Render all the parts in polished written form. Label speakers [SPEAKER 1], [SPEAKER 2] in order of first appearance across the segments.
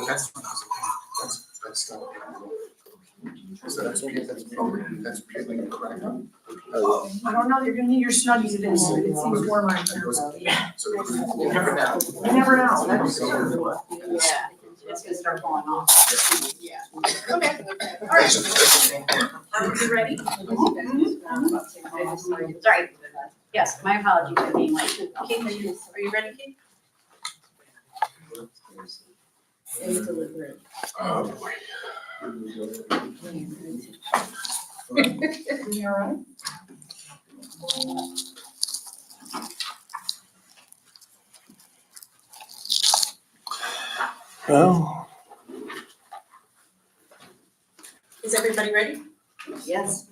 [SPEAKER 1] that's not. So that's purely incorrect.
[SPEAKER 2] I don't know, you're gonna need your snuggies, it seems warmer in here.
[SPEAKER 1] So you never know.
[SPEAKER 2] You never know, that's true.
[SPEAKER 3] Yeah, it's gonna start falling off. Yeah.
[SPEAKER 2] Okay, all right. Are you ready?
[SPEAKER 3] Sorry, yes, my apologies for being late. Keith, are you ready, Keith?
[SPEAKER 1] Oh, boy.
[SPEAKER 2] You all right?
[SPEAKER 1] Well.
[SPEAKER 4] Is everybody ready?
[SPEAKER 3] Yes.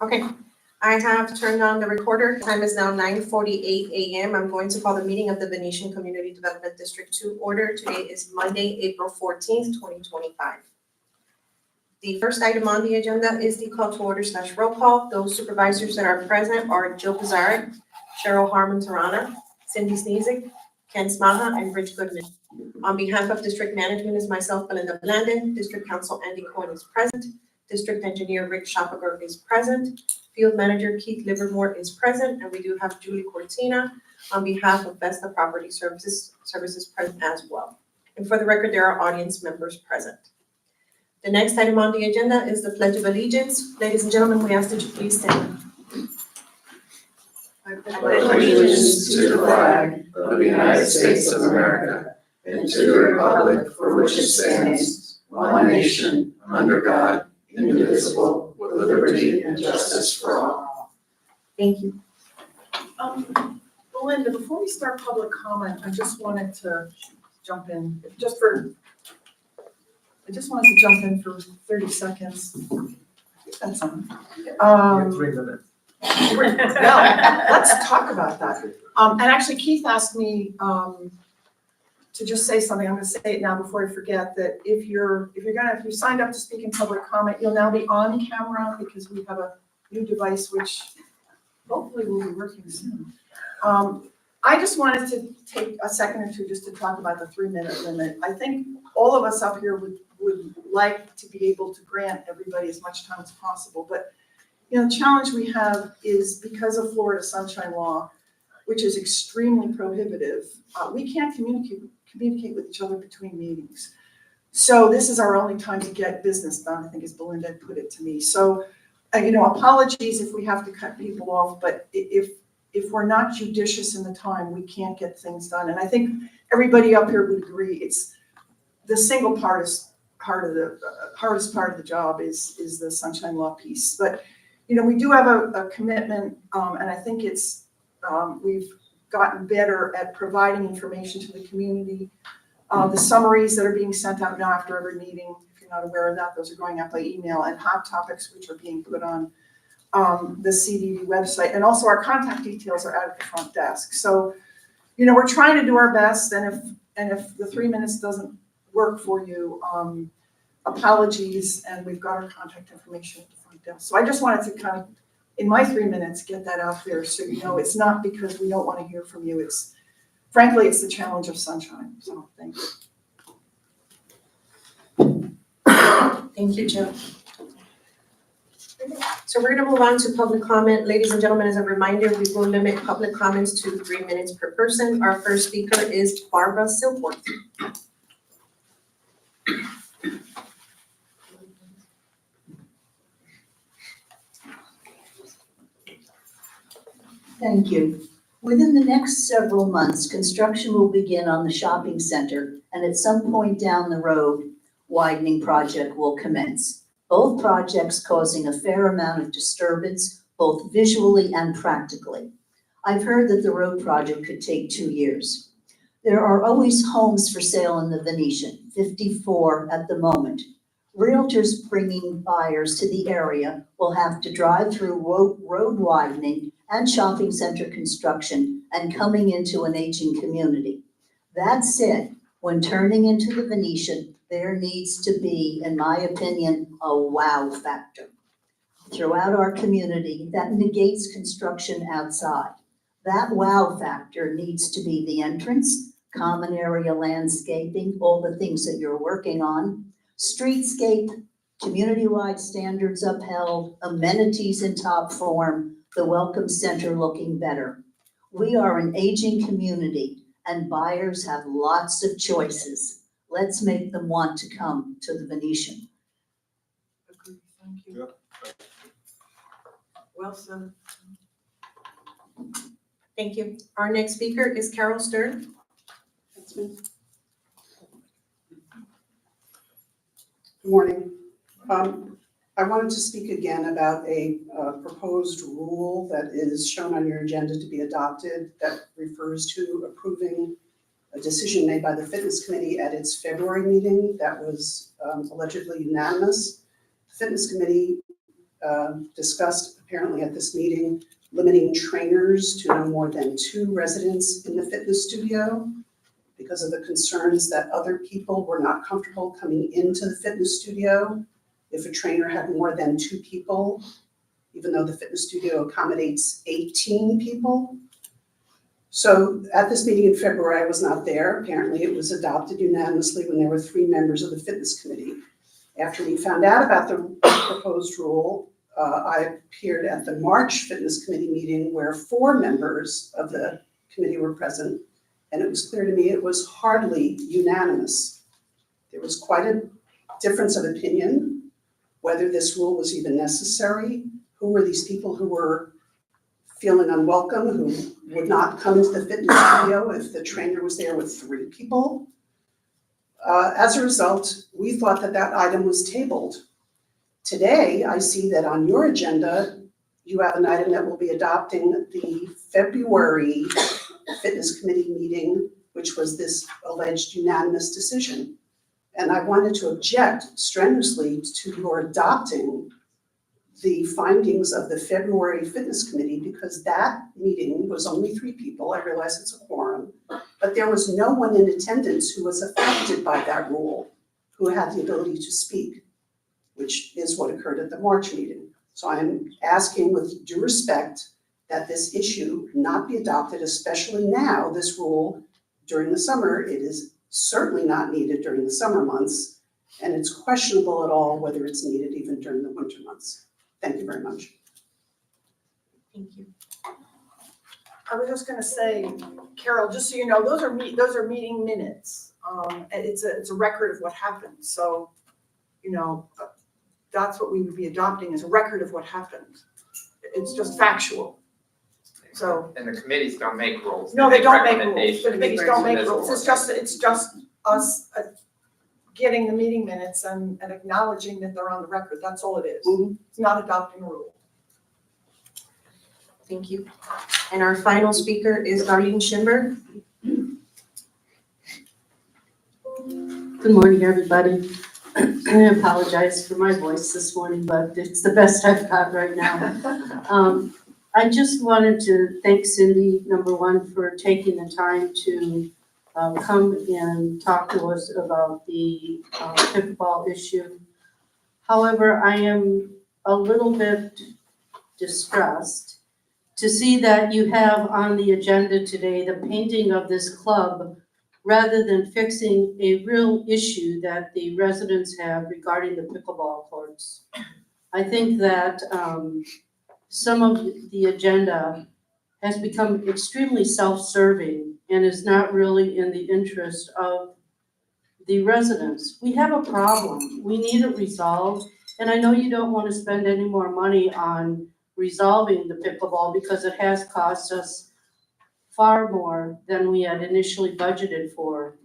[SPEAKER 4] Okay, I have turned on the recorder. Time is now 9:48 a.m. I'm going to call the meeting of the Venetian Community Development District to order. Today is Monday, April 14th, 2025. The first item on the agenda is the call to order / roll call. Those supervisors that are present are Joe Pizarro, Cheryl Harmon-Tarana, Cindy Sneezek, Ken Smaha, and Rich Goodman. On behalf of District Management is myself, Belinda Blandon. District Council Andy Cohen is present. District Engineer Rick Schoppeberg is present. Field Manager Keith Livermore is present, and we do have Julie Cortina on behalf of Vesta Property Services present as well. And for the record, there are audience members present. The next item on the agenda is the Pledge of Allegiance. Ladies and gentlemen, we ask that you please stand.
[SPEAKER 5] I pledge allegiance to the flag of the United States of America and to the republic for which it stands, one nation, under God, indivisible, with liberty and justice for all.
[SPEAKER 4] Thank you.
[SPEAKER 2] Belinda, before we start public comment, I just wanted to jump in, for 30 seconds. That's on.
[SPEAKER 1] You have 3 minutes.
[SPEAKER 2] Well, let's talk about that. And actually Keith asked me, to just say something. I'm gonna say it now before I forget, that if you signed up to speak in public comment, you'll now be on camera because we have a new device which hopefully will be working soon. I just wanted to take a second or two just to talk about the 3-minute limit. I think all of us up here would like to be able to grant everybody as much time as possible, but the challenge we have is because of Florida Sunshine Law, which is extremely prohibitive, we can't communicate with each other between meetings. So this is our only time to get business done, I think, as Belinda put it to me. So, apologies if we have to cut people off, but if we're not judicious in the time, we can't get things done. And I think everybody up here would agree, it's the single hardest part of the job is the Sunshine Law piece. But we do have a commitment, and I think it's we've gotten better at providing information to the community. The summaries that are being sent out now after every meeting, if you're not aware of that, those are going out by email, and hot topics which are being put on the CDD website, and also our contact details are out at the front desk. So, we're trying to do our best, and if the 3 minutes doesn't work for you, apologies, and we've got our contact information at the front desk. So I just wanted to kind of, in my 3 minutes, get that out there so it's not because we don't want to hear from you. Frankly, it's the challenge of sunshine. So thank you.
[SPEAKER 4] Thank you, Joe. So we're going to move on to public comment. Ladies and gentlemen, as a reminder, we will limit public comments to 3 minutes per person. Our first speaker is Barbara Silkworth.
[SPEAKER 6] Thank you. Within the next several months, construction will begin on the shopping center, and at some point down the road, widening project will commence. Both projects causing a fair amount of disturbance, both visually and practically. I've heard that the road project could take 2 years. There are always homes for sale in the Venetian, 54 at the moment. Realtors bringing buyers to the area will have to drive through road widening and shopping center construction and coming into an aging community. That said, when turning into the Venetian, there needs to be, in my opinion, a wow factor. Throughout our community, that negates construction outside. That wow factor needs to be the entrance, common area landscaping, all the things that you're working on, streetscape, community-wide standards upheld, amenities in top form, the welcome center looking better. We are an aging community and buyers have lots of choices. Let's make them want to come to the Venetian.
[SPEAKER 2] Agree, thank you. Well said.
[SPEAKER 4] Thank you. Our next speaker is Carol Stern.
[SPEAKER 7] Good morning. I wanted to speak again about a proposed rule that is shown on your agenda to be adopted that refers to approving a decision made by the Fitness Committee at its February meeting that was allegedly unanimous. The Fitness Committee discussed apparently at this meeting limiting trainers to no more than 2 residents in the fitness studio because of the concerns that other people were not comfortable coming into the fitness studio if a trainer had more than 2 people, even though the fitness studio accommodates 18 people. So at this meeting in February, I was not there. Apparently it was adopted unanimously when there were 3 members of the Fitness Committee. After we found out about the proposed rule, I appeared at the March Fitness Committee meeting where 4 members of the committee were present, and it was clear to me it was hardly unanimous. There was quite a difference of opinion whether this rule was even necessary. Who were these people who were feeling unwelcome, who would not come into the fitness studio if the trainer was there with 3 people? As a result, we thought that that item was tabled. Today, I see that on your agenda, you have an item that will be adopting the February Fitness Committee meeting, which was this alleged unanimous decision. And I wanted to object strenuously to your adopting the findings of the February Fitness Committee because that meeting was only 3 people. I realize it's a quorum, but there was no one in attendance who was affected by that rule, who had the ability to speak, which is what occurred at the March meeting. So I'm asking with due respect that this issue not be adopted, especially now, this rule during the summer. It is certainly not needed during the summer months, and it's questionable at all whether it's needed even during the winter months. Thank you very much.
[SPEAKER 4] Thank you.
[SPEAKER 2] I was just gonna say, Carol, just so you know, those are meeting minutes. And it's a record of what happened. So, you know, that's what we would be adopting, is a record of what happened. It's just factual. So.
[SPEAKER 8] And the committees don't make rules.
[SPEAKER 2] No, they don't make rules.
[SPEAKER 8] recommendations.
[SPEAKER 2] The committees don't make
[SPEAKER 8] This
[SPEAKER 2] rules.
[SPEAKER 8] will
[SPEAKER 2] It's just us getting the meeting minutes and acknowledging that they're on the record. That's all it is.
[SPEAKER 7] Mhm.
[SPEAKER 2] It's not adopting a rule.
[SPEAKER 4] Thank you. And our final speaker is Darlene Schimber.
[SPEAKER 9] Good morning, everybody. I apologize for my voice this morning, but it's the best I've got right now. I just wanted to thank Cindy, number one, for taking the time to come and talk to us about the pickleball issue. However, I am a little bit distressed to see that you have on the agenda today the painting of this club rather than fixing a real issue that the residents have regarding the pickleball courts. I think that some of the agenda has become extremely self-serving and is not really in the interest of the residents. We have a problem. We need it resolved. And I know you don't want to spend any more money on resolving the pickleball because it has cost us far more than we had initially budgeted for.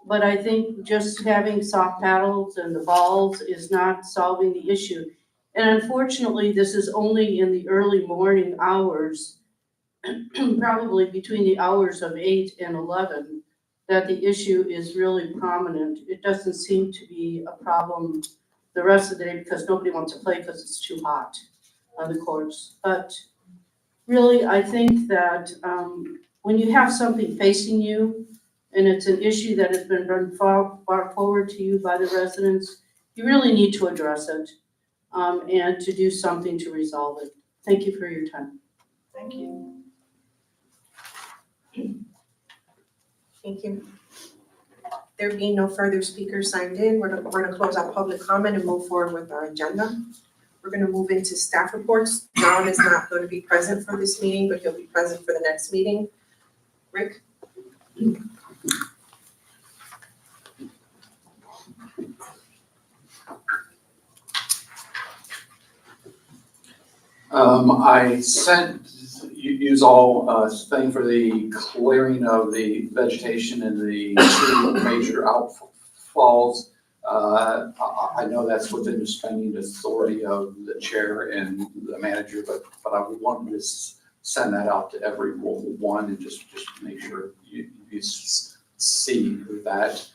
[SPEAKER 9] But I think just having soft paddles and the balls is not solving the issue. And unfortunately, this is only in the early morning hours, probably between the hours of 8 and 11, that the issue is really prominent. It doesn't seem to be a problem the rest of the day because nobody wants to play because it's too hot on the courts. But really, I think that when you have something facing you and it's an issue that has been brought far forward to you by the residents, you really need to address it and to do something to resolve it. Thank you for your time.
[SPEAKER 2] Thank you.
[SPEAKER 4] Thank you. There being no further speakers signed in, we're gonna close out public comment and move forward with our agenda. We're gonna move into staff reports. John is not going to be present for this meeting, but he'll be present for the next meeting. Rick?
[SPEAKER 5] I sent use all thing for the clearing of the vegetation in the two major outfalls. I know that's within the spending authority of the chair and the manager, but I would want to send that out to everyone and just make sure you see that.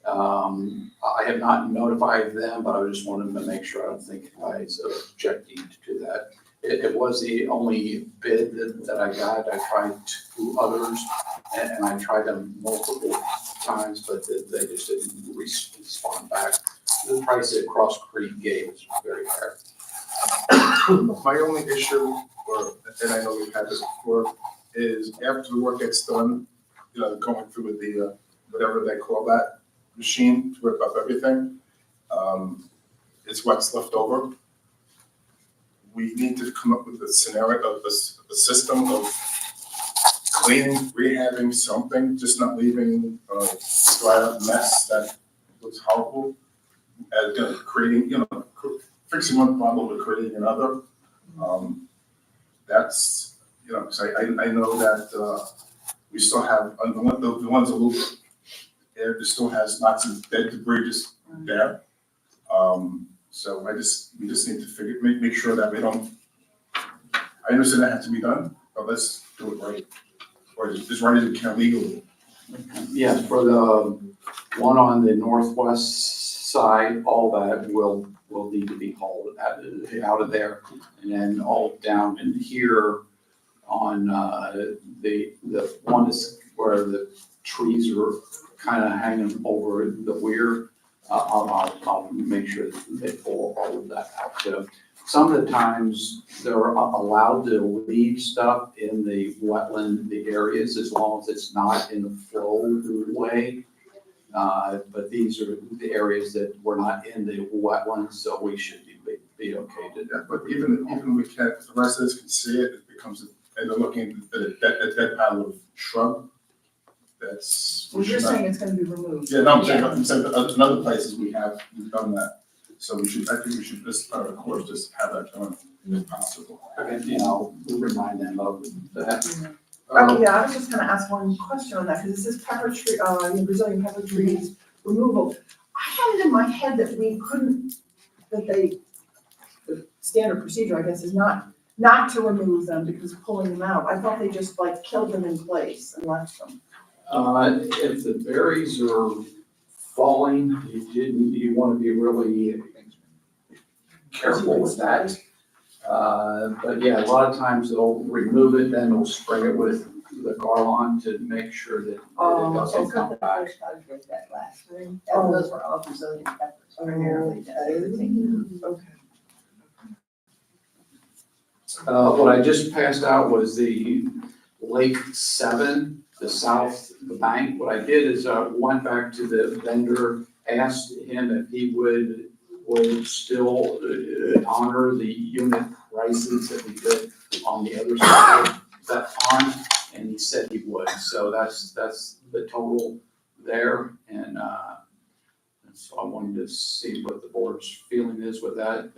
[SPEAKER 5] I have not notified them, but I just wanted to make sure. I don't think anybody's objecting to that. It was the only bid that I got. I tried two others, and I tried them multiple times, but they just didn't respond back. The price that Cross Creek gave was very fair.
[SPEAKER 1] My only issue, and I know we've had this before, is after the work gets done, going through with the, whatever they call that machine to rip up everything, it's what's left over. We need to come up with a scenario of a system of cleaning, rehabbing something, just not leaving a dried up mess that looks horrible. Creating, fixing one problem with creating another. That's, because I know that we still have, the ones a little there still has lots of dead debris just there. So we just need to make sure that we don't, I understand that has to be done, but let's do it right. Or as right as we can legally.
[SPEAKER 5] Yes, for the one on the northwest side, all that will need to be hauled out of there. And then all down in here on the one is where the trees are kind of hanging over the weir. I'll make sure that they pull all of that out too. Some of the times they're allowed to leave stuff in the wetland, the areas, as long as it's not in the flowway. But these are the areas that were not in the wetlands, so we should be okay to do.
[SPEAKER 1] Yeah, but even we can't, if the residents can see it, it becomes, and they're looking at a dead pile of shrub. That's.
[SPEAKER 2] Well, you're saying it's gonna be removed.
[SPEAKER 1] Yeah, no, I'm saying in other places we've done that. So I think we should just, of course, just have that done if possible.
[SPEAKER 5] And, we'll remind them of that.
[SPEAKER 2] Oh, yeah, I was just gonna ask one question on that, because it says pepper tree, Brazilian pepper trees removal. I had it in my head that we couldn't, the standard procedure, I guess, is not to remove them because pulling them out. I thought they just like killed them in place and left them.
[SPEAKER 5] If the berries are falling, you want to be really careful with that. But yeah, a lot of times they'll remove it, then they'll spray it with the Garlon to make sure that it doesn't come back.
[SPEAKER 6] That last spring,
[SPEAKER 2] Oh.
[SPEAKER 6] those were all Brazilian peppers primarily.
[SPEAKER 2] Okay.
[SPEAKER 5] What I just passed out was the Lake 7, the south, the bank. What I did is I went back to the vendor, asked him if he would still honor the unit prices that we did on the other side of that pond, and he said he would. So that's the total there, and so I wanted to see what the board's feeling is with that.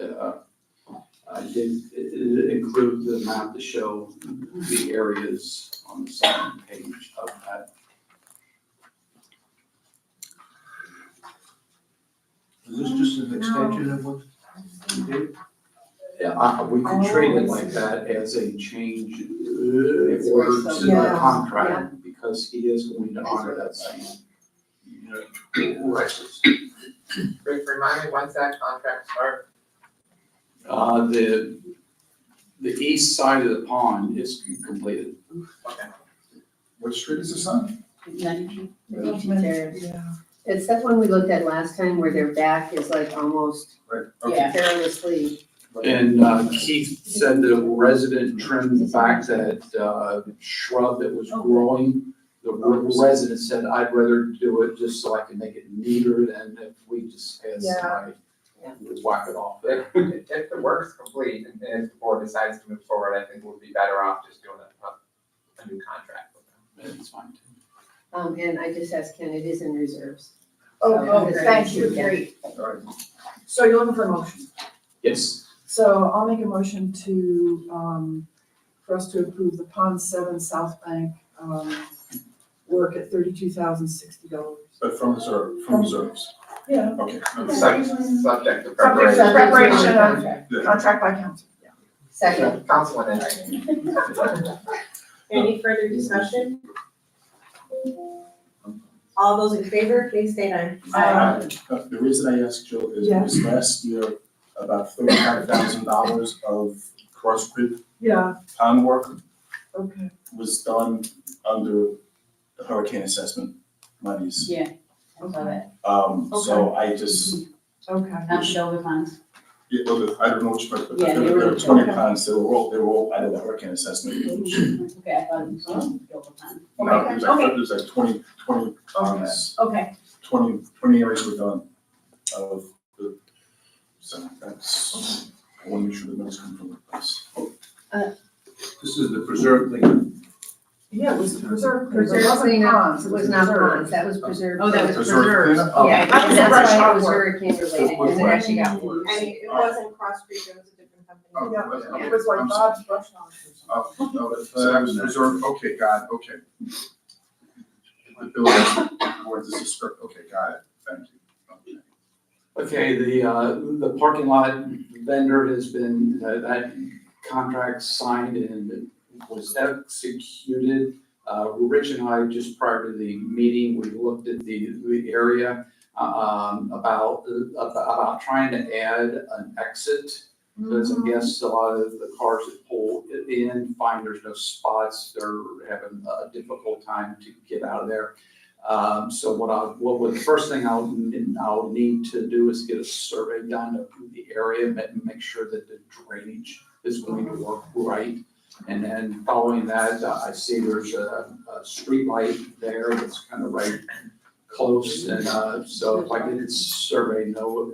[SPEAKER 5] I did include the map to show the areas on the second page of that.
[SPEAKER 1] Is this just an extension of what we did?
[SPEAKER 5] Yeah, we could treat it like that as a change order to the
[SPEAKER 2] Yeah.
[SPEAKER 5] contract, because he is going to honor that same. Prices.
[SPEAKER 8] Rick, remind me, when's that contract start?
[SPEAKER 5] The east side of the pond is completed.
[SPEAKER 8] Okay.
[SPEAKER 1] What street is this on?
[SPEAKER 2] Yeah.
[SPEAKER 9] It's that one we looked at last time where their back is like almost
[SPEAKER 1] Right, okay.
[SPEAKER 9] perilously.
[SPEAKER 5] And Keith said the resident trimmed back that shrub that was growing the resident said, I'd rather do it just so I can make it neater than if we just had somebody whack it off there.
[SPEAKER 8] If the work's complete and if the board decides to move forward, I think we'll be better off just doing a new contract with them.
[SPEAKER 5] It's fine.
[SPEAKER 10] And I just asked Ken, it is in reserves.
[SPEAKER 2] Oh,
[SPEAKER 10] So,
[SPEAKER 2] thank you,
[SPEAKER 10] yeah.
[SPEAKER 2] great.
[SPEAKER 1] All right.
[SPEAKER 2] So you're looking for a motion?
[SPEAKER 5] Yes.
[SPEAKER 2] So I'll make a motion to, for us to approve the Pond 7 South Bank, work at $32,060.
[SPEAKER 1] But from reserves.
[SPEAKER 2] Yeah.
[SPEAKER 1] Okay.
[SPEAKER 8] Subject to
[SPEAKER 2] Subject to
[SPEAKER 8] preparation.
[SPEAKER 2] preparation of
[SPEAKER 1] Yeah.
[SPEAKER 2] contract by council. Yeah.
[SPEAKER 10] Second.
[SPEAKER 8] Council and engineer.
[SPEAKER 4] Any further discussion? All those in favor, please state aye.
[SPEAKER 1] The reason I asked Jill is
[SPEAKER 2] Yeah.
[SPEAKER 1] because last year, about $35,000 of Cross Creek
[SPEAKER 2] Yeah,
[SPEAKER 1] pond work
[SPEAKER 2] okay.
[SPEAKER 1] was done under the hurricane assessment monies.
[SPEAKER 3] Yeah, I saw that.
[SPEAKER 1] So I just,
[SPEAKER 2] Okay.
[SPEAKER 3] Not Dover funds.
[SPEAKER 1] yeah, I don't know which part, but
[SPEAKER 3] Yeah, they
[SPEAKER 1] there
[SPEAKER 3] were-
[SPEAKER 1] were 20
[SPEAKER 2] okay.
[SPEAKER 1] ponds, they were all out of the hurricane assessment.
[SPEAKER 3] Okay, I thought it was on Dover funds.
[SPEAKER 1] No, it was like 20 ponds,
[SPEAKER 3] Okay,
[SPEAKER 1] 20 areas were done of the, so that's, I want to make sure the money's coming from the place.
[SPEAKER 5] This is the preserve thing.
[SPEAKER 2] Yeah, it was preserved.
[SPEAKER 10] Preserve
[SPEAKER 2] It wasn't
[SPEAKER 10] cleanup,
[SPEAKER 2] ponds,
[SPEAKER 10] it was not
[SPEAKER 2] preserved.
[SPEAKER 10] ponds, that was preserved.
[SPEAKER 3] oh, that was
[SPEAKER 1] Preserve
[SPEAKER 3] preserved.
[SPEAKER 1] cleanup? Oh.
[SPEAKER 10] Yeah,
[SPEAKER 2] That was
[SPEAKER 10] and
[SPEAKER 2] a brush
[SPEAKER 10] that's why it
[SPEAKER 2] hog
[SPEAKER 10] was
[SPEAKER 2] work.
[SPEAKER 10] hurricane related, because it actually got worse.
[SPEAKER 4] And it wasn't Cross Creek, it was a different company.
[SPEAKER 1] Oh,
[SPEAKER 2] Yeah,
[SPEAKER 1] okay.
[SPEAKER 2] it was like
[SPEAKER 1] I'm sorry.
[SPEAKER 2] Bob's brush hog.
[SPEAKER 1] Oh, no, so that was preserved, okay, got it, okay. The building, where this is script, okay, got it, thank you. Okay.
[SPEAKER 5] Okay, the parking lot vendor has been, that contract signed and was executed. Rich and I, just prior to the meeting, we looked at the area, about trying to add an exit. Because I guess a lot of the cars that pull in find there's no spots, they're having a difficult time to get out of there. So the first thing I'll need to do is get a survey done of the area, make sure that the drainage is going to work right. And then following that, I see there's a street light there that's kind of right close. And so if I get a survey, know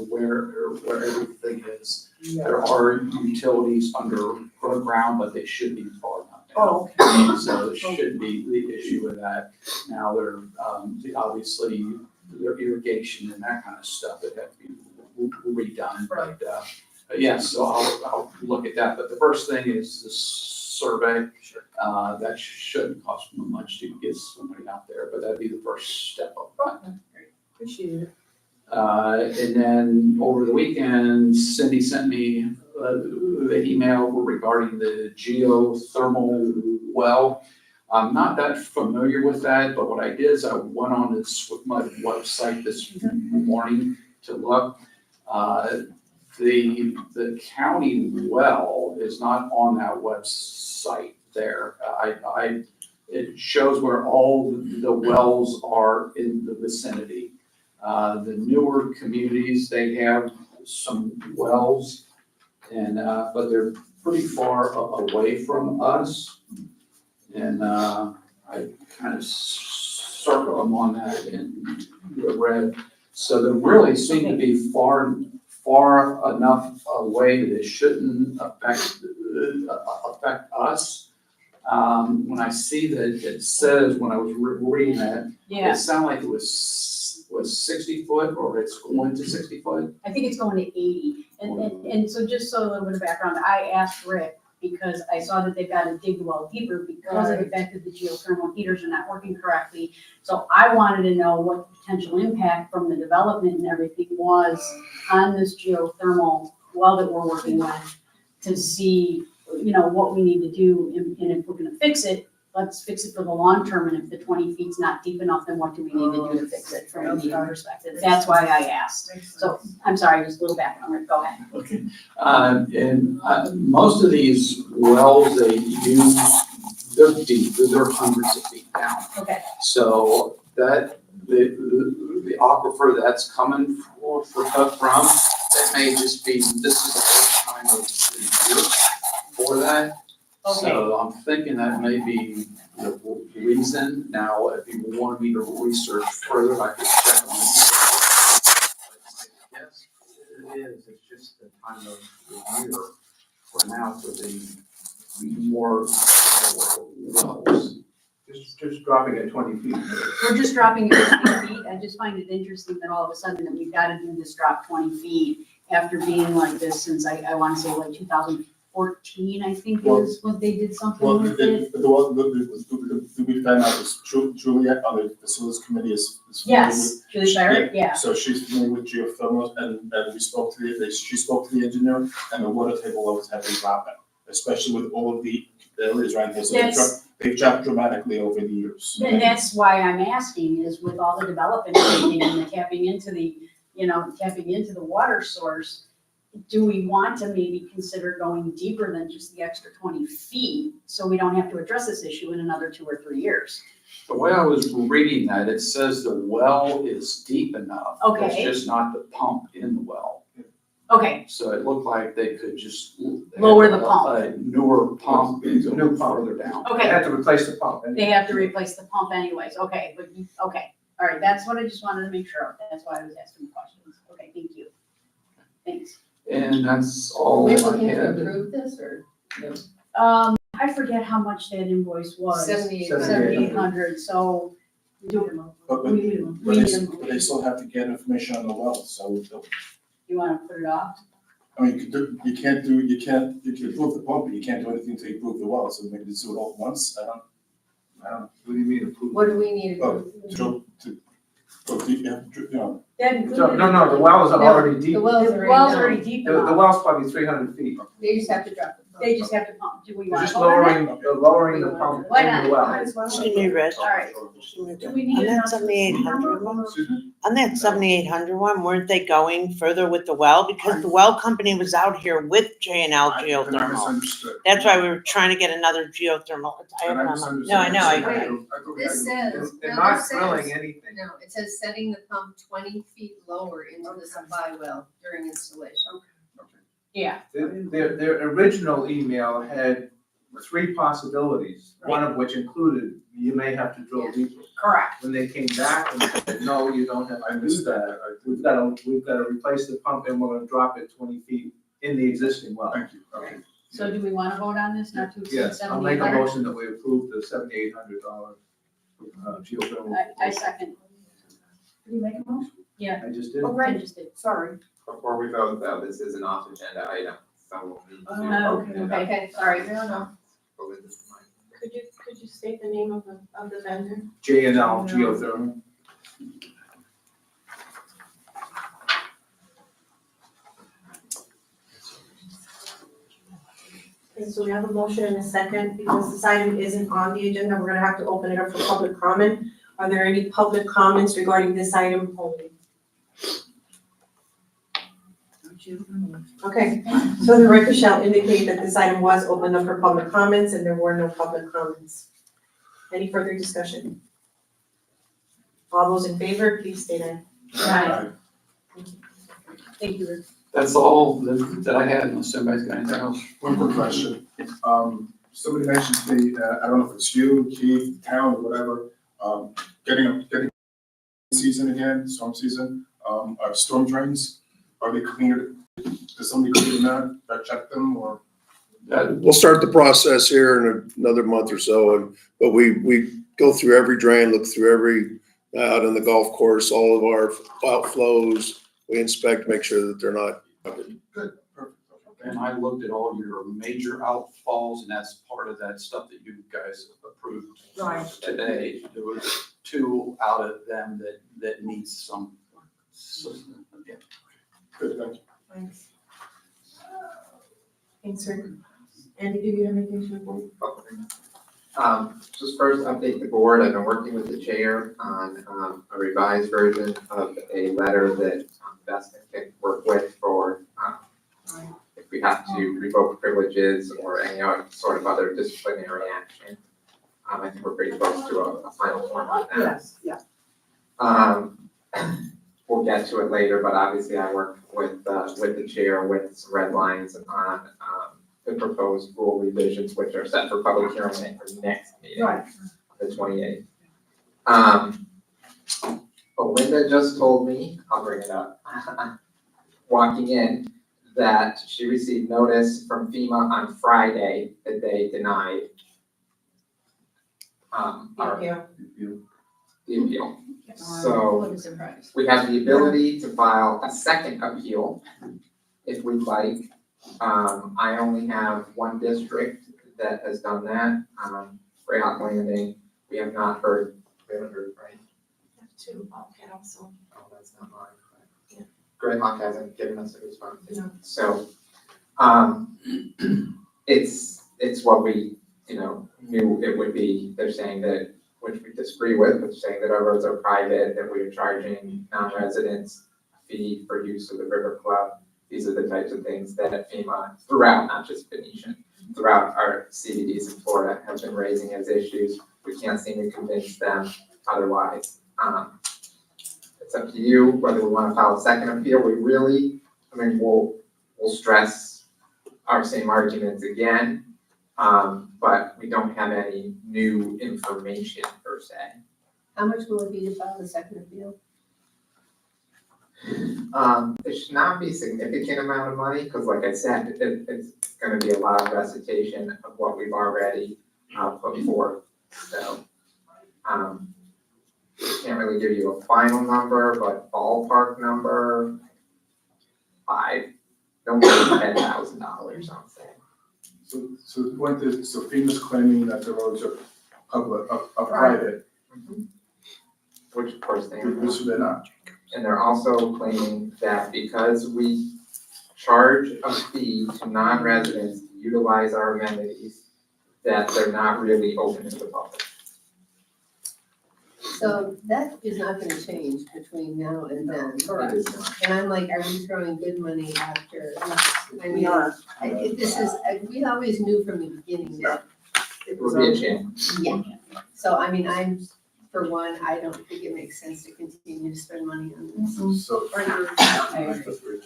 [SPEAKER 5] where everything is. There are utilities underground, but they should be far enough down.
[SPEAKER 2] Oh, okay.
[SPEAKER 5] So there shouldn't be the issue with that. Now, there, obviously, their irrigation and that kind of stuff that have to be redone, but yes, so I'll look at that. But the first thing is the survey. That shouldn't cost much to get somebody out there, but that'd be the first step of that.
[SPEAKER 2] Appreciate it.
[SPEAKER 5] And then over the weekend, Cindy sent me the email regarding the geothermal well. I'm not that familiar with that, but what I did is I went on my website this morning to look. The county well is not on that website there. It shows where all the wells are in the vicinity. The newer communities, they have some wells and, but they're pretty far away from us. And, I kind of circle them on that in the red. So they really seem to be far enough away that it shouldn't affect us. When I see that it says, when I was reading that,
[SPEAKER 3] Yeah,
[SPEAKER 5] it sounded like it was 60 foot or it's going to 60 foot?
[SPEAKER 3] I think it's going to 80. And so just so a little bit of background, I asked Rick because I saw that they've got to dig the well deeper because of the fact that the geothermal heaters are not working correctly. So I wanted to know what the potential impact from the development and everything was on this geothermal well that we're working with to see, what we need to do. And if we're going to fix it, let's fix it for the long term. And if the 20 feet's not deep enough, then what do we need to do to fix it from a heating perspective? That's why I asked. So I'm sorry, just a little background, Rick, go ahead.
[SPEAKER 5] Okay. And most of these wells they use, they're deep, they're hundreds of feet down.
[SPEAKER 3] Okay.
[SPEAKER 5] So that, the aquifer that's coming from, that may just be, this is the first time of the year for that.
[SPEAKER 3] Okay.
[SPEAKER 5] So I'm thinking that may be the reason. Now, if you want me to research further, I could check on it. Yes, it is. It's just the time of the year for now for the more wells.
[SPEAKER 8] Just dropping it 20 feet.
[SPEAKER 3] We're just dropping it 20 feet. I just find it interesting that all of a sudden that we've got to do this drop 20 feet after being like this since I want to say like 2014, I think is when they did something
[SPEAKER 1] Well,
[SPEAKER 3] with it.
[SPEAKER 1] to be fair now, is Juliet on the facilities committee is familiar with.
[SPEAKER 3] Yes, Julie Shire, yeah.
[SPEAKER 1] So she's familiar with geothermal and we spoke to she spoke to the engineer and the water table levels have been dropping, especially with all of the areas around here. So they've dropped dramatically over the years.
[SPEAKER 3] And that's why I'm asking is with all the development and everything and the tapping into the water source, do we want to maybe consider going deeper than just the extra 20 feet so we don't have to address this issue in another 2 or 3 years?
[SPEAKER 5] The way I was reading that, it says the well is deep enough.
[SPEAKER 3] Okay.
[SPEAKER 5] It's just not the pump in the well.
[SPEAKER 3] Okay,
[SPEAKER 5] So it looked like they could just.
[SPEAKER 3] Lower the pump.
[SPEAKER 5] A newer pump,
[SPEAKER 8] New pump.
[SPEAKER 5] further down.
[SPEAKER 8] They
[SPEAKER 3] okay.
[SPEAKER 8] had to replace the pump.
[SPEAKER 3] They have to replace the pump anyways. Okay, but okay. All right, that's what I just wanted to make sure of. That's why I was asking the questions. Okay, thank you. Thanks.
[SPEAKER 5] And that's all
[SPEAKER 10] We're
[SPEAKER 5] I
[SPEAKER 10] looking to
[SPEAKER 5] had.
[SPEAKER 10] approve this or?
[SPEAKER 3] I forget how much that invoice was.
[SPEAKER 10] 7,800.
[SPEAKER 3] 7,800, so do,
[SPEAKER 1] But
[SPEAKER 3] we need
[SPEAKER 1] they still have to get information on the well, so
[SPEAKER 3] you wanna put it off?
[SPEAKER 1] I mean, you can approve the pump, but you can't do anything until you approve the well, so maybe just do it all at once, I don't know.
[SPEAKER 8] What do you mean approve?
[SPEAKER 10] What do we need to
[SPEAKER 1] Oh,
[SPEAKER 10] do?
[SPEAKER 3] That included.
[SPEAKER 8] No, the well is already deep.
[SPEAKER 10] The
[SPEAKER 3] The
[SPEAKER 10] wells are
[SPEAKER 3] well's
[SPEAKER 10] already
[SPEAKER 3] already
[SPEAKER 10] done.
[SPEAKER 3] deep
[SPEAKER 8] The
[SPEAKER 3] enough.
[SPEAKER 8] well's probably 300 feet.
[SPEAKER 10] They just have to drop it.
[SPEAKER 3] They just have to pump. Do we
[SPEAKER 8] You're
[SPEAKER 3] want
[SPEAKER 8] just
[SPEAKER 3] to vote on that?
[SPEAKER 8] lowering the pump
[SPEAKER 3] Why
[SPEAKER 8] into the
[SPEAKER 3] not?
[SPEAKER 8] well.
[SPEAKER 2] She may read.
[SPEAKER 3] All right. Do we need
[SPEAKER 11] On
[SPEAKER 3] enough?
[SPEAKER 11] that 7,800 one,
[SPEAKER 1] Excuse me?
[SPEAKER 11] on that 7,800 one, weren't they going further with the well? Because the well company was out here with J&L
[SPEAKER 1] I
[SPEAKER 11] Geothermal.
[SPEAKER 1] misunderstood.
[SPEAKER 11] That's why we were trying to get another geothermal. I have it on my- No, I know, I
[SPEAKER 10] This says,
[SPEAKER 8] They're
[SPEAKER 10] no,
[SPEAKER 8] not
[SPEAKER 10] this
[SPEAKER 8] drilling
[SPEAKER 10] says,
[SPEAKER 8] anything.
[SPEAKER 10] no, it says setting the pump 20 feet lower into the supply well during installation.
[SPEAKER 3] Yeah,
[SPEAKER 8] Their original email had 3 possibilities, one of which included you may have to drill deeper.
[SPEAKER 3] correct.
[SPEAKER 8] When they came back and said, no, you don't have to do that, we've got to replace the pump and we're gonna drop it 20 feet in the existing well.
[SPEAKER 1] Thank you, okay.
[SPEAKER 3] So do we want to vote on this, not to exceed
[SPEAKER 8] Yes, I'll make a
[SPEAKER 3] 7,800?
[SPEAKER 8] motion that we approve the $7,800 geothermal.
[SPEAKER 3] I second. Did you make a motion? Yeah.
[SPEAKER 8] I just did.
[SPEAKER 2] Oh,
[SPEAKER 3] I
[SPEAKER 2] right,
[SPEAKER 3] just did.
[SPEAKER 2] sorry.
[SPEAKER 12] Before we vote though, this is an off-agenda item, so we'll need to.
[SPEAKER 3] Oh,
[SPEAKER 12] open it up.
[SPEAKER 3] okay, sorry.
[SPEAKER 12] Belinda's mind.
[SPEAKER 10] Could you state the name of the vendor?
[SPEAKER 8] J&L geothermal.
[SPEAKER 4] Okay, so we have a motion and a second, because this item isn't on the agenda, we're gonna have to open it up for public comment. Are there any public comments regarding this item only? Okay, so the record shall indicate that this item was opened up for public comments and there were no public comments. Any further discussion? All those in favor, please state aye.
[SPEAKER 3] Right. Thank you, Rick.
[SPEAKER 5] That's all that I had, unless somebody's got anything else.
[SPEAKER 1] One quick question. Somebody mentioned to me, I don't know if it's you, Keith, town, or whatever, getting season again, storm season, are storm drains, are they cleared? Does somebody clean them out, check them, or?
[SPEAKER 13] We'll start the process here in another month or so, but we go through every drain, look through every, out on the golf course, all of our outflows. We inspect, make sure that they're not covered.
[SPEAKER 1] Good, perfect, okay.
[SPEAKER 5] And I looked at all your major outfalls, and that's part of that stuff that you guys approved
[SPEAKER 4] Right.
[SPEAKER 5] today. There was 2 out of them that needs some, yeah.
[SPEAKER 1] Good, thank you.
[SPEAKER 4] Thanks. Thanks, Rick. Andy, do you have anything to report?
[SPEAKER 12] Just first update the board, I've been working with the chair on a revised version of a letter that Beth can work with for if we have to revoke privileges or any sort of other disciplinary action. I think we're pretty close to a final form on that.
[SPEAKER 2] Yes, yeah.
[SPEAKER 12] We'll get to it later, but obviously I worked with the chair with some red lines on the proposed rule revisions, which are set for public hearing at the next meeting,
[SPEAKER 2] Right.
[SPEAKER 12] the 28th. But Linda just told me, I'll bring it up, walking in, that she received notice from FEMA on Friday that they denied our, the appeal. So
[SPEAKER 10] What a surprise.
[SPEAKER 12] we have the ability to file a second appeal if we'd like. I only have one district that has done that, Greyhawk Landing. We haven't heard, right?
[SPEAKER 4] Two, okay, also.
[SPEAKER 12] Oh, that's not mine, but Greyhawk hasn't given us a response.
[SPEAKER 4] No.
[SPEAKER 12] So, it's what we, knew it would be. They're saying that, which we disagree with, but saying that our roads are private, that we are charging non-residents a fee for use of the river club. These are the types of things that FEMA throughout, not just Venetian, throughout our CDDs in Florida have been raising as issues. We can't seem to convince them otherwise. It's up to you whether we want to file a second appeal. We really, we'll stress our same arguments again, but we don't have any new information per se.
[SPEAKER 10] How much will it be to file the second appeal?
[SPEAKER 12] It should not be a significant amount of money, because like I said, it's gonna be a lot of recitation of what we've already put forth, so. Can't really give you a final number, but ballpark number, no more than $10,000, I'm saying.
[SPEAKER 1] So FEMA's claiming that the roads are public, are private,
[SPEAKER 12] Which of course they are.
[SPEAKER 1] which they're not.
[SPEAKER 12] And they're also claiming that because we charge a fee to non-residents to utilize our amenities, that they're not really open to the public.
[SPEAKER 10] So that is not gonna change between now and then.
[SPEAKER 12] It is not.
[SPEAKER 10] And I'm like, are we throwing good money after? I
[SPEAKER 2] We
[SPEAKER 10] mean,
[SPEAKER 2] are.
[SPEAKER 10] we always knew from the beginning that it
[SPEAKER 12] It
[SPEAKER 10] was.
[SPEAKER 12] would be a challenge.
[SPEAKER 10] Yeah, so I mean, for one, I don't think it makes sense to continue to spend money on this.
[SPEAKER 1] So,
[SPEAKER 10] I agree.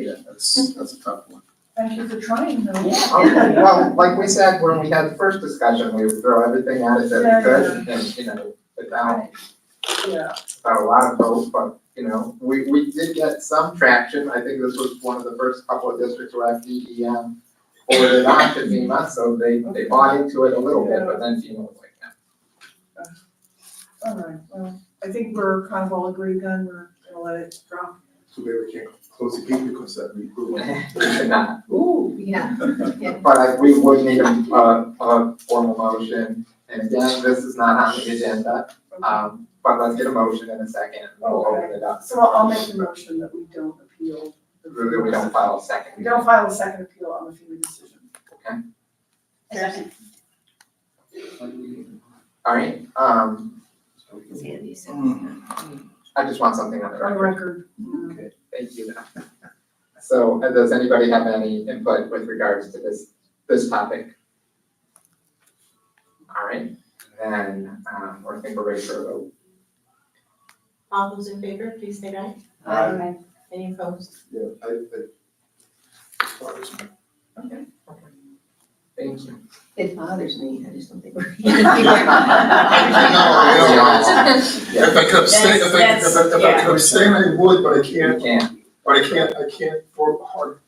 [SPEAKER 1] yeah, that's a tough one.
[SPEAKER 2] Thank you for trying though.
[SPEAKER 12] Okay, well, like we said, when we had the first discussion, we would throw everything at it that we could, and, without
[SPEAKER 2] Yeah.
[SPEAKER 12] a lot of hope, but, we did get some traction. I think this was one of the first couple of districts where FDEM forwarded on to FEMA, so they bought into it a little bit, but then FEMA was like, no.
[SPEAKER 2] All right, well, I think we're kind of all agreed then, we're gonna let it drop.
[SPEAKER 1] So maybe we can't close the gate because that we approve.
[SPEAKER 12] We should not.
[SPEAKER 10] Ooh, yeah.
[SPEAKER 12] But we would need a formal motion, and again, this is not on the agenda, but let's get a motion in a second, and we'll open it up.
[SPEAKER 2] So I'll make the motion that we don't appeal.
[SPEAKER 12] Really, we don't file a second.
[SPEAKER 2] We don't file a second appeal on the FEMA decision.
[SPEAKER 3] Second.
[SPEAKER 12] All right,
[SPEAKER 10] Sandy said.
[SPEAKER 12] I just want something on the
[SPEAKER 2] On
[SPEAKER 12] record.
[SPEAKER 2] record.
[SPEAKER 12] Okay, thank you. So, does anybody have any input with regards to this topic? All right, then, I think we're ready for a vote.
[SPEAKER 4] All those in favor, please say aye.
[SPEAKER 10] Aye.
[SPEAKER 4] Any opposed?
[SPEAKER 1] Yeah, bothers me.
[SPEAKER 12] Okay. Thank you.
[SPEAKER 10] It bothers me, I just don't think we're.
[SPEAKER 1] If I could abstain, if I could abstain, I would, but I
[SPEAKER 12] You
[SPEAKER 1] can't,
[SPEAKER 12] can.
[SPEAKER 1] I can't for hard,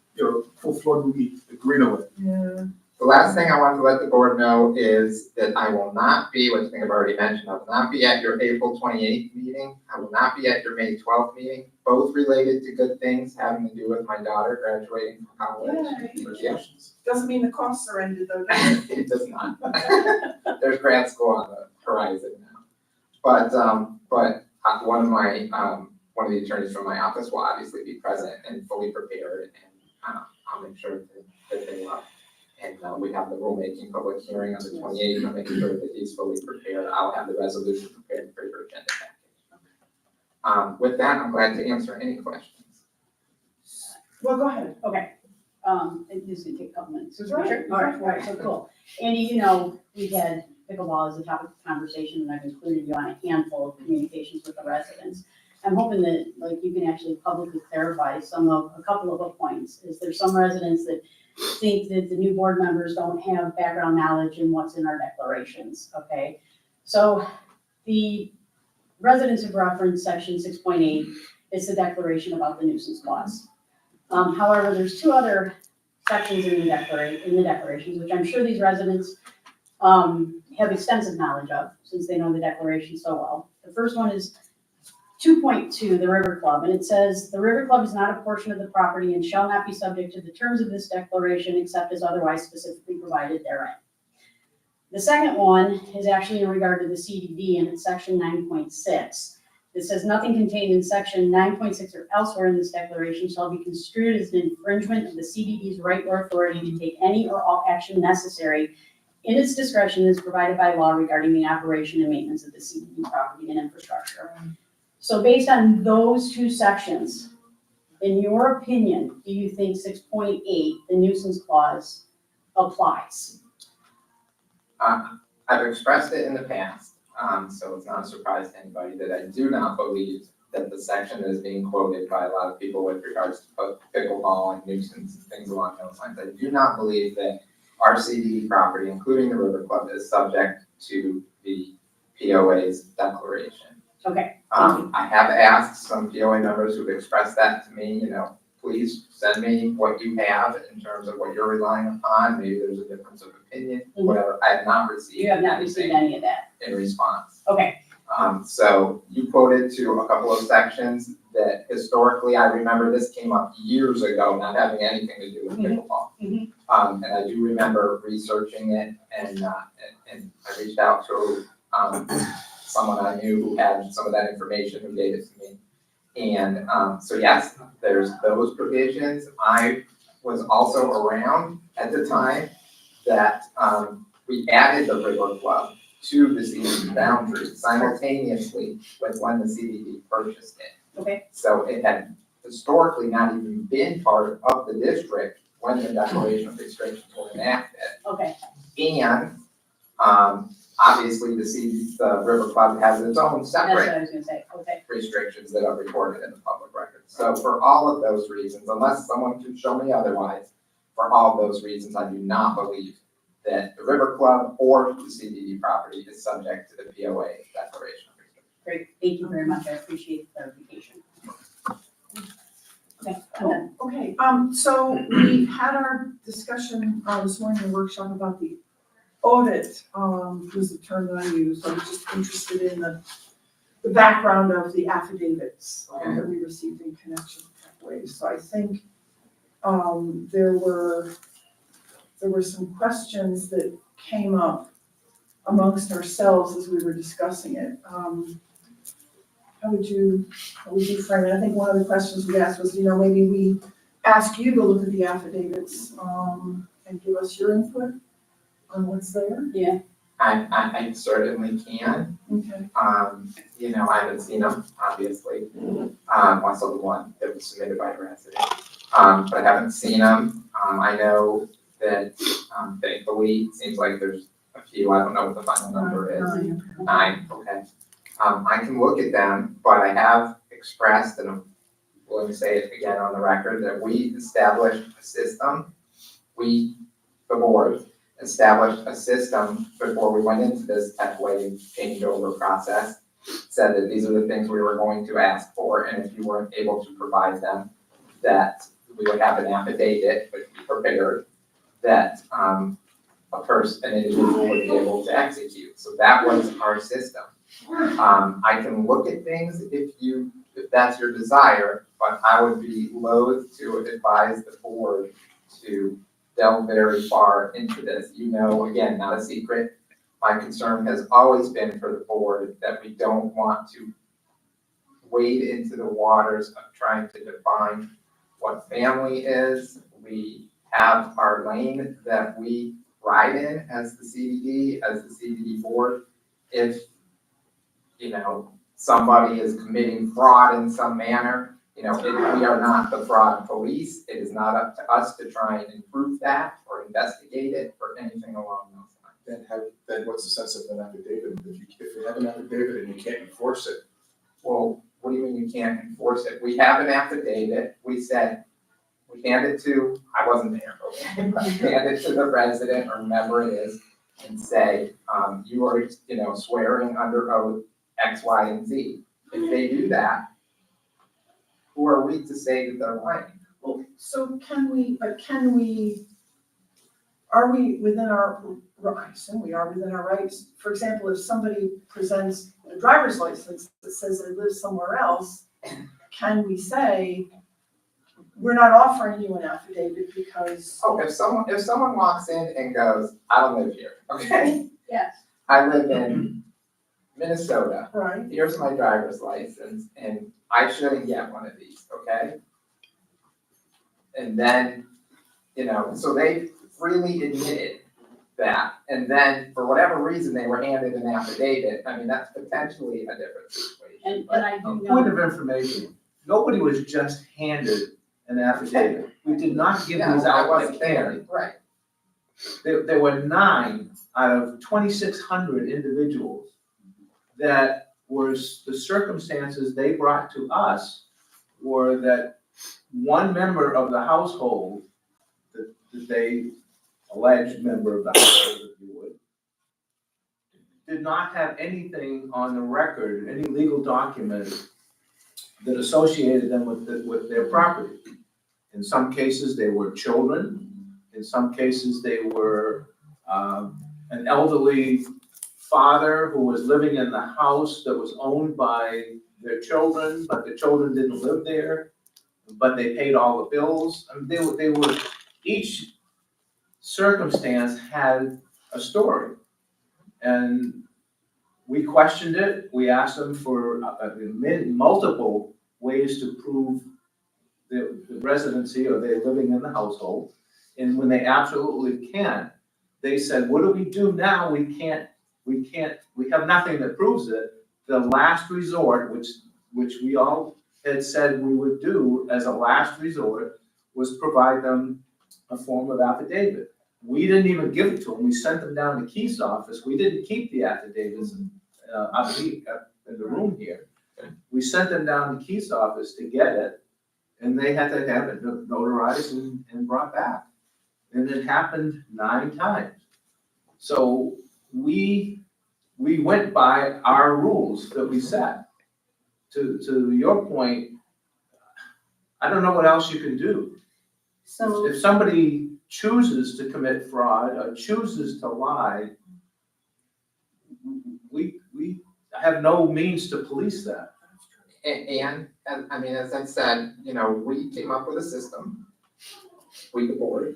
[SPEAKER 1] full-throatedly agree to it.
[SPEAKER 2] Yeah.
[SPEAKER 12] The last thing I want to let the board know is that I will not be, which I think I've already mentioned, I will not be at your April 28th meeting. I will not be at your May 12th meeting, both related to good things having to do with my daughter graduating from college.
[SPEAKER 2] Yay. Doesn't mean the costs are ended though, does it?
[SPEAKER 12] It does not. There's grad school on the horizon now. But one of the attorneys from my office will obviously be present and fully prepared, and I'll make sure that they will. And we have the rulemaking public hearing on the 28th, I'll make sure that he's fully prepared. I'll have the resolution prepared for your agenda package. With that, I'm glad to answer any questions.
[SPEAKER 2] Well, go ahead.
[SPEAKER 3] Okay, this is gonna take a couple minutes.
[SPEAKER 2] That's right.
[SPEAKER 3] All right, so cool. Andy, we had pickleball as a topic of conversation, and I've included you on a handful of communications with the residents. I'm hoping that, you can actually publicly clarify a couple of the points. Is there some residents that think that the new board members don't have background knowledge in what's in our declarations, okay? So the residents have referenced section 6.8, it's the declaration about the nuisance clause. However, there's two other sections in the declarations, which I'm sure these residents have extensive knowledge of, since they know the declaration so well. The first one is 2.2, the River Club, and it says, "The River Club is not a portion of the property and shall not be subject to the terms of this declaration except as otherwise specifically provided therein." The second one is actually in regard to the CDD, and it's section 9.6. It says, "Nothing contained in section 9.6 or elsewhere in this declaration shall be construed as an infringement of the CDD's right or authority to take any or all action necessary in its discretion as provided by law regarding the operation and maintenance of the CDD property and infrastructure." So based on those two sections, in your opinion, do you think 6.8, the nuisance clause, applies?
[SPEAKER 12] I've expressed it in the past, so it's not a surprise to anybody that I do not believe that the section that is being quoted by a lot of people with regards to pickleball and nuisance and things along those lines. I do not believe that our CDD property, including the River Club, is subject to the POA's declaration.
[SPEAKER 3] Okay.
[SPEAKER 12] I have asked some POA members who've expressed that to me, please send me what you have in terms of what you're relying upon. Maybe there's a difference of opinion, whatever. I have not received
[SPEAKER 3] You have not received any of that?
[SPEAKER 12] in response.
[SPEAKER 3] Okay.
[SPEAKER 12] So you quoted to a couple of sections that historically, I remember this came up years ago, not having anything to do with pickleball. And I do remember researching it and I reached out to, someone I knew who had some of that information who gave it to me. And, so yes, there's those provisions. I was also around at the time that, we added the River Club to the CDD boundaries simultaneously with when the CDD purchased it.
[SPEAKER 3] Okay.
[SPEAKER 12] So it had historically not even been part of the district when the declaration of restrictions were enacted.
[SPEAKER 3] Okay.
[SPEAKER 12] And, obviously the River Club has its own
[SPEAKER 3] That's what
[SPEAKER 12] separate
[SPEAKER 3] I was gonna say. Okay.
[SPEAKER 12] restrictions that are recorded in the public record. So for all of those reasons, unless someone can show me otherwise, for all of those reasons, I do not believe that the River Club or the CDD property is subject to the POA declaration of restrictions.
[SPEAKER 3] Great. Thank you very much. I appreciate the clarification. Okay. I'm done.
[SPEAKER 2] Okay, so we had our discussion, this morning in the workshop about the audit, was the term that I used. I was just interested in the background of the affidavits that we received in connection with that way. So I think, there were some questions that came up amongst ourselves as we were discussing it. How would you frame it? I think one of the questions we asked was, maybe we ask you to look at the affidavits, and give us your input on what's there.
[SPEAKER 3] Yeah.
[SPEAKER 12] I certainly can.
[SPEAKER 2] Okay.
[SPEAKER 12] I haven't seen them, obviously. Also the one that was submitted by a resident. But I haven't seen them. I know that, thankfully, it seems like there's a few, I don't know what the final number is. 9, okay. I can look at them, but I have expressed, and I'm willing to say it again on the record, that we established a system. The board, established a system before we went into this TechWave changeover process, said that these are the things we were going to ask for, and if you weren't able to provide them, that we would have an affidavit, would be prepared, that an individual would be able to execute. So that was our system. I can look at things if that's your desire, but I would be loath to advise the board to delve very far into this. Again, not a secret. My concern has always been for the board that we don't want to wade into the waters of trying to define what family is. We have our lane that we ride in as the CDD board. If, somebody is committing fraud in some manner, we are not the fraud police. It is not up to us to try and improve that or investigate it or anything along those lines.
[SPEAKER 1] Then what's the sense of an affidavit? If you have an affidavit and you can't enforce it?
[SPEAKER 12] Well, what do you mean you can't enforce it? We have an affidavit. We said, we hand it to,
[SPEAKER 8] I wasn't there, okay, but hand it to the resident or whomever it is and say, you are, swearing under oath X, Y, and Z. If they do that, who are we to say that they're lying?
[SPEAKER 2] Well, so are we within our, I assume we are within our rights. For example, if somebody presents a driver's license that says they live somewhere else, can we say, we're not offering you an affidavit because?
[SPEAKER 8] Oh, if someone walks in and goes, I don't live here, okay?
[SPEAKER 3] Yes.
[SPEAKER 8] I live in Minnesota.
[SPEAKER 2] Right.
[SPEAKER 8] Here's my driver's license, and I shouldn't get one of these, okay? And then, so they freely admitted that, and then for whatever reason, they were handed an affidavit. I mean, that's potentially a different situation.
[SPEAKER 3] And I
[SPEAKER 5] A
[SPEAKER 3] do
[SPEAKER 5] point
[SPEAKER 3] know,
[SPEAKER 5] of information, nobody was just handed an affidavit. We did not give
[SPEAKER 8] Yeah,
[SPEAKER 5] these
[SPEAKER 8] I
[SPEAKER 5] out
[SPEAKER 8] wasn't
[SPEAKER 5] like
[SPEAKER 8] there,
[SPEAKER 5] candy.
[SPEAKER 8] right?
[SPEAKER 5] There were 9 out of 2,600 individuals that was, the circumstances they brought to us were that one member of the household, that they alleged member of the household, if you would, did not have anything on the record, any legal document that associated them with their property. In some cases, they were children. In some cases, they were an elderly father who was living in the house that was owned by their children, but the children didn't live there, but they paid all the bills. I mean, they were, each circumstance had a story. And we questioned it. We asked them for multiple ways to prove the residency or they're living in the household. And when they absolutely can't, they said, what do we do now? We have nothing that proves it. The last resort, which we all had said we would do as a last resort, was provide them a form of affidavit. We didn't even give it to them. We sent them down to Keith's office. We didn't keep the affidavits in the room here. We sent them down to Keith's office to get it, and they had to have it notarized and brought back. And it happened 9 times. So we went by our rules that we set. To your point, I don't know what else you can do.
[SPEAKER 9] So,
[SPEAKER 5] If somebody chooses to commit fraud or chooses to lie, we have no means to police that.
[SPEAKER 8] And, I mean, as I said, we came up with a system. We, the board,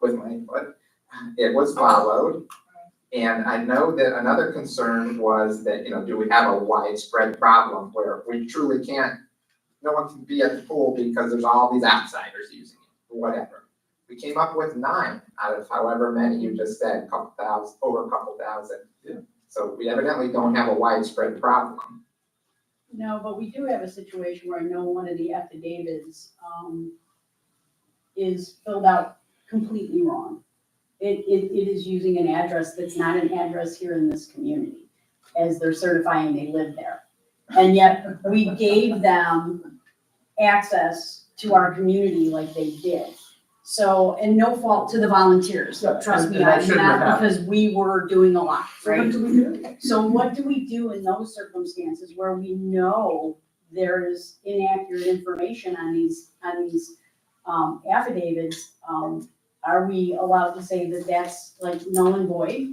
[SPEAKER 8] with my input, it was followed. And I know that another concern was that, do we have a widespread problem where we truly can't, no one can be at the pool because there's all these outsiders using it, or whatever. We came up with 9 out of however many you just said, over a couple thousand.
[SPEAKER 5] Yeah.
[SPEAKER 8] So we evidently don't have a widespread problem.
[SPEAKER 3] no, but we do have a situation where I know one of the affidavits, is filled out completely wrong. It is using an address that's not an address here in this community, as they're certifying they live there. And yet, we gave them access to our community like they did. So, and no fault to the volunteers, trust me,
[SPEAKER 5] And that
[SPEAKER 3] I'm
[SPEAKER 5] shouldn't have
[SPEAKER 3] not,
[SPEAKER 5] happened.
[SPEAKER 3] because we were doing a lot,
[SPEAKER 2] So what
[SPEAKER 3] right?
[SPEAKER 2] do we do?
[SPEAKER 3] So what do we do in those circumstances where we know there is inaccurate information on these affidavits? Are we allowed to say that that's like null and void?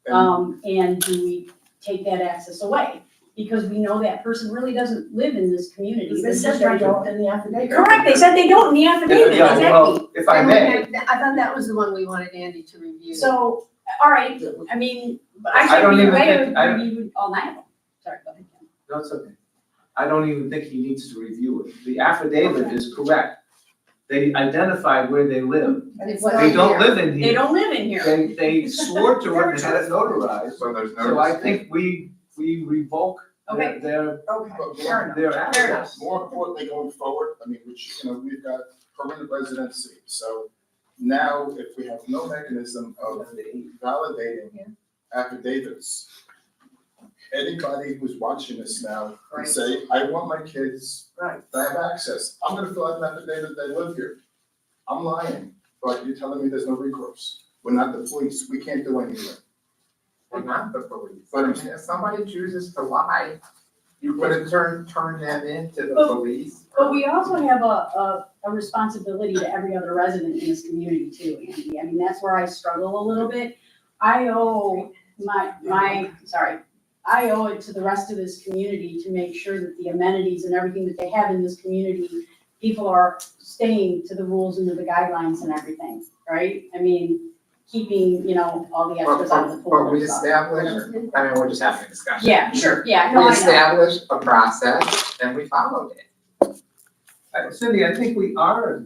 [SPEAKER 3] And do we take that access away? Because we know that person really doesn't live in this community.
[SPEAKER 2] Because they
[SPEAKER 3] This
[SPEAKER 2] said
[SPEAKER 3] is
[SPEAKER 2] they
[SPEAKER 3] their-
[SPEAKER 2] don't in the affidavit.
[SPEAKER 3] Correct, they said they don't in the affidavit,
[SPEAKER 5] Yeah,
[SPEAKER 3] exactly.
[SPEAKER 5] well, if I may,
[SPEAKER 10] I thought that was the one we wanted Andy to review.
[SPEAKER 3] So, all right, I mean, but I
[SPEAKER 5] I
[SPEAKER 3] said
[SPEAKER 5] don't
[SPEAKER 3] we
[SPEAKER 5] even
[SPEAKER 3] reviewed
[SPEAKER 5] think-
[SPEAKER 3] all 9 of them. Sorry, go ahead, Ken.
[SPEAKER 5] no, it's okay. I don't even think he needs to review it. The affidavit is correct. They identified where they live.
[SPEAKER 2] And it's
[SPEAKER 10] They
[SPEAKER 5] They
[SPEAKER 2] not
[SPEAKER 5] don't
[SPEAKER 2] here.
[SPEAKER 5] live in
[SPEAKER 3] They
[SPEAKER 5] here.
[SPEAKER 3] don't live in here.
[SPEAKER 5] They swore to it and had it notarized.
[SPEAKER 12] So there's no.
[SPEAKER 5] So I think we revoke
[SPEAKER 3] Okay.
[SPEAKER 5] their
[SPEAKER 2] Okay, fair enough.
[SPEAKER 5] their
[SPEAKER 3] Fair
[SPEAKER 5] access.
[SPEAKER 1] More importantly, going forward, I mean, we've got permanent residency, so now if we have no mechanism of validating affidavits, anybody who's watching this now can say, I want my kids
[SPEAKER 2] Right.
[SPEAKER 1] to have access. I'm gonna fill out an affidavit they live here. I'm lying, but you're telling me there's no recourse. We're not the police, we can't do anything.
[SPEAKER 12] We're not the police.
[SPEAKER 1] But
[SPEAKER 12] I mean, if somebody chooses to lie, you wouldn't turn them into the police.
[SPEAKER 3] But we also have a responsibility to every other resident in this community too, Andy. I mean, that's where I struggle a little bit. I owe I owe it to the rest of this community to make sure that the amenities and everything that they have in this community, people are staying to the rules and to the guidelines and everything, right? I mean, keeping, all the extras out of the pool
[SPEAKER 12] But we
[SPEAKER 3] and stuff.
[SPEAKER 12] established, I mean, we're just having a discussion.
[SPEAKER 3] Yeah, sure, yeah, no,
[SPEAKER 12] We
[SPEAKER 3] I know.
[SPEAKER 12] established a process and we followed it.
[SPEAKER 14] Cindy, I think we are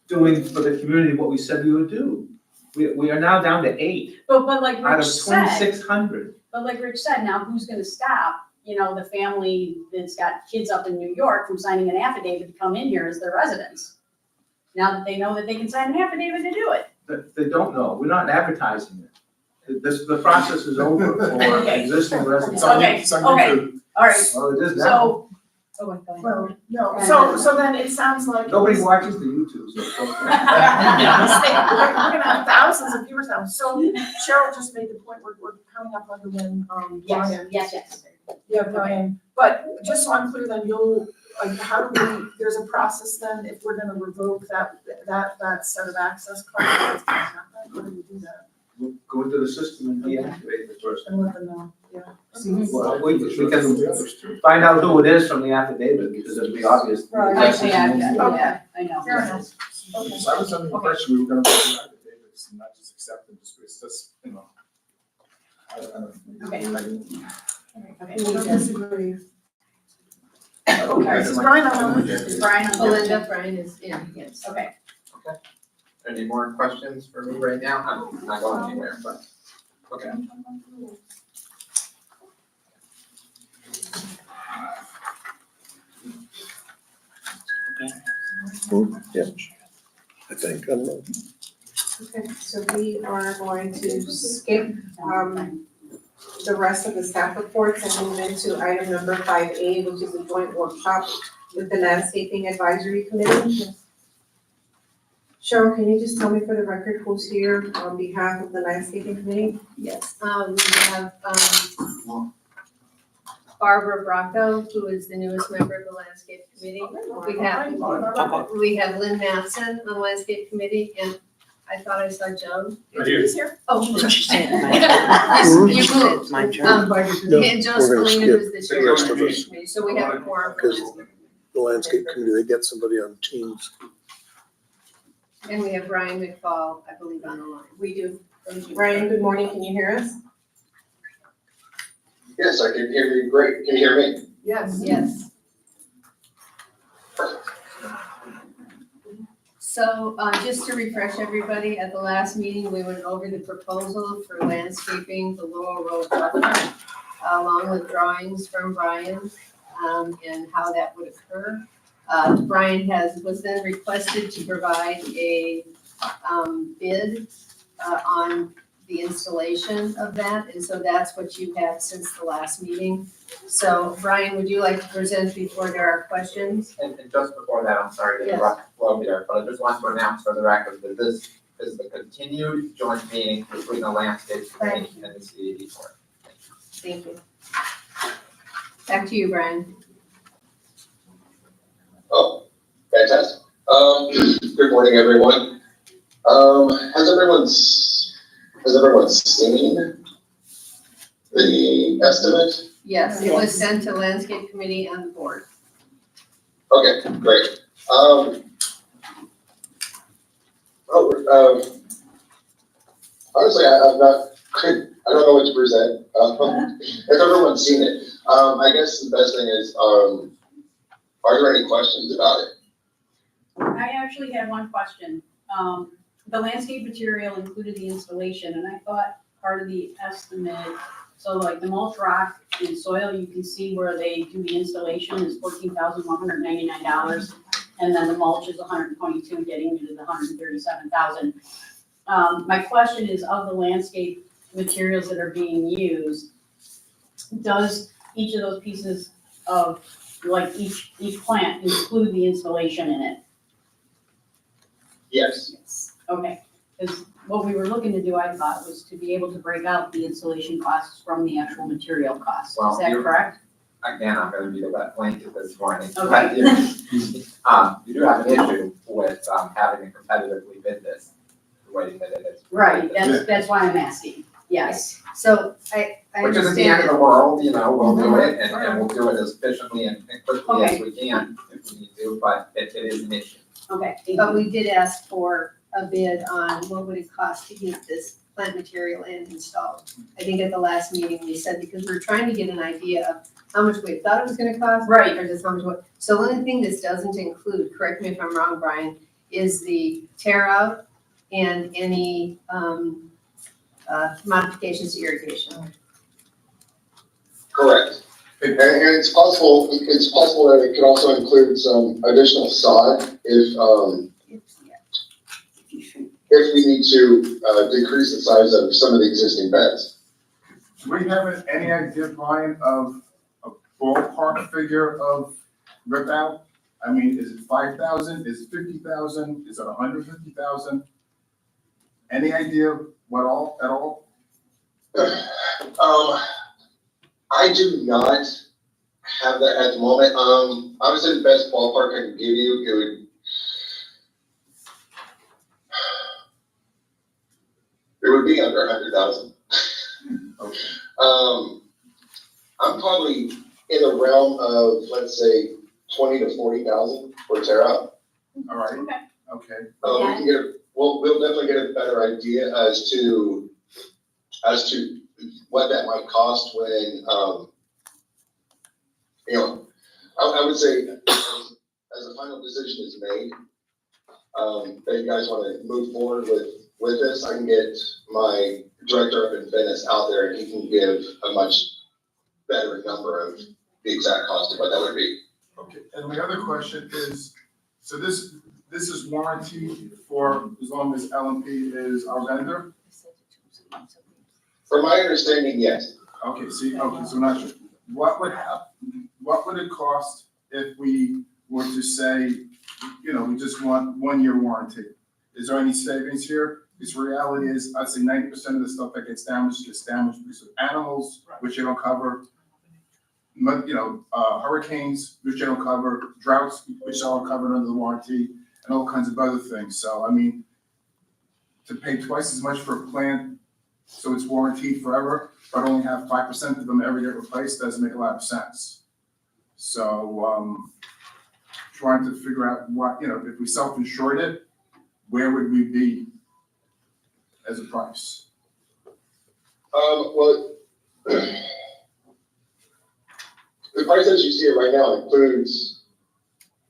[SPEAKER 14] doing for the community what we said we would do. We are now down to 8
[SPEAKER 3] But like
[SPEAKER 14] out
[SPEAKER 3] Rich
[SPEAKER 14] of
[SPEAKER 3] said,
[SPEAKER 14] 2,600.
[SPEAKER 3] but like Rich said, now who's gonna stop, the family that's got kids up in New York from signing an affidavit to come in here as their residents? Now that they know that they can sign an affidavit to do it.
[SPEAKER 14] They don't know, we're not advertising it. The process is over for
[SPEAKER 3] Okay.
[SPEAKER 14] existing residents.
[SPEAKER 3] Okay, okay. All right,
[SPEAKER 14] Well, it is now.
[SPEAKER 3] so, oh, wait, go ahead.
[SPEAKER 2] Well, no, so then it sounds like.
[SPEAKER 14] Nobody watches the YouTube, so.
[SPEAKER 2] We're gonna have thousands of viewers now. So Cheryl just made the point, we're coming up on when, Brian.
[SPEAKER 3] Yes.
[SPEAKER 2] Yeah, Brian, but just so I'm clear, then how do we, there's a process then, if we're gonna revoke that set of access cards, how do we do that?
[SPEAKER 14] We'll go into the system and deactivate the person.
[SPEAKER 2] And let them know, yeah.
[SPEAKER 14] Well, we can find out who it is from the affidavit, because it'll be obvious.
[SPEAKER 2] Right.
[SPEAKER 3] Actually, I
[SPEAKER 2] Okay.
[SPEAKER 3] know.
[SPEAKER 2] Fair enough. Okay.
[SPEAKER 1] So I was under the impression we were gonna do affidavits and not just accept them, it's just, I don't.
[SPEAKER 3] Okay.
[SPEAKER 2] I disagree.
[SPEAKER 1] Okay.
[SPEAKER 2] This is Brian,
[SPEAKER 3] Brian,
[SPEAKER 10] Belinda, Brian is in, yes.
[SPEAKER 3] Okay.
[SPEAKER 12] Any more questions for me right now? I'm not going anywhere, but, okay.
[SPEAKER 13] Yeah, I think, I don't know.
[SPEAKER 4] Okay, so we are going to skip, the rest of the staff reports and move into item number 5A, which is a joint workshop with the Landscaping Advisory Committee. Cheryl, can you just tell me for the record who's here on behalf of the Landscaping Committee?
[SPEAKER 10] Yes, we have, Barbara Bracco, who is the newest member of the Landscape Committee. We have Lynn Mattson on the Landscape Committee, and I thought I saw Joan.
[SPEAKER 2] He's here.
[SPEAKER 10] Oh.
[SPEAKER 11] It's
[SPEAKER 10] You moved.
[SPEAKER 11] my turn.
[SPEAKER 10] And Joe
[SPEAKER 13] We're gonna
[SPEAKER 10] Spallina, who's the
[SPEAKER 13] skip
[SPEAKER 10] chair
[SPEAKER 13] the
[SPEAKER 10] of
[SPEAKER 13] rest
[SPEAKER 10] the
[SPEAKER 13] of
[SPEAKER 10] Landscape
[SPEAKER 13] us.
[SPEAKER 10] Committee, so we have a quorum for
[SPEAKER 13] Because
[SPEAKER 10] Landscape.
[SPEAKER 13] the landscape committee, they get somebody on Teams.
[SPEAKER 10] And we have Brian McFall, I believe, on the line. We do.
[SPEAKER 4] Ryan, good morning, can you hear us?
[SPEAKER 15] Yes, I can hear you great. Can you hear me?
[SPEAKER 2] Yes.
[SPEAKER 10] Yes. So, just to refresh everybody, at the last meeting, we went over the proposal for landscaping the Laurel Road buffer, along with drawings from Brian, and how that would occur. Brian was then requested to provide a, bid, on the installation of that, and so that's what you have since the last meeting. So, Brian, would you like to present before there are questions?
[SPEAKER 12] And just before that, I'm sorry to interrupt the flow here, but I just want to announce for the record that this is the continued joint meeting between the landscape committee and the CDD board.
[SPEAKER 10] Thank you. Back to you, Brian.
[SPEAKER 15] Oh, fantastic. Good morning, everyone. Has everyone seen the estimate?
[SPEAKER 10] Yes, it was sent to landscape committee and the board.
[SPEAKER 15] Okay, great. Honestly, I don't know what to present. Has everyone seen it? I guess the best thing is, are there any questions about it?
[SPEAKER 3] I actually had one question. The landscape material included the installation, and I thought part of the estimate, so like the mulch rock and soil, you can see where they do the installation is $14,199. And then the mulch is $122, getting you to the $137,000. My question is, of the landscape materials that are being used, does each of those pieces of, like each plant include the installation in it?
[SPEAKER 15] Yes,
[SPEAKER 3] Yes. Okay, because what we were looking to do, I thought, was to be able to break out the installation costs from the actual material costs.
[SPEAKER 12] Well,
[SPEAKER 3] Is that
[SPEAKER 12] you're-
[SPEAKER 3] correct?
[SPEAKER 12] Again, I'm gonna be the wet blanket this morning.
[SPEAKER 3] Okay.
[SPEAKER 12] But you do have an issue with, having to competitively bid this, the way that it is.
[SPEAKER 3] Right, that's why I'm asking, yes.
[SPEAKER 10] So I
[SPEAKER 12] Which isn't the
[SPEAKER 10] understand
[SPEAKER 12] end of
[SPEAKER 10] that.
[SPEAKER 12] the world, you know, we'll do it, and we'll do it as efficiently and quickly as
[SPEAKER 3] Okay.
[SPEAKER 12] we can if we need to, but it is an issue.
[SPEAKER 3] Okay, thank
[SPEAKER 10] But
[SPEAKER 3] you.
[SPEAKER 10] we did ask for a bid on what would it cost to get this plant material in installed. I think at the last meeting, we said, because we were trying to get an idea of how much we thought it was gonna cost.
[SPEAKER 3] Right.
[SPEAKER 10] Or just how much, so one thing this doesn't include, correct me if I'm wrong, Brian, is the tear out and any, modifications to irrigation.
[SPEAKER 15] correct. And it's possible that it could also include some additional sod if we need to, decrease the size of some of the existing beds.
[SPEAKER 1] Do we have any idea, Brian, of a ballpark figure of rip out? I mean, is it 5,000, is it 50,000, is it 150,000? Any idea what all, at all?
[SPEAKER 15] I do not have that at the moment. Obviously the best ballpark I can give you, it would be under 100,000.
[SPEAKER 1] Okay.
[SPEAKER 15] I'm probably in the realm of, let's say, 20 to 40,000 for tear out.
[SPEAKER 1] All right,
[SPEAKER 3] Okay.
[SPEAKER 1] okay.
[SPEAKER 15] We can get, we'll definitely get a better idea as to what that might cost when, you know, I would say as a final decision is made, that you guys want to move forward with this, I can get my director up in Venice out there and he can give a much better number of the exact cost of what that would be.
[SPEAKER 1] Okay, and my other question is, so this is warranty for as long as LMP is our vendor?
[SPEAKER 15] From my understanding, yes.
[SPEAKER 1] Okay, so not sure. What would it cost if we were to say, you know, we just want 1 year warranty? Is there any savings here? Because reality is, I'd say 90% of the stuff that gets damaged because of animals, which they don't cover. Hurricanes, which they don't cover, droughts, which are covered under the warranty, and all kinds of other things. So, I mean, to pay twice as much for a plant, so it's warranted forever, but only have 5% of them ever get replaced, doesn't make a lot of sense. So, trying to figure out what, you know, if we self-insured it, where would we be as a price?
[SPEAKER 15] Well, the price as you see it right now includes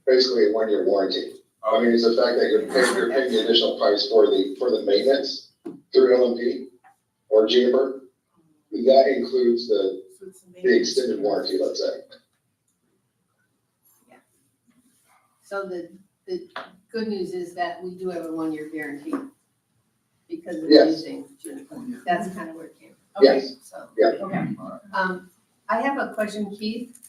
[SPEAKER 15] basically a 1 year warranty. I mean, it's the fact that you're paying the additional price for the maintenance through LMP or Juniper. That includes the extended warranty, let's say.
[SPEAKER 10] So the good news is that we do have a 1 year guarantee because of
[SPEAKER 15] Yes.
[SPEAKER 10] using Juniper. That's kind of where it came from.
[SPEAKER 15] Yes.
[SPEAKER 10] So,
[SPEAKER 15] Yeah.
[SPEAKER 3] Okay.
[SPEAKER 10] I have a question, Keith.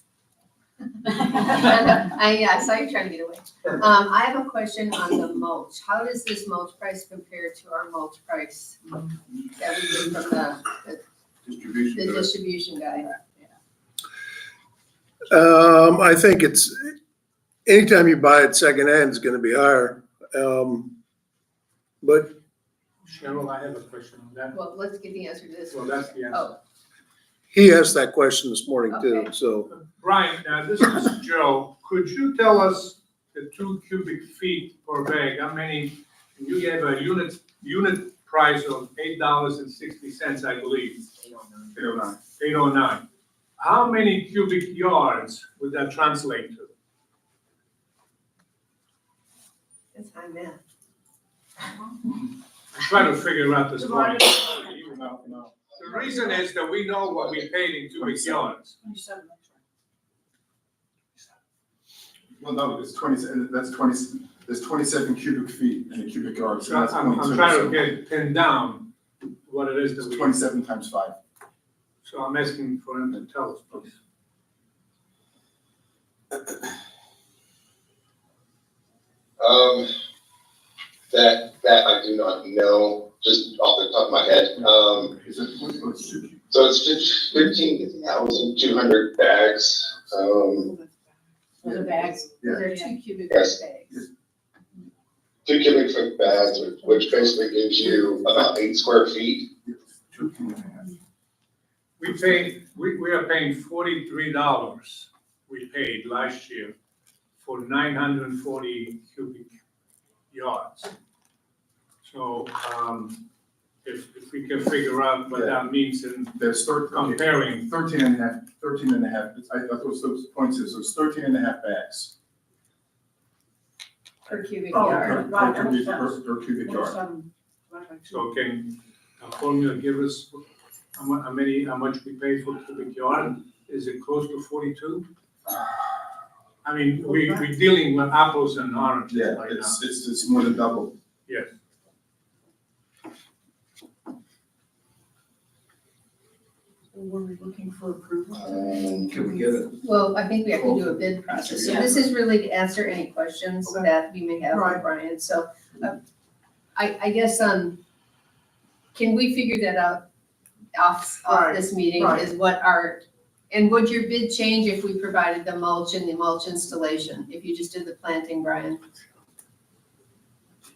[SPEAKER 10] I saw you trying to get away. I have a question on the mulch. How does this mulch price compare to our mulch price that we get from the
[SPEAKER 1] Distribution.
[SPEAKER 10] distribution guy?
[SPEAKER 13] I think it's, anytime you buy it secondhand, it's gonna be higher. But
[SPEAKER 14] Cheryl, I have a question on that.
[SPEAKER 10] Well, let's get the answer to this
[SPEAKER 14] Well,
[SPEAKER 10] one.
[SPEAKER 14] that's the answer.
[SPEAKER 10] Oh,
[SPEAKER 13] he asked that question this morning too,
[SPEAKER 10] Okay.
[SPEAKER 13] so.
[SPEAKER 16] Brian, this is Joe. Could you tell us the 2 cubic feet per bag, how many, you gave a unit price of $8.60, I believe,
[SPEAKER 1] 809.
[SPEAKER 16] 809. How many cubic yards would that translate to?
[SPEAKER 10] that's high math.
[SPEAKER 16] I'm trying to figure out this morning.
[SPEAKER 1] No.
[SPEAKER 16] The reason is that we know what we paid in cubic yards.
[SPEAKER 1] Well, no, it's 20, there's 27 cubic feet in a cubic yard, so
[SPEAKER 16] So
[SPEAKER 1] that's
[SPEAKER 16] I'm
[SPEAKER 1] 0.2.
[SPEAKER 16] trying to get pinned down what it is that
[SPEAKER 1] It's
[SPEAKER 16] we.
[SPEAKER 1] 27 times 5.
[SPEAKER 16] So I'm asking for him to tell us, please.
[SPEAKER 15] That I do not know, just off the top of my head. So it's 15,200 bags.
[SPEAKER 10] The bags, they're 2 cubic
[SPEAKER 15] Yes.
[SPEAKER 10] bags.
[SPEAKER 15] 2 cubic foot bags, which basically gives you about 8 square feet.
[SPEAKER 16] We are paying $43, we paid last year for 940 cubic yards. So, if we can figure out what that means in
[SPEAKER 1] There's
[SPEAKER 16] comparing.
[SPEAKER 1] 13 and a half, I thought those points is, there's 13 and a half bags.
[SPEAKER 10] Per cubic
[SPEAKER 2] Oh,
[SPEAKER 10] yard.
[SPEAKER 1] Per cubic yard.
[SPEAKER 16] So can a formula give us how much we pay for cubic yard? Is it close to 42? I mean, we're dealing with apples and oranges
[SPEAKER 1] Yeah,
[SPEAKER 16] right now.
[SPEAKER 1] it's more than double.
[SPEAKER 16] Yes.
[SPEAKER 2] Were we looking for approval?
[SPEAKER 14] Can we get it?
[SPEAKER 10] Well, I think we have to do a bid process. So this is really to answer any questions that we may have for
[SPEAKER 2] Right.
[SPEAKER 10] Brian. So, I guess, can we figure that out off this meeting
[SPEAKER 2] right.
[SPEAKER 10] is what our, and would your bid change if we provided the mulch and the mulch installation, if you just did the planting, Brian?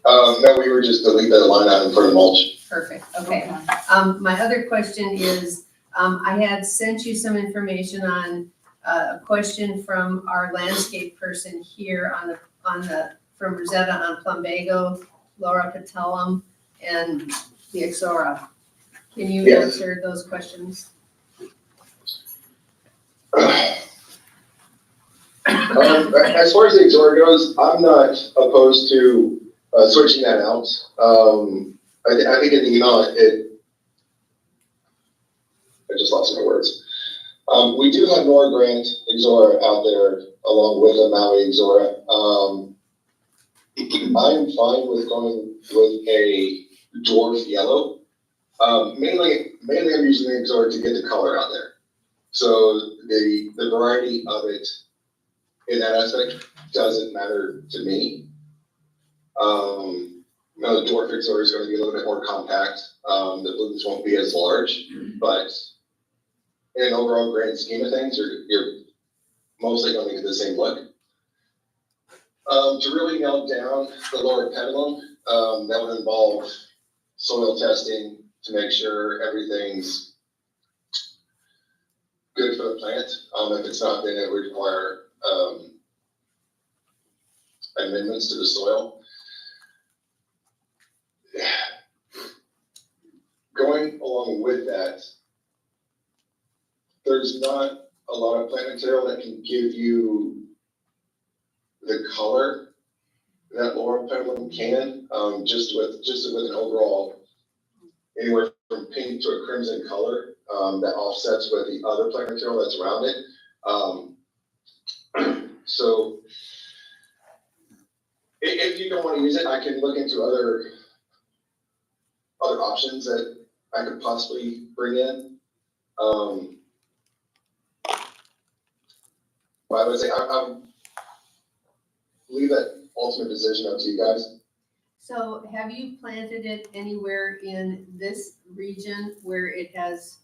[SPEAKER 15] No, we were just delete that line item for the mulch.
[SPEAKER 10] Perfect, okay. My other question is, I had sent you some information on a question from our landscape person here from Rosetta on Plumbago, Laura Patelum, and the Exora. Can you
[SPEAKER 15] Yes.
[SPEAKER 10] answer those questions?
[SPEAKER 15] As far as the Exora goes, I'm not opposed to switching that out. I think in the email, I just lost my words. We do have Nora Grant Exora out there along with a Maui Exora. I'm fine with going with a dwarf yellow. Mainly I'm using the Exora to get the color out there. So the variety of it in that aspect doesn't matter to me. The dwarf Exora is going to be a little bit more compact. The blooms won't be as large, but in an overall grand scheme of things, you're mostly going to get the same look. To really nail down the lower pedalum, that would involve soil testing to make sure everything's good for the plant. If it's not, then it would require amendments to the soil. Going along with that, there's not a lot of plant material that can give you the color that lower pedalum can, just with an overall anywhere from pink to a crimson color that offsets with the other plant material that's around it. So if you don't want to use it, I can look into other options that I could possibly bring in. But I would say I would leave that ultimate decision up to you guys.
[SPEAKER 10] So have you planted it anywhere in this region where it has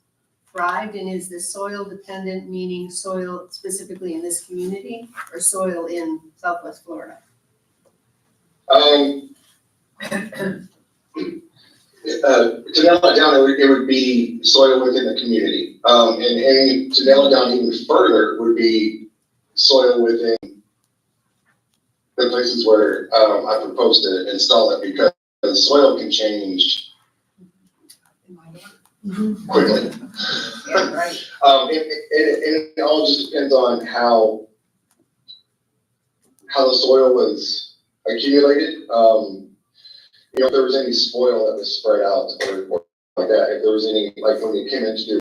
[SPEAKER 10] thrived? And is the soil dependent, meaning soil specifically in this community or soil in Southwest Florida?
[SPEAKER 15] To nail it down, it would be soil within the community. And to nail it down even further would be soil within the places where I propose to install it, because soil can change quickly.
[SPEAKER 2] Yeah, right.
[SPEAKER 15] It all just depends on how the soil was accumulated. If there was any spoil that was spread out or like that, if there was any, like when you came in to do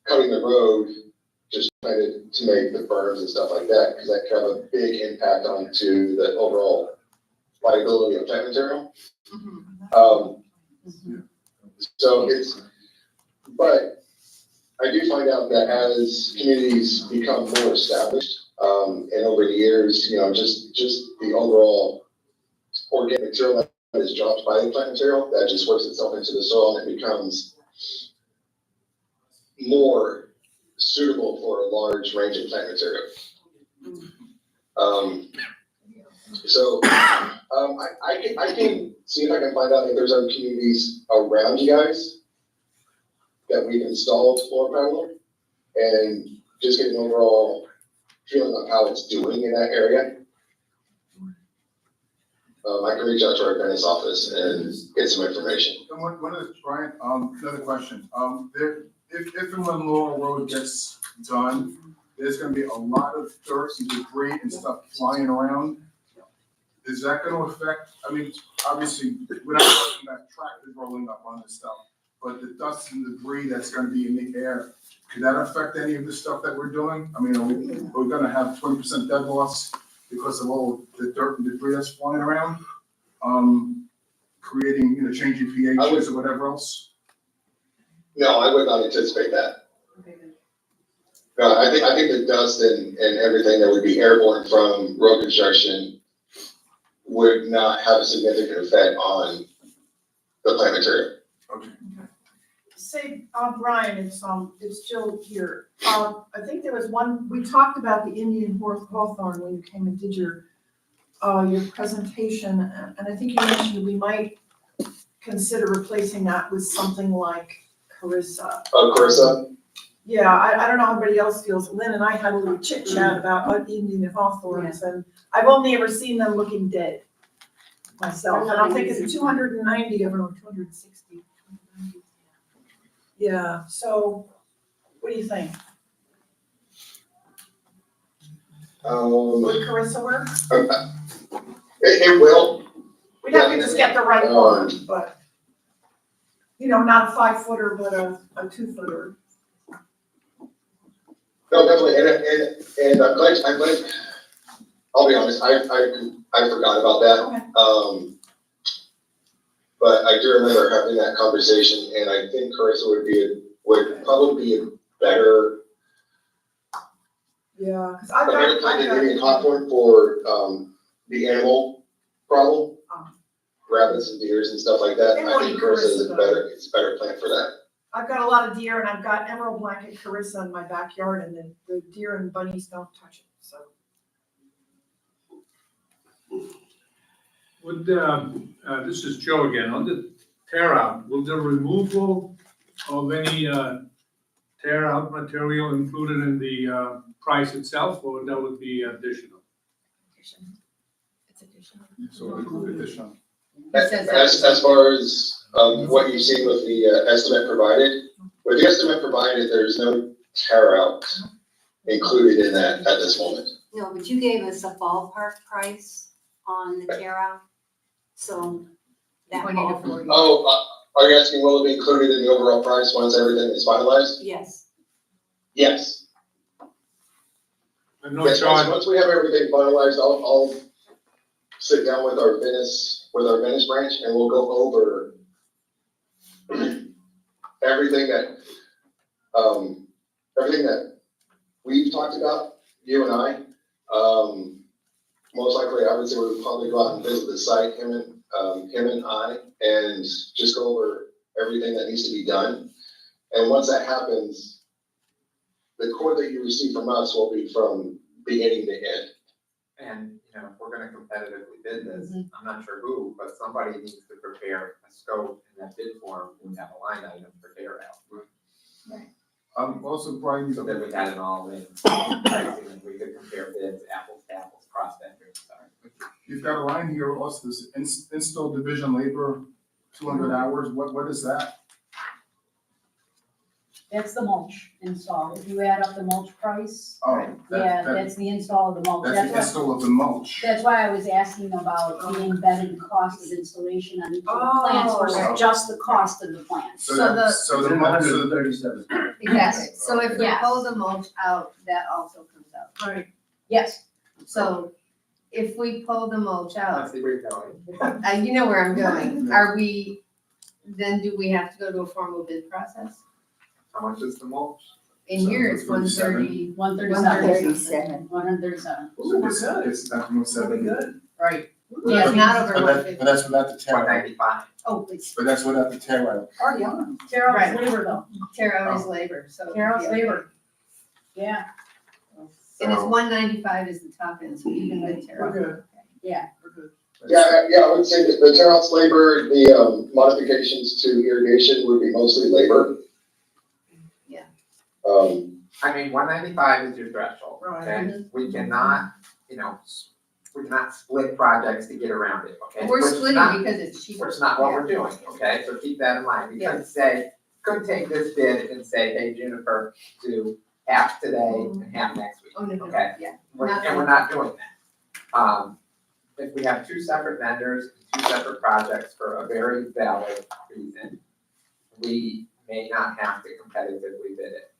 [SPEAKER 15] cutting the road, just planted to make the berms and stuff like that, because that can have a big impact onto the overall viability of plant material. But I do find out that as communities become more established, And over the years, just the overall organic material that is dropped by the plant material, that just works itself into the soil and it becomes more suitable for a large range of plant material. I can see if I can find out if there's other communities around you guys that we've installed floor paneling and just get an overall feeling of how it's doing in that area. I can reach out to our Venice office and get some information.
[SPEAKER 1] And what is, Brian, another question, if and when Laurel Road gets done, there's gonna be a lot of dirt and debris and stuff flying around. Is that gonna affect, I mean, obviously, we're not talking about tractors rolling up on this stuff, but the dust and debris that's gonna be in the air, could that affect any of the stuff that we're doing? I mean, are we gonna have 20% dead loss because of all the dirt and debris that's flying around? Creating, changing pHs or whatever else?
[SPEAKER 15] No, I would not anticipate that. No, I think the dust and everything that would be airborne from road construction would not have a significant effect on the plant material.
[SPEAKER 1] Okay.
[SPEAKER 2] Say, Brian, it's Jill here. I think there was one, we talked about the Indian hawthorn when you came and did your presentation, and I think you mentioned we might consider replacing that with something like Carissa.
[SPEAKER 15] Oh, Carissa?
[SPEAKER 2] Yeah, I don't know how everybody else feels. Lynn and I had a little chit chat about Indian hawthorns, and I've only ever seen them looking dead myself, and I'm thinking 290 of them, or 260. Yeah, so what do you think? Would Carissa work?
[SPEAKER 15] It will.
[SPEAKER 2] We'd have to just get the right one, but, not a 5-footer, but a 2-footer.
[SPEAKER 15] No, definitely, and I'm glad, I'll be honest, I forgot about that.
[SPEAKER 2] Okay.
[SPEAKER 15] But I do remember having that conversation, and I think Carissa would probably be a better,
[SPEAKER 2] Yeah, because
[SPEAKER 15] a better plant than Indian hawthorn for, the animal problem. Rabbits and deers and stuff like that.
[SPEAKER 2] They
[SPEAKER 15] I
[SPEAKER 2] won't
[SPEAKER 15] think
[SPEAKER 2] eat
[SPEAKER 15] Carissa is
[SPEAKER 2] Carissa,
[SPEAKER 15] it's a better plant for that.
[SPEAKER 2] I've got a lot of deer, and I've got emerald blanket Carissa in my backyard, and the deer and bunnies don't touch it, so.
[SPEAKER 16] Would, this is Joe again, on the tear out, will the removal of any tear out material included in the price itself, or that would be additional?
[SPEAKER 10] It's additional.
[SPEAKER 1] So include additional.
[SPEAKER 15] As far as, what you've seen with the estimate provided, with the estimate provided, there's no tear out included in that at this moment.
[SPEAKER 17] No, but you gave us a ballpark price on the tear out, so that
[SPEAKER 10] 20 to
[SPEAKER 17] ball,
[SPEAKER 10] 40.
[SPEAKER 15] Oh, are you asking will it be included in the overall price once everything is finalized?
[SPEAKER 17] yes.
[SPEAKER 15] Yes.
[SPEAKER 16] And no
[SPEAKER 15] Yes,
[SPEAKER 16] charge,
[SPEAKER 15] once we have everything finalized, I'll sit down with our Venice branch, and we'll go over everything that we've talked about, you and I. Most likely, I would say we would probably go out and visit the site, him and I, and just go over everything that needs to be done. And once that happens, the quote that you receive from us will be from beginning to end.
[SPEAKER 12] And, if we're gonna competitively bid this, I'm not sure who, but somebody needs to prepare a scope in that bid form and have a line item for tear out.
[SPEAKER 1] Also, Brian,
[SPEAKER 12] So that we had it all in pricing, and we could compare bids, apples to apples, cross vendors, sorry.
[SPEAKER 1] you've got a line here, also this install division labor, 200 hours, what is that?
[SPEAKER 3] That's the mulch install. If you add up the mulch price,
[SPEAKER 1] Oh,
[SPEAKER 3] yeah, that's the install of the mulch.
[SPEAKER 1] that's the install of the mulch.
[SPEAKER 3] That's why I was asking about the embedded cost of installation on each of the
[SPEAKER 2] Oh,
[SPEAKER 3] plants
[SPEAKER 2] okay.
[SPEAKER 3] versus just the cost of the plants.
[SPEAKER 1] So
[SPEAKER 10] So
[SPEAKER 1] that, so the mulch, so the
[SPEAKER 14] 137.
[SPEAKER 10] Exactly, so if we
[SPEAKER 3] Yes.
[SPEAKER 10] pull the mulch out, that also comes out.
[SPEAKER 2] Right.
[SPEAKER 3] Yes,
[SPEAKER 10] So if we pull the mulch
[SPEAKER 12] I
[SPEAKER 10] out,
[SPEAKER 12] see where you're going.
[SPEAKER 10] you know where I'm going, then do we have to go to a formal bid process?
[SPEAKER 12] How much is the mulch?
[SPEAKER 10] In here, it's 130.
[SPEAKER 3] 137. 137.
[SPEAKER 1] It's not from seven.
[SPEAKER 2] Good.
[SPEAKER 3] Right.
[SPEAKER 10] Yeah, it's not over
[SPEAKER 1] But
[SPEAKER 10] 150.
[SPEAKER 1] but that's without the tear out.
[SPEAKER 12] 195.
[SPEAKER 10] Oh, please.
[SPEAKER 1] But that's without the tear out.
[SPEAKER 2] Already on.
[SPEAKER 3] Tear
[SPEAKER 10] Right.
[SPEAKER 3] out labor though.
[SPEAKER 10] Tear out is labor, so.
[SPEAKER 3] Tear out's
[SPEAKER 10] yeah.
[SPEAKER 3] labor. Yeah.
[SPEAKER 10] And it's 195 is the top end, so even with tear out.
[SPEAKER 2] We're good.
[SPEAKER 3] Yeah.
[SPEAKER 2] We're good.
[SPEAKER 15] Yeah, I would say that the tear outs labor, the modifications to irrigation would be mostly labor.
[SPEAKER 10] Yeah.
[SPEAKER 12] I mean, 195 is your threshold,
[SPEAKER 2] Right.
[SPEAKER 12] okay? We cannot, we cannot split projects to get around it, okay?
[SPEAKER 10] We're
[SPEAKER 12] Which is
[SPEAKER 10] splitting
[SPEAKER 12] not-
[SPEAKER 10] because it's cheaper.
[SPEAKER 12] Which is not what we're doing, okay? So keep that in mind. We couldn't say, couldn't take this bid and say, hey, Juniper, do half today and half next week,
[SPEAKER 10] Oh, no,
[SPEAKER 12] okay?
[SPEAKER 10] yeah.
[SPEAKER 12] And we're not doing that. If we have two separate vendors, two separate projects for a very valid reason, we may not have to competitively bid it.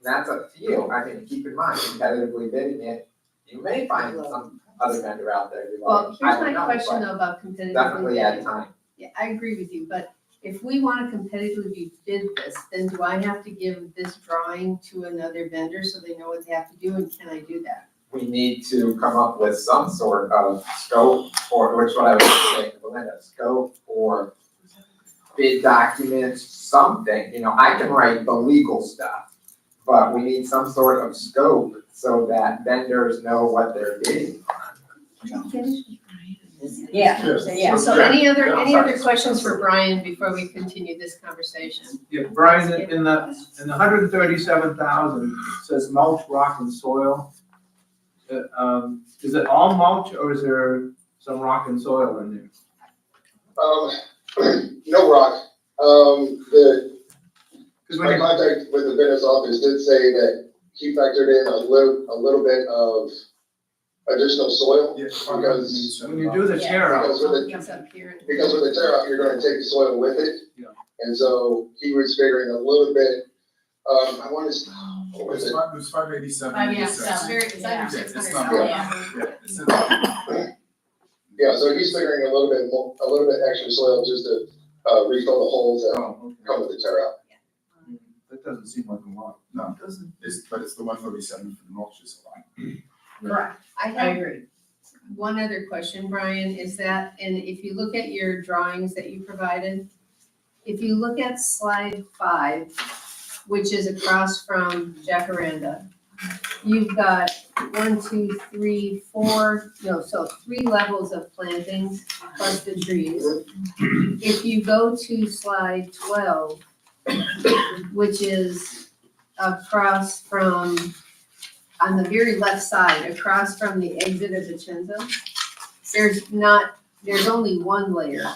[SPEAKER 12] And that's up to you. I think keep in mind, competitively bidding it, you may find some other vendor out there you like.
[SPEAKER 10] Well,
[SPEAKER 12] I
[SPEAKER 10] here's
[SPEAKER 12] don't
[SPEAKER 10] my
[SPEAKER 12] know,
[SPEAKER 10] question
[SPEAKER 12] but
[SPEAKER 10] though about competitively
[SPEAKER 12] definitely add
[SPEAKER 10] bidding.
[SPEAKER 12] time.
[SPEAKER 10] Yeah, I agree with you, but if we want to competitively bid this, then do I have to give this drawing to another vendor so they know what they have to do, and can I do that?
[SPEAKER 12] We need to come up with some sort of scope, or which what I was saying, Belinda, scope or bid documents, something, I can write the legal stuff, but we need some sort of scope so that vendors know what they're bidding on.
[SPEAKER 3] Yeah. Yeah.
[SPEAKER 10] So any other questions for Brian before we continue this conversation?
[SPEAKER 14] Yeah, Brian, in the 137,000, it says mulch, rock and soil. Is it all mulch or is there some rock and soil in there?
[SPEAKER 15] No rock. My contact with the Venice office did say that he factored in a little bit of additional soil, because
[SPEAKER 14] When you do the tear out,
[SPEAKER 15] Because with
[SPEAKER 10] It's up here.
[SPEAKER 15] because with the tear out, you're gonna take the soil with it.
[SPEAKER 14] Yeah.
[SPEAKER 15] And so he was figuring a little bit, I want to, what was it?
[SPEAKER 1] It was 587.
[SPEAKER 3] 587.
[SPEAKER 10] It's under
[SPEAKER 1] It's
[SPEAKER 10] $600.
[SPEAKER 1] not bad. Yeah,
[SPEAKER 15] Yeah, so he's figuring a little bit extra soil just to, refill the holes that come with the tear out.
[SPEAKER 14] that doesn't seem like a lot.
[SPEAKER 1] No, it doesn't. But it's the 147 for the mulch is a lot.
[SPEAKER 3] Correct.
[SPEAKER 10] I
[SPEAKER 3] I
[SPEAKER 10] have
[SPEAKER 3] agree.
[SPEAKER 10] one other question, Brian, is that, and if you look at your drawings that you provided, if you look at slide 5, which is across from Jacaranda, you've got 3 levels of plantings plus the trees. If you go to slide 12, which is across from, on the very left side, across from the exit of Vicenza, there's only one layer.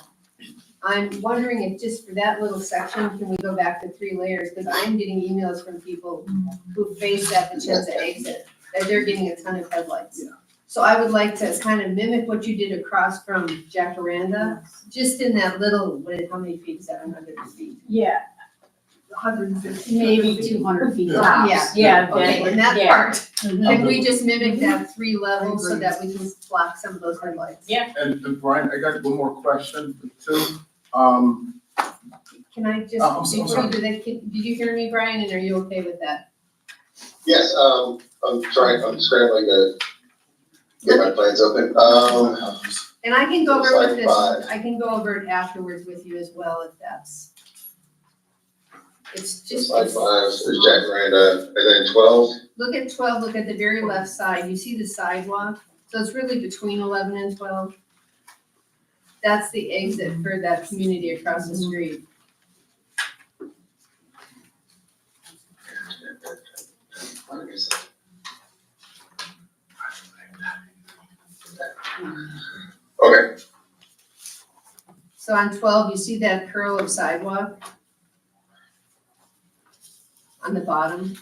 [SPEAKER 10] I'm wondering if just for that little section, can we go back to 3 layers? Because I'm getting emails from people who face that Vicenza exit, that they're getting a ton of headlights. So I would like to kind of mimic what you did across from Jacaranda, just in that little, how many feet is that, 100 feet?
[SPEAKER 3] Yeah.
[SPEAKER 2] 150.
[SPEAKER 3] Maybe 200 feet
[SPEAKER 10] Yeah.
[SPEAKER 3] tops. Yeah.
[SPEAKER 10] Okay, in that
[SPEAKER 3] yeah.
[SPEAKER 10] part,
[SPEAKER 3] Mhm.
[SPEAKER 10] can we just mimic that 3 levels so that we can block some of those headlights?
[SPEAKER 3] Yeah.
[SPEAKER 1] And Brian, I got one more question too.
[SPEAKER 10] Can I
[SPEAKER 1] I'm
[SPEAKER 10] just,
[SPEAKER 1] so
[SPEAKER 10] before
[SPEAKER 1] sorry.
[SPEAKER 10] you do that, did you hear me, Brian, and are you okay with that?
[SPEAKER 15] Yes, I'm scrambling to get my plans open.
[SPEAKER 10] And I can go over
[SPEAKER 15] Slide
[SPEAKER 10] with this,
[SPEAKER 15] 5.
[SPEAKER 10] I can go over it afterwards with you as well, if that's. It's just.
[SPEAKER 15] Slide 5 is Jacaranda, and then 12.
[SPEAKER 10] Look at 12, look at the very left side, you see the sidewalk? So it's really between 11 and 12. That's the exit for that community across the street.
[SPEAKER 15] Okay,
[SPEAKER 10] So on 12, you see that curl of sidewalk? On the bottom?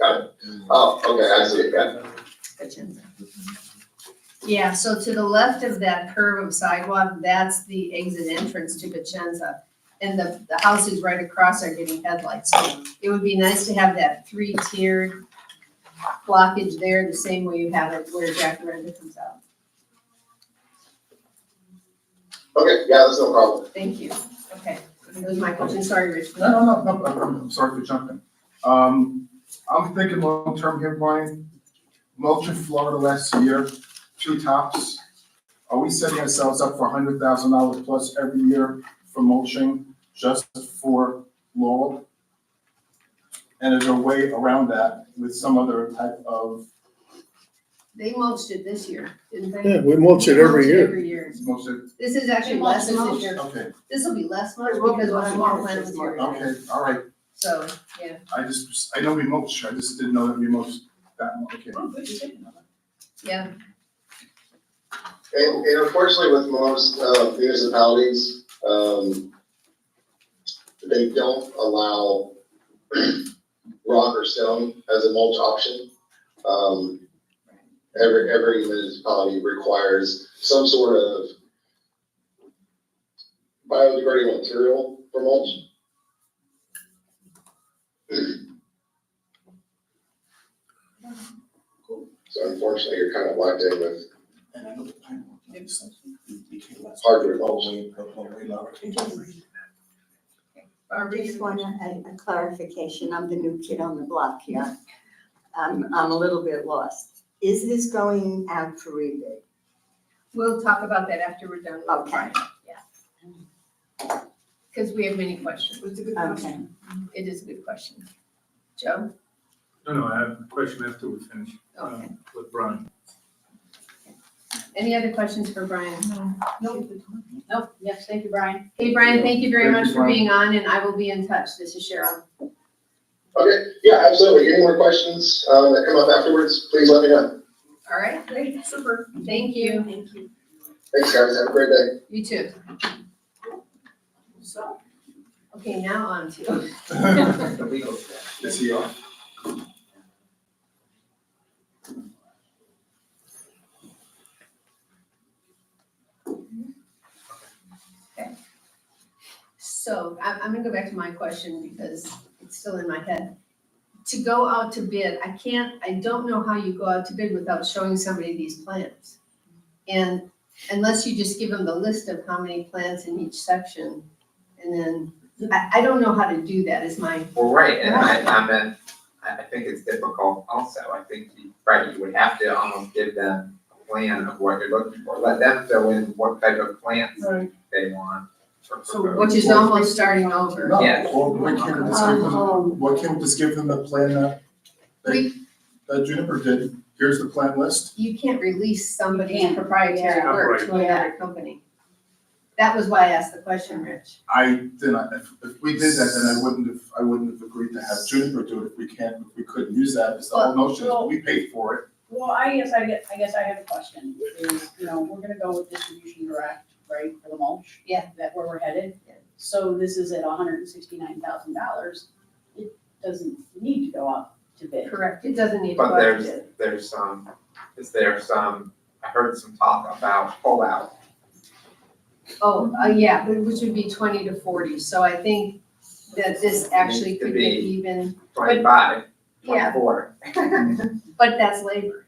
[SPEAKER 15] got it. Oh, okay, I see it, got it.
[SPEAKER 10] Vicenza. Yeah, so to the left of that curve of sidewalk, that's the exit entrance to Vicenza. And the houses right across are getting headlights. So it would be nice to have that 3-tiered blockage there, the same way you have it where Jacaranda comes out.
[SPEAKER 15] Okay, yeah, that's no problem.
[SPEAKER 10] Thank you. Okay, that was my question. Sorry, Rich.
[SPEAKER 1] No, I'm sorry for jumping. I'm thinking long-term here, Brian. Mulch in Florida last year, 2 tops. Are we setting ourselves up for $100,000 plus every year for mulching just for Laurel? And is there a way around that with some other type of
[SPEAKER 10] They mulched it this year, didn't they?
[SPEAKER 13] Yeah, we mulch it every year.
[SPEAKER 10] Every year.
[SPEAKER 1] mulch?
[SPEAKER 10] This is actually
[SPEAKER 17] They mulch
[SPEAKER 10] less this
[SPEAKER 17] mulch?
[SPEAKER 10] year.
[SPEAKER 1] Okay,
[SPEAKER 10] This will be less mulch
[SPEAKER 2] It will be
[SPEAKER 10] because we'll
[SPEAKER 2] less
[SPEAKER 10] have more
[SPEAKER 2] mulch,
[SPEAKER 10] plant
[SPEAKER 2] it's more-
[SPEAKER 10] material.
[SPEAKER 1] okay, all right.
[SPEAKER 10] So, yeah.
[SPEAKER 1] I know we mulch, I just didn't know that we mulched that much, okay.
[SPEAKER 10] Yeah.
[SPEAKER 15] And unfortunately with most municipalities, they don't allow rock or stone as a mulch option. Every municipality requires some sort of biodegradable material for mulch. So unfortunately, you're kind of locked in with
[SPEAKER 1] And I know the pine became less.
[SPEAKER 15] hardwood mulch.
[SPEAKER 10] Barbara,
[SPEAKER 6] I just want a clarification. I'm the new kid on the block here. I'm a little bit lost. Is this going out for rebid?
[SPEAKER 10] we'll talk about that after we're done with the
[SPEAKER 6] Okay.
[SPEAKER 10] project. Yeah. Because we have many questions.
[SPEAKER 2] It's a good
[SPEAKER 6] Okay.
[SPEAKER 2] question.
[SPEAKER 10] It is a good question. Joe?
[SPEAKER 16] No, I have a question after we finish,
[SPEAKER 10] Okay.
[SPEAKER 16] with Brian.
[SPEAKER 10] Any other questions for Brian?
[SPEAKER 3] Nope, yes, thank you, Brian.
[SPEAKER 10] Hey, Brian, thank you very
[SPEAKER 1] Thank
[SPEAKER 10] much
[SPEAKER 1] you,
[SPEAKER 10] for
[SPEAKER 1] Brian.
[SPEAKER 10] being on, and I will be in touch. This is Cheryl.
[SPEAKER 15] Okay, yeah, absolutely. Any more questions that come up afterwards, please let me know.
[SPEAKER 10] All right, great, super. Thank you.
[SPEAKER 17] Thank you.
[SPEAKER 15] Thanks, guys. Have a great day.
[SPEAKER 10] You too.
[SPEAKER 2] So,
[SPEAKER 10] Okay, now on to.
[SPEAKER 8] The legal stuff.
[SPEAKER 1] Is he on?
[SPEAKER 10] So I'm gonna go back to my question because it's still in my head. To go out to bid, I don't know how you go out to bid without showing somebody these plans. And unless you just give them the list of how many plants in each section, and then, I don't know how to do that is my,
[SPEAKER 12] Well, right, and I think it's difficult also, I think you would have to almost give them a plan of what you're looking for, let them fill in what type of plants
[SPEAKER 2] Right.
[SPEAKER 12] they want. or
[SPEAKER 2] So
[SPEAKER 12] propose.
[SPEAKER 10] which is almost starting over.
[SPEAKER 1] No,
[SPEAKER 12] Yeah.
[SPEAKER 1] or why can't we just give them, why can't we just give them the plan that Juniper did? Here's the plan list.
[SPEAKER 10] You can't release somebody's
[SPEAKER 17] can't.
[SPEAKER 10] proprietary
[SPEAKER 16] Yeah.
[SPEAKER 10] work to another company. That was why I asked the question, Rich.
[SPEAKER 1] I didn't, if we did that, then I wouldn't have agreed to have Juniper do it if we couldn't use that. It's the whole notion, is we paid for it.
[SPEAKER 3] Well, I guess I have a question, is, we're gonna go with distribution direct, right, for the mulch?
[SPEAKER 10] Yeah.
[SPEAKER 3] That where we're headed?
[SPEAKER 10] Yeah.
[SPEAKER 3] So this is at $169,000. It doesn't need to go out to bid.
[SPEAKER 10] Correct, it doesn't need to go
[SPEAKER 12] But
[SPEAKER 10] out to bid.
[SPEAKER 12] there's some, I heard some talk about pullout.
[SPEAKER 10] Oh, yeah, which would be 20 to 40, so I think that this actually
[SPEAKER 12] Needs to
[SPEAKER 10] could
[SPEAKER 12] be
[SPEAKER 10] get even,
[SPEAKER 12] 25,
[SPEAKER 10] yeah,
[SPEAKER 12] 24,
[SPEAKER 10] but that's labor,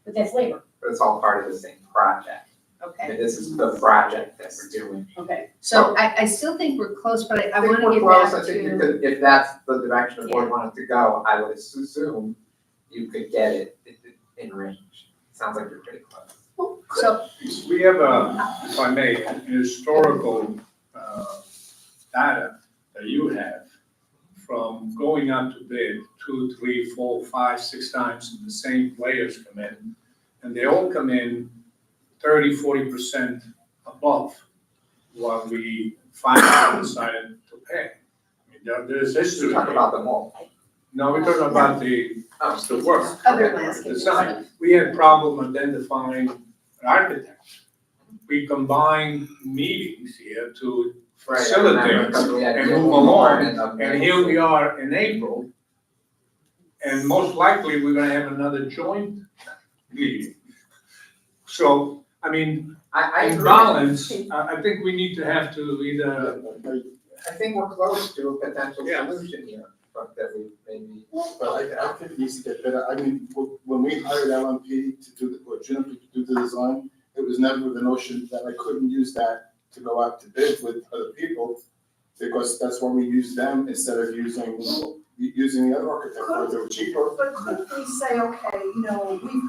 [SPEAKER 3] But that's labor,
[SPEAKER 12] but it's all part of the same project. I
[SPEAKER 10] okay?
[SPEAKER 12] mean, this is the project that we're doing.
[SPEAKER 3] okay.
[SPEAKER 10] So I still think we're close, but I
[SPEAKER 12] think
[SPEAKER 10] wanna
[SPEAKER 12] we're
[SPEAKER 10] get
[SPEAKER 12] close.
[SPEAKER 10] back
[SPEAKER 12] I think you
[SPEAKER 10] to,
[SPEAKER 12] could- if that's the direction the board wanted to go, I would assume you could get it in range. Sounds like you're pretty close.
[SPEAKER 10] so,
[SPEAKER 16] We have if I may, historical data that you have from going out to bid 2, 3, 4, 5, 6 times, and the same players come in, and they all come in 30, 40% above what we finally decided to pay. I mean, there's history.
[SPEAKER 12] Talk about the mold.
[SPEAKER 16] No, we're talking about the work.
[SPEAKER 10] other landscape
[SPEAKER 16] Design.
[SPEAKER 10] stuff.
[SPEAKER 16] We had problem identifying an architect. We combined meetings here to
[SPEAKER 12] Right, I
[SPEAKER 16] facilitate
[SPEAKER 12] remember, 'cause we had
[SPEAKER 16] and
[SPEAKER 12] Jim
[SPEAKER 16] move
[SPEAKER 12] Moore
[SPEAKER 16] along.
[SPEAKER 12] and
[SPEAKER 16] And here we are in April, and most likely we're gonna have another joint meeting. So, I mean,
[SPEAKER 12] I
[SPEAKER 16] in
[SPEAKER 12] agree.
[SPEAKER 16] balance, I think we need to have to either,
[SPEAKER 12] I think we're close to a potential
[SPEAKER 16] Yeah.
[SPEAKER 12] solution here, but that we maybe.
[SPEAKER 1] But I think it needs to get better. I mean, when we hired LMP to do or Juniper to do the design, it was never the notion that I couldn't use that to go out to bid with other people, because that's why we use them instead of using the other architect, where they were cheaper.
[SPEAKER 2] But could we say, okay, we've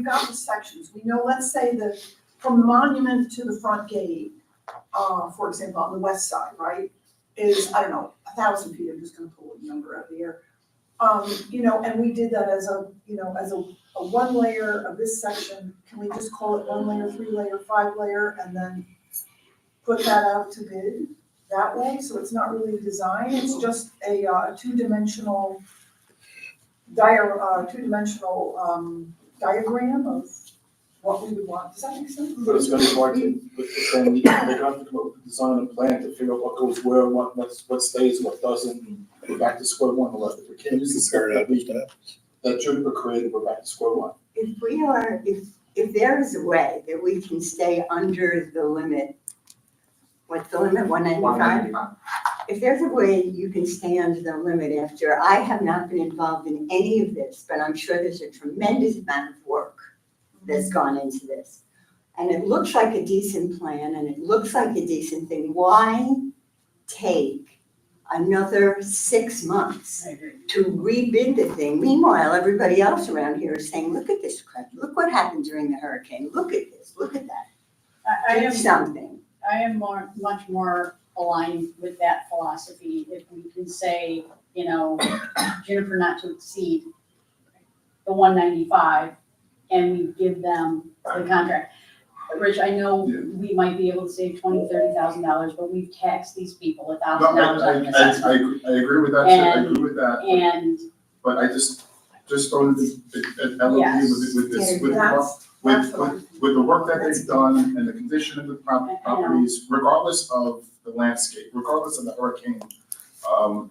[SPEAKER 2] got the sections, we know, let's say that from the monument to the front gate, for example, on the west side, right, is, I don't know, 1,000 feet, I'm just gonna pull a number out of the air. And we did that as a one layer of this section, can we just call it 1 layer, 3 layer, 5 layer, and then put that out to bid that way, so it's not really a design, it's just a two-dimensional diagram of what we would want, does that make sense?
[SPEAKER 1] But it's gonna be hard to, then they're gonna have to come up with a design and plan to figure out what goes where, what stays, what doesn't, and we're back to square one, or if we can't use the stuff that Juniper created, we're back to square one.
[SPEAKER 18] If there is a way that we can stay under the limit, what's the limit, 195? If there's a way you can stay under the limit after, I have not been involved in any of this, but I'm sure there's a tremendous amount of work that's gone into this. And it looks like a decent plan and it looks like a decent thing. Why take another 6 months to rebid the thing? Meanwhile, everybody else around here is saying, look at this crap, look what happened during the hurricane, look at this, look at that. Do something.
[SPEAKER 3] I am much more aligned with that philosophy. If we can say, Juniper not to exceed the 195, and we give them the contract. Rich, I know we might be able to save $20,000-$30,000, but we've taxed these people $1,000 on this.
[SPEAKER 1] I agree with that, I agree with that.
[SPEAKER 3] And
[SPEAKER 1] But I just throwing the LOP with the work that they've done and the condition of the properties, regardless of the landscape, regardless of the hurricane,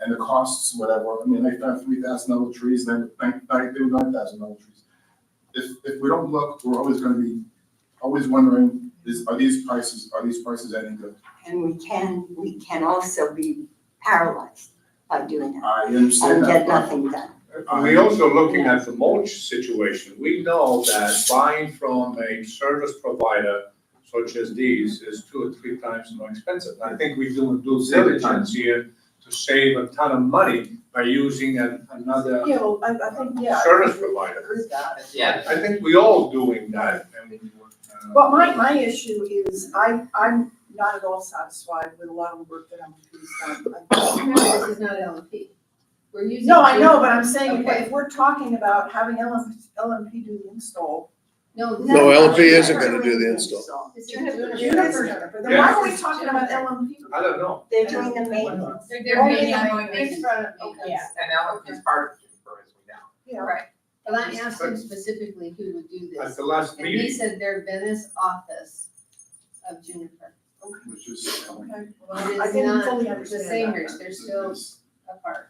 [SPEAKER 1] and the costs, whatever. I mean, they found $3,000 trees, then they were $9,000 trees. If we don't look, we're always gonna be wondering, are these prices any good?
[SPEAKER 18] And we can also be paralyzed by doing that.
[SPEAKER 1] I understand
[SPEAKER 18] and
[SPEAKER 1] that.
[SPEAKER 18] get nothing done.
[SPEAKER 16] We're also looking at the mulch situation. We know that buying from a service provider such as these is 2 or 3 times more expensive. I think we do due diligence here to save a ton of money by using another
[SPEAKER 2] I think,
[SPEAKER 16] service provider.
[SPEAKER 8] Yeah.
[SPEAKER 16] I think we all doing that.
[SPEAKER 2] But my issue is, I'm not at all satisfied with a lot of the work that LMP's done.
[SPEAKER 10] Remember, this is not LMP. We're using.
[SPEAKER 2] No, I know, but I'm saying,
[SPEAKER 10] Okay.
[SPEAKER 2] if we're talking about having LMP do the install.
[SPEAKER 10] No,
[SPEAKER 13] LP isn't gonna do the install.
[SPEAKER 10] It's Juniper.
[SPEAKER 2] Juniper, then why are we talking about LMP?
[SPEAKER 16] I don't know.
[SPEAKER 18] They're doing the maintenance.
[SPEAKER 10] They're doing ongoing maintenance.
[SPEAKER 2] Okay.
[SPEAKER 8] And LMP is part of Juniper, as we know.
[SPEAKER 2] Yeah.
[SPEAKER 10] Right, but I asked him specifically who would do
[SPEAKER 16] At
[SPEAKER 10] this,
[SPEAKER 16] the last
[SPEAKER 10] and he
[SPEAKER 16] meeting,
[SPEAKER 10] said their Venice office of Juniper.
[SPEAKER 1] Which is,
[SPEAKER 2] Okay.
[SPEAKER 10] It
[SPEAKER 2] I
[SPEAKER 10] is
[SPEAKER 2] didn't
[SPEAKER 10] not
[SPEAKER 2] fully
[SPEAKER 10] the
[SPEAKER 2] understand
[SPEAKER 10] same,
[SPEAKER 2] that.
[SPEAKER 10] Rich, they're still apart.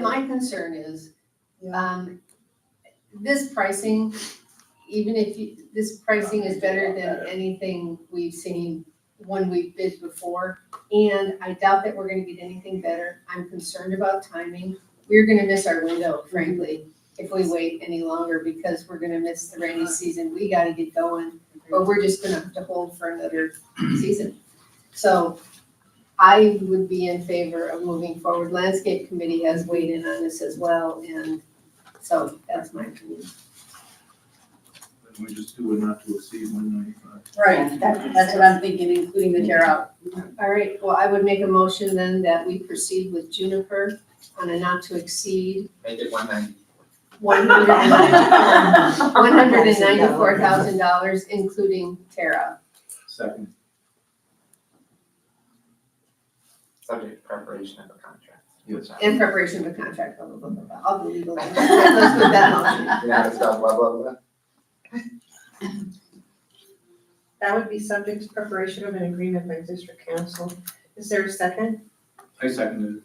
[SPEAKER 10] My concern is, this pricing, even if this pricing is better than anything we've seen when we've bid before, and I doubt that we're gonna get anything better. I'm concerned about timing. We're gonna miss our window, frankly, if we wait any longer, because we're gonna miss the rainy season. We gotta get going, or we're just gonna have to hold for another season. So I would be in favor of moving forward. Landscape Committee has weighed in on this as well, and so that's my opinion.
[SPEAKER 14] We just do it not to exceed 195.
[SPEAKER 3] Right, that's what I'm thinking, including the tear out.
[SPEAKER 10] All right, well, I would make a motion then that we proceed with Juniper on a not to exceed
[SPEAKER 8] Make it 190.
[SPEAKER 10] $194,000, including Terra.
[SPEAKER 14] Second.
[SPEAKER 12] subject to preparation of a contract.
[SPEAKER 14] Yes.
[SPEAKER 10] In preparation of a contract, blah, blah, blah, blah, blah, all the legal. Let's put that motion.
[SPEAKER 12] Yeah, it's got blah, blah, blah.
[SPEAKER 4] That would be subject to preparation of an agreement by district council. Is there a second?
[SPEAKER 14] I seconded it.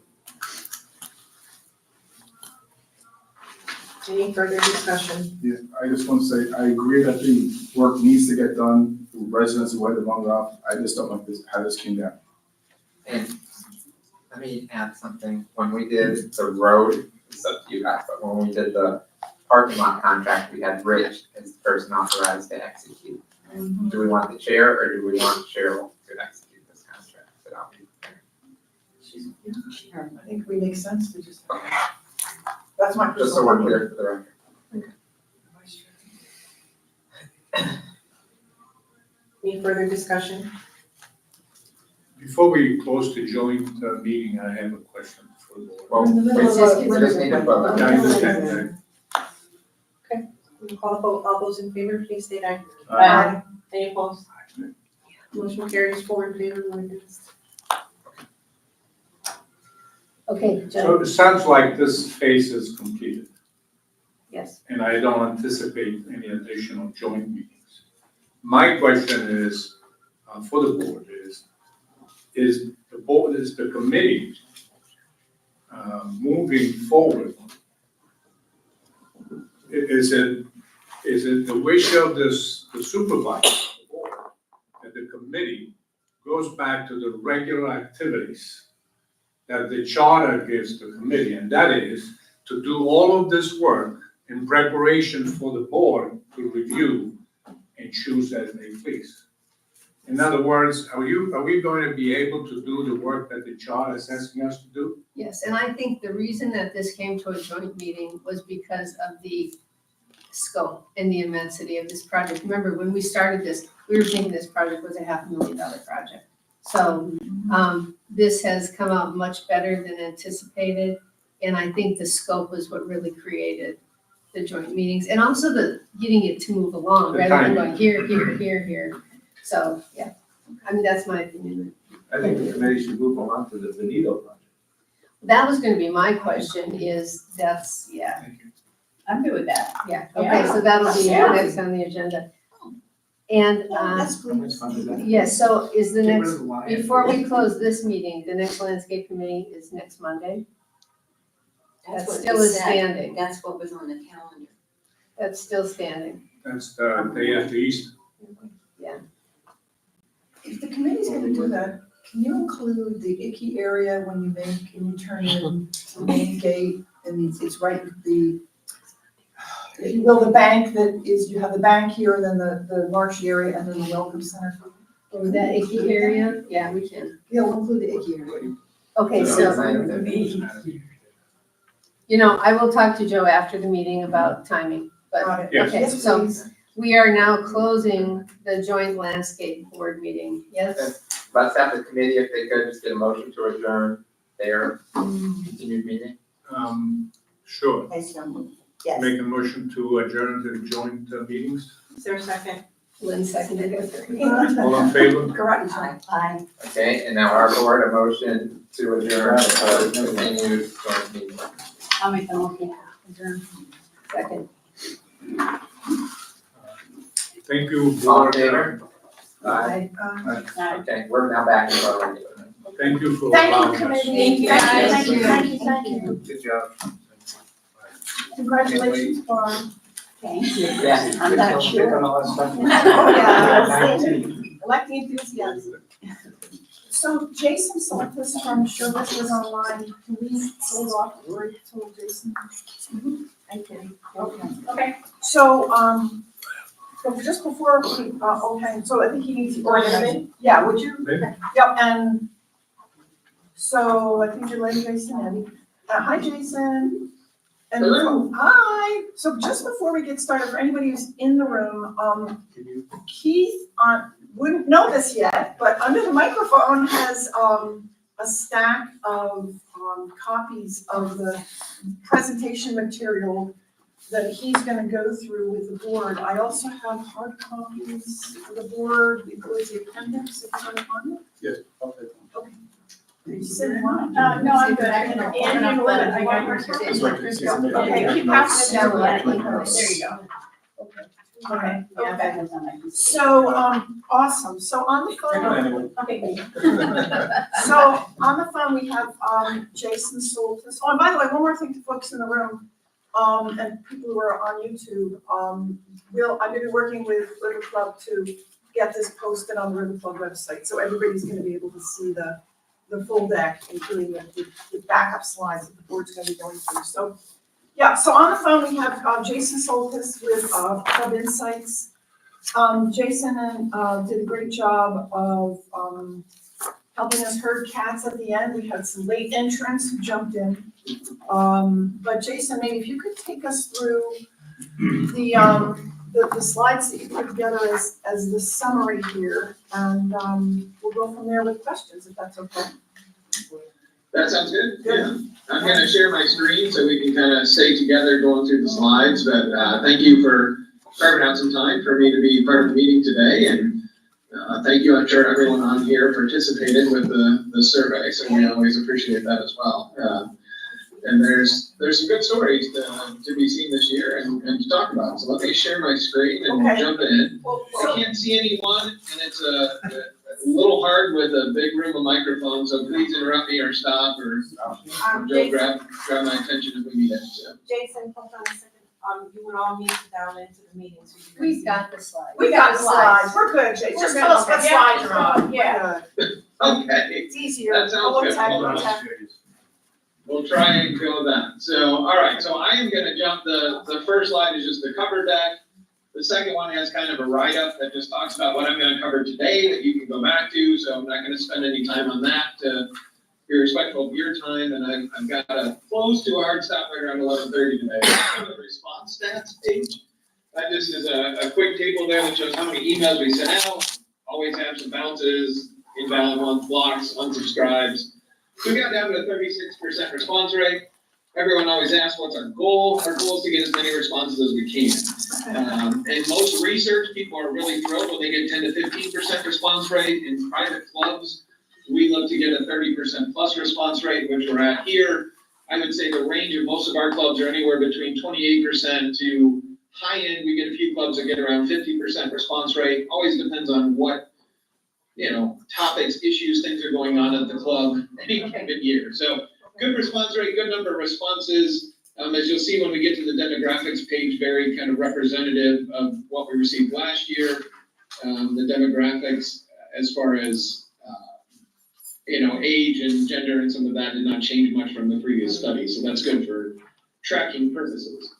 [SPEAKER 4] Any further discussion?
[SPEAKER 1] Yeah, I just want to say, I agree that the work needs to get done, the residents who had it long enough, I just don't like this, how this came down.
[SPEAKER 12] And let me add something, when we did the road, it's up to you guys, but when we did the parking lot contract, we had Rich as the person authorized to execute. Do we want the chair or do we want Cheryl to execute this contract? So I'll be there.
[SPEAKER 2] I think we make sense to just. That's my
[SPEAKER 12] Just so
[SPEAKER 2] personal
[SPEAKER 12] we're
[SPEAKER 2] opinion.
[SPEAKER 12] clear for the record.
[SPEAKER 4] Any further discussion?
[SPEAKER 16] Before we close the joint meeting, I have a question for the board.
[SPEAKER 12] Well,
[SPEAKER 2] in the middle
[SPEAKER 12] we
[SPEAKER 2] of
[SPEAKER 12] just need to vote.
[SPEAKER 16] I understand that.
[SPEAKER 4] We'll call the vote. All those in favor, please state aye.
[SPEAKER 16] Uh,
[SPEAKER 4] Any opposed? Motion carries 4 in favor, 1 against.
[SPEAKER 3] Okay,
[SPEAKER 16] So
[SPEAKER 3] Joe,
[SPEAKER 16] it sounds like this phase is completed,
[SPEAKER 3] yes.
[SPEAKER 16] and I don't anticipate any additional joint meetings. My question is, for the board is the committee moving forward? Is it the wish of the supervisor that the committee goes back to the regular activities that the charter gives the committee, and that is to do all of this work in preparation for the board to review and choose as they please? In other words, are we going to be able to do the work that the charter is asking us to do?
[SPEAKER 10] Yes, and I think the reason that this came to a joint meeting was because of the scope and the immensity of this project. Remember, when we started this, we were thinking this project was a $500,000 project. So, this has come out much better than anticipated, and I think the scope was what really created the joint meetings, and also the getting it to move along,
[SPEAKER 16] The
[SPEAKER 10] rather than
[SPEAKER 16] timing.
[SPEAKER 10] going here, here, here, here. So, yeah, I mean, that's my opinion.
[SPEAKER 14] I think the committee should move on to the Benito project.
[SPEAKER 10] That was gonna be my question, yeah,
[SPEAKER 3] I'm good with that.
[SPEAKER 10] yeah, okay, so that'll be
[SPEAKER 3] Yeah.
[SPEAKER 10] next on the agenda. And,
[SPEAKER 7] Yes,
[SPEAKER 14] How much fun is that?
[SPEAKER 10] yes, so is the
[SPEAKER 14] Get rid
[SPEAKER 10] next,
[SPEAKER 14] of the lion.
[SPEAKER 10] before we close this meeting, the next landscape committee is next Monday?
[SPEAKER 18] That's
[SPEAKER 10] That
[SPEAKER 18] what
[SPEAKER 10] still
[SPEAKER 18] was
[SPEAKER 10] is
[SPEAKER 18] said.
[SPEAKER 10] standing,
[SPEAKER 18] That's what was on the calendar.
[SPEAKER 10] that's still standing.
[SPEAKER 16] That's the day after Easter.
[SPEAKER 2] If the committee's gonna do that, can you include the icky area when you turn in the main gate and it's right at the, if you will, the bank that is, you have the bank here and then the marshy area and then the welcome center.
[SPEAKER 10] Or that icky area, yeah, we can.
[SPEAKER 2] Yeah, we'll include the icky area.
[SPEAKER 10] Okay, so, I will talk to Joe after the meeting about timing, but,
[SPEAKER 2] Got it.
[SPEAKER 16] Yes.
[SPEAKER 10] okay,
[SPEAKER 2] Yes,
[SPEAKER 10] so
[SPEAKER 2] please.
[SPEAKER 10] we are now closing the joint landscape board meeting, yes?
[SPEAKER 12] Let's have the committee, if they could, just get a motion to adjourn their continued meeting.
[SPEAKER 16] Sure.
[SPEAKER 18] I so moved. Yes.
[SPEAKER 16] Make a motion to adjourn the joint meetings.
[SPEAKER 4] Is there a second?
[SPEAKER 10] Lynn seconded it.
[SPEAKER 16] All in favor?
[SPEAKER 2] Karate chop.
[SPEAKER 18] Aye.
[SPEAKER 12] Okay, and now our board, a motion to adjourn the continued joint meeting.
[SPEAKER 3] I'll make the motion. Adjourn.
[SPEAKER 10] Second.
[SPEAKER 16] Thank you,
[SPEAKER 12] All in
[SPEAKER 16] board.
[SPEAKER 12] favor?
[SPEAKER 10] Aye.
[SPEAKER 12] Okay, we're now back in our regular.
[SPEAKER 16] Thank you for
[SPEAKER 2] Thank you,
[SPEAKER 16] allowing us.
[SPEAKER 2] committee.
[SPEAKER 10] Thank you.
[SPEAKER 2] Thank you, thank you.
[SPEAKER 14] Good job.
[SPEAKER 2] Congratulations, Barb.
[SPEAKER 3] Thank you.
[SPEAKER 12] Yeah.
[SPEAKER 3] I'm not sure.
[SPEAKER 2] Oh, yeah. Like the enthusiasm. So Jason saw this from Showbiz was online. Can we hold off or tell Jason?
[SPEAKER 18] I can.
[SPEAKER 2] Okay. So, but just before we, okay, so I think he needs to organize. Yeah, would you?
[SPEAKER 16] Maybe.
[SPEAKER 2] Yep, and so I think you're letting Jason in. Hi, Jason. And
[SPEAKER 15] Hello.
[SPEAKER 2] hi. So just before we get started, for anybody who's in the room, Keith wouldn't know this yet, but under the microphone has a stack of copies of the presentation material that he's gonna go through with the board. I also have hard copies for the board, it was the appendix, if you want to find it.
[SPEAKER 16] Yes, okay.
[SPEAKER 2] You said one.
[SPEAKER 3] No, I'm good. I can
[SPEAKER 2] And
[SPEAKER 3] open up
[SPEAKER 2] you
[SPEAKER 3] the-
[SPEAKER 2] let
[SPEAKER 3] I got
[SPEAKER 2] it-
[SPEAKER 3] yours.
[SPEAKER 2] Okay, keep passing it down.
[SPEAKER 3] There you go.
[SPEAKER 2] Okay,
[SPEAKER 3] Yeah,
[SPEAKER 2] okay.
[SPEAKER 3] that was on my computer.
[SPEAKER 2] So, awesome. So on the phone,
[SPEAKER 3] Okay.
[SPEAKER 2] so on the phone, we have, Jason Soltis. Oh, and by the way, one more thing to folks in the room, and people who are on YouTube. I'm gonna be working with River Club to get this posted on the River Club website. So everybody's gonna be able to see the full deck, including the backup slides that the board's gonna be going through. So Yeah, so on the phone, we have Jason Soltis with Club Insights. Jason did a great job of helping us herd cats at the end. We had some late entrants who jumped in. But Jason, maybe if you could take us through the slides that you put together as the summary here, and we'll go from there with questions, if that's okay.
[SPEAKER 5] That sounds good, yeah. I'm gonna share my screen so we can kind of stay together going through the slides, but thank you for carving out some time for me to be part of the meeting today, and thank you, I'm sure everyone on here participated with the survey, so we always appreciate that as well. And there's some good stories to be seen this year and to talk about, so let me share my screen and we'll jump in. I can't see anyone, and it's a little hard with a big room of microphones, so please interrupt me or stop, or Joe grab my attention if we need it, so.
[SPEAKER 4] Jason, hold on a second. You would all need to dial into the meeting, so you can.
[SPEAKER 10] We've got the slides.
[SPEAKER 2] We got the slides, we're good, Jason, just tell us what slides are on.
[SPEAKER 10] Yeah.
[SPEAKER 5] Okay.
[SPEAKER 2] It's easier.
[SPEAKER 5] That sounds good. Hold on. We'll try and go that. So, all right, so I am gonna jump, the first slide is just the cover deck. The second one has kind of a write-up that just talks about what I'm gonna cover today that you can go back to, so I'm not gonna spend any time on that to be respectful of your time, and I've got to close to a hard stop right around 11:30 today. The response stats page. That just is a quick table there that shows how many emails we sent out, always have some bounces, invalid ones, blocks, unsubscribes. We got down to a 36% response rate. Everyone always asks, what's our goal? Our goal is to get as many responses as we can. In most research, people are really thrilled when they get 10 to 15% response rate. In private clubs, we look to get a 30% plus response rate, which we're at here. I would say the range of most of our clubs are anywhere between 28% to high end. We get a few clubs that get around 50% response rate. Always depends on what, topics, issues, things are going on at the club any given year. So good response rate, good number of responses. As you'll see when we get to the demographics page, very kind of representative of what we received last year. The demographics as far as age and gender and some of that did not change much from the previous study, so that's good for tracking purposes.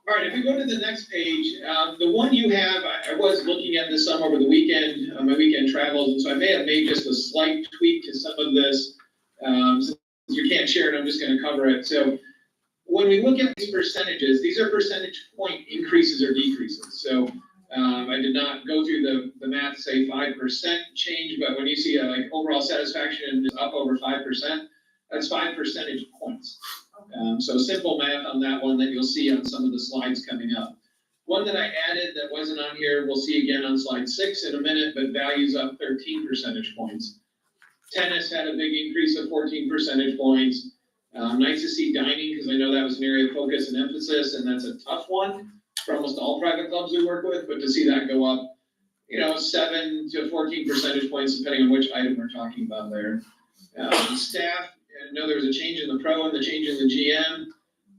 [SPEAKER 5] All right, if we go to the next page, the one you have, I was looking at this some over the weekend, my weekend travels, and so I may have made just a slight tweak to some of this. Since you can't share it, I'm just gonna cover it. So when we look at these percentages, these are percentage point increases or decreases. So I did not go through the math, say 5% change, but when you see overall satisfaction is up over 5%, that's 5 percentage points. So simple math on that one that you'll see on some of the slides coming up. One that I added that wasn't on here, we'll see again on slide 6 in a minute, but values up 13 percentage points. Tennis had a big increase of 14 percentage points. Nice to see dining, because I know that was an area of focus and emphasis, and that's a tough one for almost all private clubs we work with, but to see that go up, 7 to 14 percentage points, depending on which item we're talking about there. Staff, I know there was a change in the pro and the change in the GM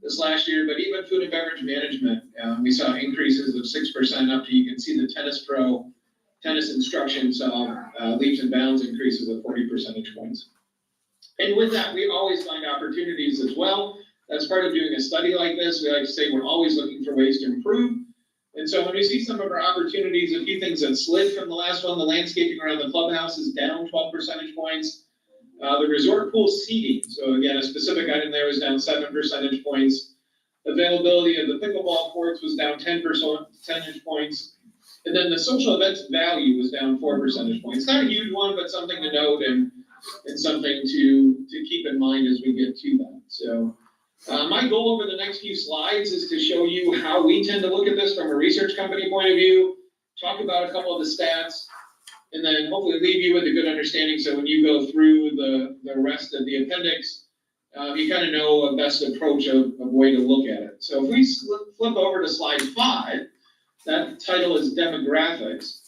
[SPEAKER 5] this last year, but even food and beverage management, we saw increases of 6% up to, you can see the tennis pro, tennis instruction saw leaps and bounds increases of 40 percentage points. And with that, we always find opportunities as well. That's part of doing a study like this. We like to say we're always looking for ways to improve. And so when we see some of our opportunities, a few things that slid from the last one, the landscaping around the clubhouse is down 12 percentage points. The resort pool seating, so again, a specific item there was down 7 percentage points. Availability of the pickleball courts was down 10 percentage points. And then the social events value was down 4 percentage points. Not a huge one, but something to note and something to keep in mind as we get to that. So my goal over the next few slides is to show you how we tend to look at this from a research company point of view, talk about a couple of the stats, and then hopefully leave you with a good understanding so when you go through the rest of the appendix, you kind of know a best approach of way to look at it. So if we flip over to slide 5, that title is demographics.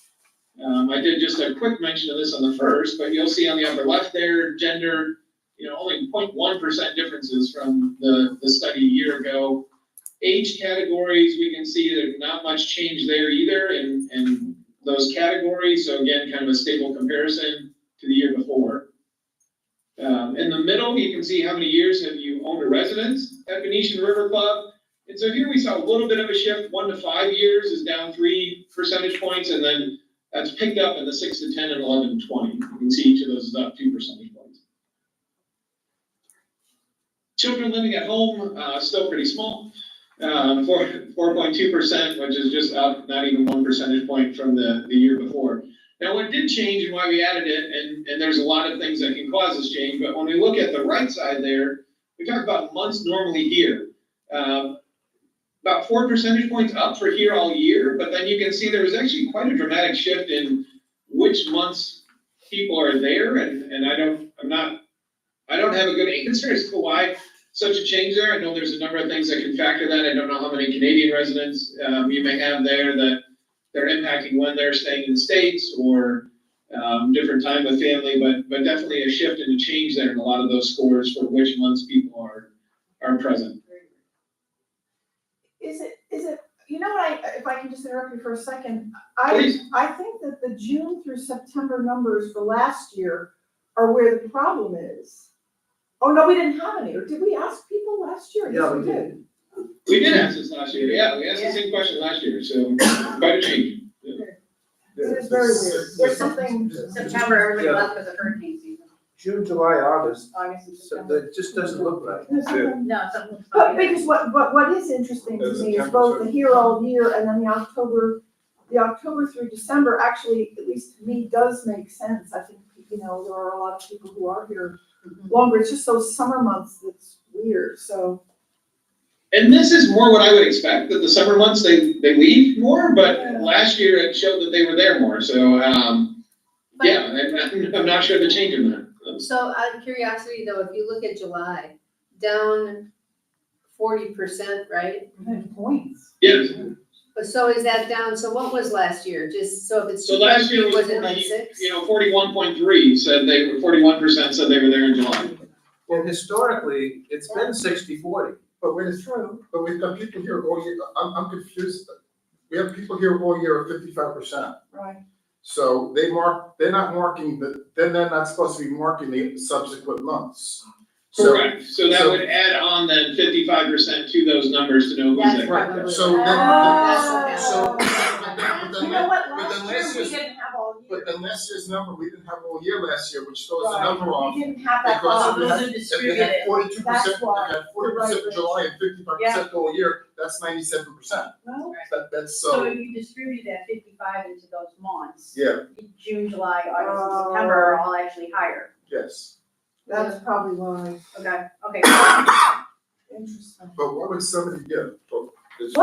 [SPEAKER 5] I did just a quick mention of this on the first, but you'll see on the upper left there, gender, only 0.1% differences from the study a year ago. Age categories, we can see that not much change there either in those categories. So again, kind of a stable comparison to the year before.
[SPEAKER 19] In the middle, you can see how many years have you owned a residence at Venetian River Club. And so here we saw a little bit of a shift, 1 to 5 years is down 3 percentage points, and then that's picked up in the 6 to 10 and 11 and 20. You can see each of those is up 2 percentage points. Children living at home, still pretty small, 4.2%, which is just up not even 1 percentage point from the year before. Now, what did change and why we added it, and there's a lot of things that can cause this change, but when we look at the right side there, we talk about months normally here. About 4 percentage points up for here all year, but then you can see there was actually quite a dramatic shift in which months people are there, and I don't have a good answer as to why such a change there. I know there's a number of things that can factor that. I don't know how many Canadian residents you may have there that they're impacting when they're staying in the States or different time with family, but definitely a shift and a change there in a lot of those scores for which months people are present.
[SPEAKER 2] Is it, you know what, if I can just interrupt you for a second,
[SPEAKER 19] Please.
[SPEAKER 2] I think that the June through September numbers for last year are where the problem is. Oh, no, we didn't have any, or did we ask people last year?
[SPEAKER 14] Yeah, we did.
[SPEAKER 19] We did ask this last year, yeah, we asked the same question last year, so quite a change. Yeah.
[SPEAKER 2] It is very weird, there's something.
[SPEAKER 3] September, everybody left because of hurricane season.
[SPEAKER 14] June, July, August,
[SPEAKER 3] August and
[SPEAKER 14] so
[SPEAKER 3] September.
[SPEAKER 14] that just doesn't look right.
[SPEAKER 3] No, something looks
[SPEAKER 2] But
[SPEAKER 3] funny.
[SPEAKER 2] because what is interesting to me is both the here all year and then the October through December, actually, at least to me, does make sense. I think, there are a lot of people who are here longer, it's just those summer months that's weird, so.
[SPEAKER 19] And this is more what I would expect, that the summer months they leave more, but last year it showed that they were there more, so, yeah, I'm not sure the change in that.
[SPEAKER 10] So out of curiosity though, if you look at July, down 40%, right?
[SPEAKER 2] Points.
[SPEAKER 19] Yes.
[SPEAKER 10] So is that down, so what was last year? Just, so if it's.
[SPEAKER 19] So last year was
[SPEAKER 10] it like
[SPEAKER 19] 40,
[SPEAKER 10] 6?
[SPEAKER 19] 41.3 said 41% said they were there in July.
[SPEAKER 14] Well, historically, it's been 60-40.
[SPEAKER 1] But we've got people here all year, I'm confused. We have people here all year at 55%.
[SPEAKER 2] Right.
[SPEAKER 1] So they're not marking they're not supposed to be marking the subsequent months.
[SPEAKER 19] Correct, so that would add on then 55% to those numbers to know who's
[SPEAKER 10] That's
[SPEAKER 19] there.
[SPEAKER 10] probably.
[SPEAKER 1] So then,
[SPEAKER 2] You know what,
[SPEAKER 1] but then
[SPEAKER 2] last year we
[SPEAKER 1] year's-
[SPEAKER 2] didn't have all year.
[SPEAKER 1] but then last year's number, we didn't have all year last year, which throws the
[SPEAKER 2] Right,
[SPEAKER 1] number off.
[SPEAKER 2] we didn't have that
[SPEAKER 1] Because
[SPEAKER 2] problem.
[SPEAKER 1] if
[SPEAKER 3] Those are
[SPEAKER 1] we
[SPEAKER 3] distributed.
[SPEAKER 1] had 42%,
[SPEAKER 2] That's why.
[SPEAKER 1] we had 40% in July and 55% all year, that's 97%.
[SPEAKER 2] Well,
[SPEAKER 1] That's
[SPEAKER 3] So
[SPEAKER 1] so,
[SPEAKER 3] if you distribute that 55 into those months.
[SPEAKER 1] yeah,
[SPEAKER 3] June, July, August, and September are all actually higher.
[SPEAKER 1] yes.
[SPEAKER 2] that's probably why.
[SPEAKER 3] Okay.
[SPEAKER 2] Interesting.
[SPEAKER 1] But what would somebody get?
[SPEAKER 2] Well,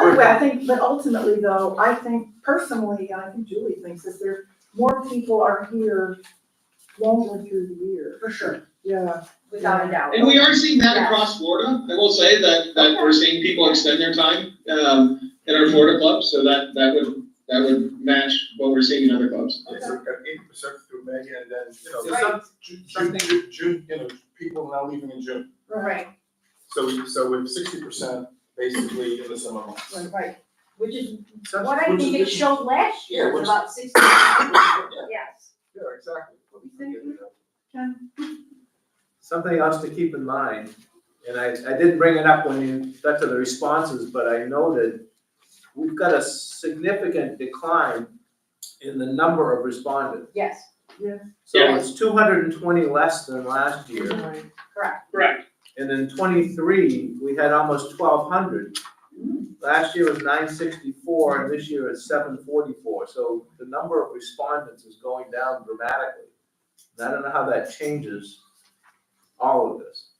[SPEAKER 2] anyway, but ultimately though, I think personally, I think Julie thinks that more people are here longer through the year.
[SPEAKER 3] For sure,
[SPEAKER 2] Yeah.
[SPEAKER 3] without a doubt.
[SPEAKER 19] And we are seeing that
[SPEAKER 3] Yeah.
[SPEAKER 19] across Florida, I will say that we're seeing people extend their time, in our Florida clubs, so that would match what we're seeing in other clubs.
[SPEAKER 1] Yeah, so we've got 80% through May, and then,
[SPEAKER 14] Right.
[SPEAKER 1] June, people now leaving in June.
[SPEAKER 3] Right,
[SPEAKER 1] So with 60% basically in the summer months.
[SPEAKER 3] right, which is
[SPEAKER 14] Such-
[SPEAKER 3] what I
[SPEAKER 1] which
[SPEAKER 3] think
[SPEAKER 1] is-
[SPEAKER 3] it showed last year,
[SPEAKER 1] Yeah,
[SPEAKER 3] was
[SPEAKER 1] which-
[SPEAKER 3] about 60. Yes.
[SPEAKER 1] Yeah, exactly.
[SPEAKER 14] Something else to keep in mind, and I didn't bring it up when you got to the responses, but I noted we've got a significant decline in the number of respondents.
[SPEAKER 3] Yes,
[SPEAKER 14] So it's 220 less than last year.
[SPEAKER 3] correct.
[SPEAKER 19] Correct.
[SPEAKER 14] And in '23, we had almost 1,200. Last year was 964, and this year it's 744. So the number of respondents is going down dramatically. And I don't know how that changes all of this.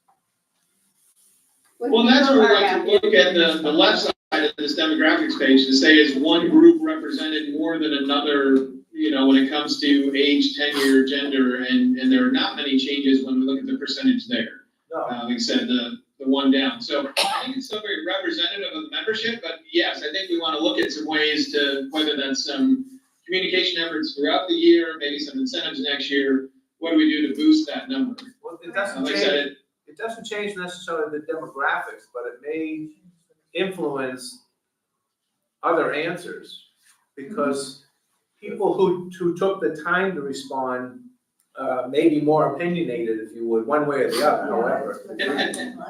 [SPEAKER 19] Well, that's where we like to look at the left side of this demographics page to say, is one group represented more than another, when it comes to age, tenure, gender, and there are not many changes when we look at the percentage there.
[SPEAKER 14] No.
[SPEAKER 19] Like I said, the one down. So I think it's still very representative of the membership, but yes, I think we want to look at some ways to, whether that's some communication efforts throughout the year, maybe some incentives next year. What do we do to boost that number?
[SPEAKER 14] Well, it doesn't
[SPEAKER 19] Like I
[SPEAKER 14] change,
[SPEAKER 19] said,
[SPEAKER 14] it doesn't change necessarily the demographics, but it may influence other answers. Because people who took the time to respond maybe more opinionated, if you would, one way or the other, however.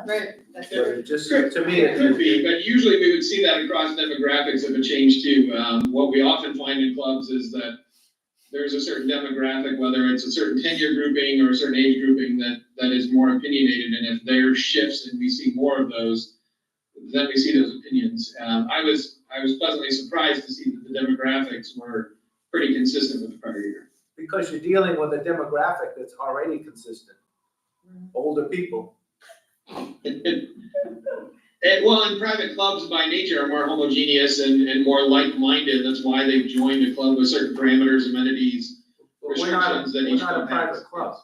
[SPEAKER 10] Right, that's
[SPEAKER 14] But
[SPEAKER 10] it.
[SPEAKER 14] it just, to me,
[SPEAKER 19] It could be, but usually we would see that across demographics of a change too. What we often find in clubs is that there's a certain demographic, whether it's a certain tenure grouping or a certain age grouping that is more opinionated, and if there shifts and we see more of those, then we see those opinions. I was pleasantly surprised to see that the demographics were pretty consistent with the prior year.
[SPEAKER 14] because you're dealing with a demographic that's already consistent, older people.
[SPEAKER 19] Well, and private clubs by nature are more homogeneous and more like-minded. That's why they've joined a club with certain parameters, amenities,
[SPEAKER 14] But we're not,
[SPEAKER 19] restrictions that
[SPEAKER 14] we're
[SPEAKER 19] each
[SPEAKER 14] not a
[SPEAKER 19] club has.
[SPEAKER 14] private club,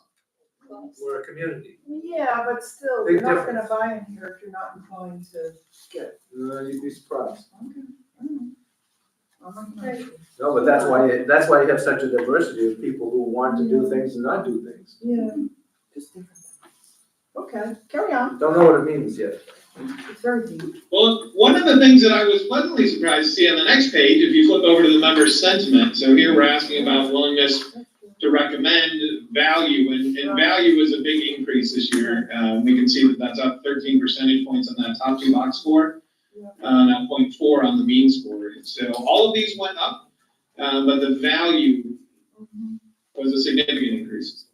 [SPEAKER 14] we're a community.
[SPEAKER 2] Yeah, but still,
[SPEAKER 14] Big
[SPEAKER 2] you're not gonna buy in here if you're not inclined to get.
[SPEAKER 14] You'd be surprised.
[SPEAKER 2] Okay.
[SPEAKER 14] No, but that's why you have such a diversity of people who want to do things and not do things.
[SPEAKER 2] Yeah, just different. Okay, carry on.
[SPEAKER 14] Don't know what it means yet.
[SPEAKER 2] It's very deep.
[SPEAKER 19] Well, one of the things that I was pleasantly surprised to see on the next page, if you flip over to the member sentiment, so here we're asking about willingness to recommend value, and value is a big increase this year. We can see that that's up 13 percentage points on that top two box score, now 0.4 on the mean score. So all of these went up, but the value was a significant increase.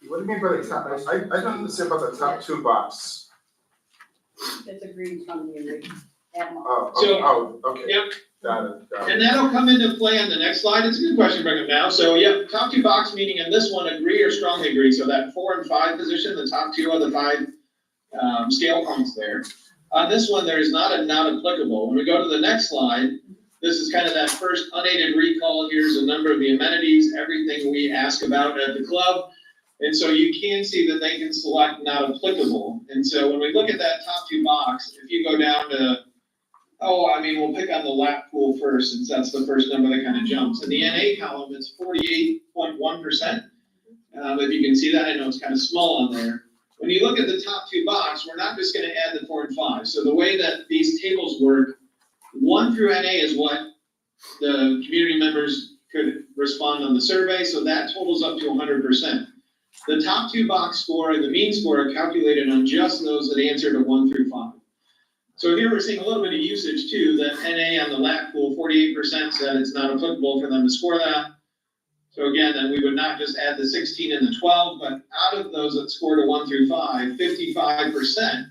[SPEAKER 1] What do you mean by the top? I don't understand about the top two box.
[SPEAKER 3] That's agreed from the original.
[SPEAKER 1] Okay.
[SPEAKER 19] Yep.
[SPEAKER 1] Got it.
[SPEAKER 19] And that'll come into play on the next slide. It's a good question to bring up now. So, yep, top two box meaning in this one, agree or strongly agree. So that 4 and 5 position, the top two of the 5 scale points there. On this one, there is not a not applicable. When we go to the next slide, this is kind of that first unaided recall. Here's a number of the amenities, everything we ask about at the club. And so you can see that they can select not applicable. And so when we look at that top two box, if you go down to, we'll pick on the lap pool first, since that's the first number that kind of jumps. In the NA column, it's 48.1%. If you can see that, I know it's kind of small on there. When you look at the top two box, we're not just gonna add the 4 and 5. So the way that these tables work, 1 through NA is what the community members could respond on the survey, so that totals up to 100%. The top two box score and the mean score are calculated on just those that answered a 1 through 5. So here we're seeing a little bit of usage too, that NA on the lap pool, 48% said it's not applicable for them to score that. So again, then we would not just add the 16 and the 12, but out of those that scored a 1 through 5, 55%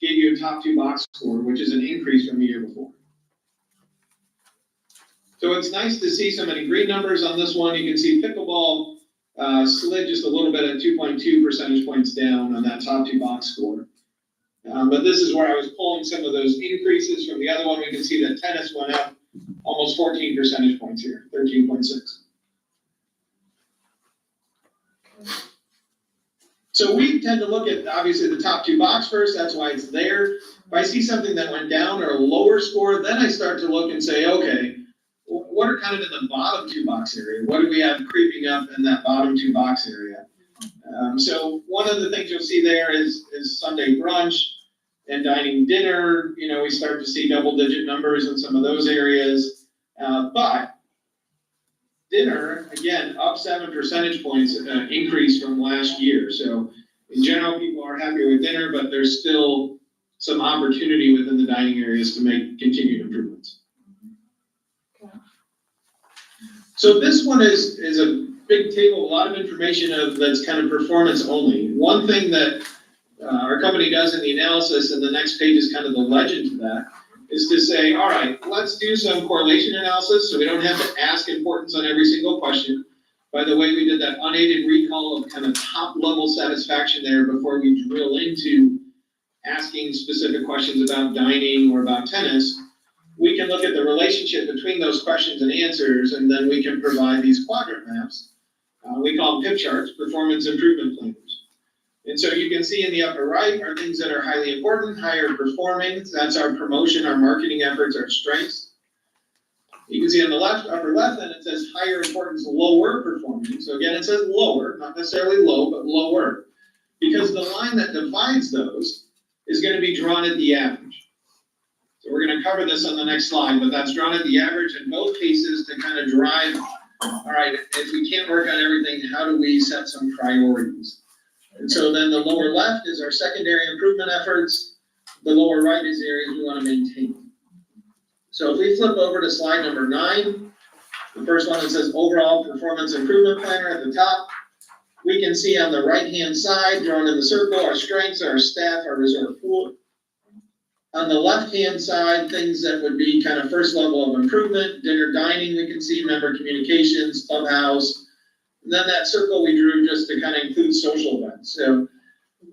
[SPEAKER 19] gave you a top two box score, which is an increase from the year before. So it's nice to see so many green numbers on this one. You can see pickleball slid just a little bit at 2.2 percentage points down on that top two box score. But this is where I was pulling some of those increases from the other one. We can see that tennis went up almost 14 percentage points here, 13.6. So we tend to look at, obviously, the top two box first. That's why it's there. If I see something that went down or a lower score, then I start to look and say, okay, what are kind of in the bottom two box area? What do we have creeping up in that bottom two box area? So one of the things you'll see there is Sunday brunch and dining dinner. You know, we start to see double-digit numbers in some of those areas. But dinner, again, up 7 percentage points increase from last year. So in general, people are happy with dinner, but there's still some opportunity within the dining areas to make continued improvements. So this one is a big table, a lot of information that's kind of performance only. One thing that our company does in the analysis, and the next page is kind of the legend to that, is to say, all right, let's do some correlation analysis so we don't have to ask importance on every single question. By the way, we did that unaided recall of kind of top level satisfaction there before we drill into asking specific questions about dining or about tennis. We can look at the relationship between those questions and answers, and then we can provide these quadrant maps. We call them PIP charts, performance improvement planners. And so you can see in the upper right are things that are highly important, higher performing. That's our promotion, our marketing efforts, our strengths. You can see on the left, upper left, then it says higher importance, lower performing. So again, it says lower, not necessarily low, but lower. Because the line that divides those is going to be drawn at the average. So we're going to cover this on the next slide, but that's drawn at the average in both cases to kind of drive, all right, if we can't work on everything, how do we set some priorities? And so then the lower left is our secondary improvement efforts. The lower right is areas we want to maintain. So if we flip over to slide number 9, the first one that says overall performance improvement planner at the top, we can see on the right-hand side, drawn in the circle, our strengths, our staff, our resort pool. On the left-hand side, things that would be kind of first level of improvement, dinner dining, we can see member communications, clubhouse. And then that circle we drew just to kind of include social events. So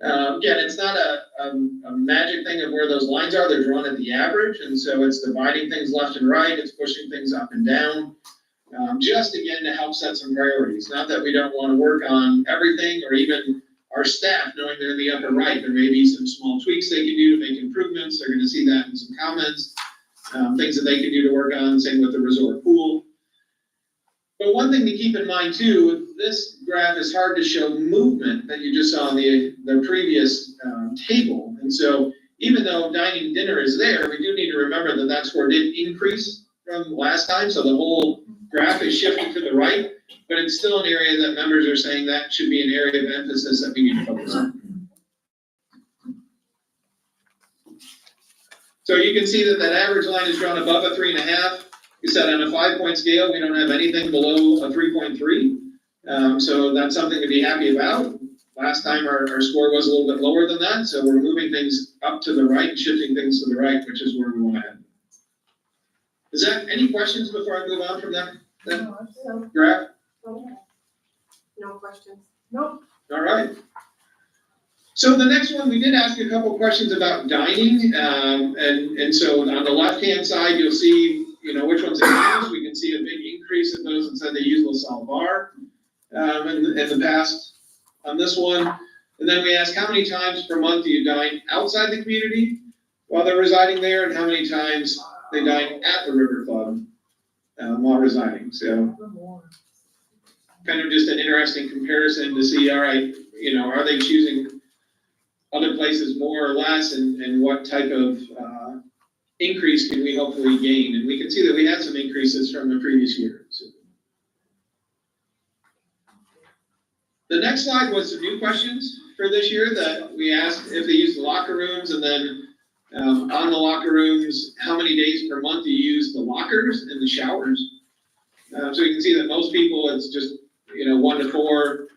[SPEAKER 19] again, it's not a magic thing of where those lines are, they're drawn at the average. And so it's dividing things left and right, it's pushing things up and down. Just again, to help set some priorities. Not that we don't want to work on everything or even our staff, knowing they're in the upper right, there may be some small tweaks they can do to make improvements. They're gonna see that in some comments. Things that they can do to work on, same with the resort pool. But one thing to keep in mind too, this graph is hard to show movement that you just saw in the previous table. And so even though dining and dinner is there, we do need to remember that that score did increase from last time. So the whole graph is shifting to the right, but it's still an area that members are saying that should be an area of emphasis that we need to focus on. So you can see that that average line is drawn above a 3.5. We said on a 5-point scale, we don't have anything below a 3.3. So that's something to be happy about. Last time our score was a little bit lower than that, so we're moving things up to the right, shifting things to the right, which is where we want to head. Is that any questions before I move on from that graph?
[SPEAKER 4] No questions.
[SPEAKER 2] Nope.
[SPEAKER 19] All right. So the next one, we did ask a couple questions about dining, and so on the left-hand side, you'll see, which ones they use. We can see a big increase in those that said they use LaSalle Bar in the past on this one. And then we ask how many times per month do you dine outside the community while they're residing there, and how many times they dine at the River Club while residing. So kind of just an interesting comparison to see, all right, are they choosing other places more or less, and what type of increase can we hopefully gain? And we can see that we had some increases from the previous year. So. The next slide was some new questions for this year that we asked if they use the locker rooms, and then on the locker rooms, how many days per month do you use the lockers and the showers? So you can see that most people, it's just 1 to 4.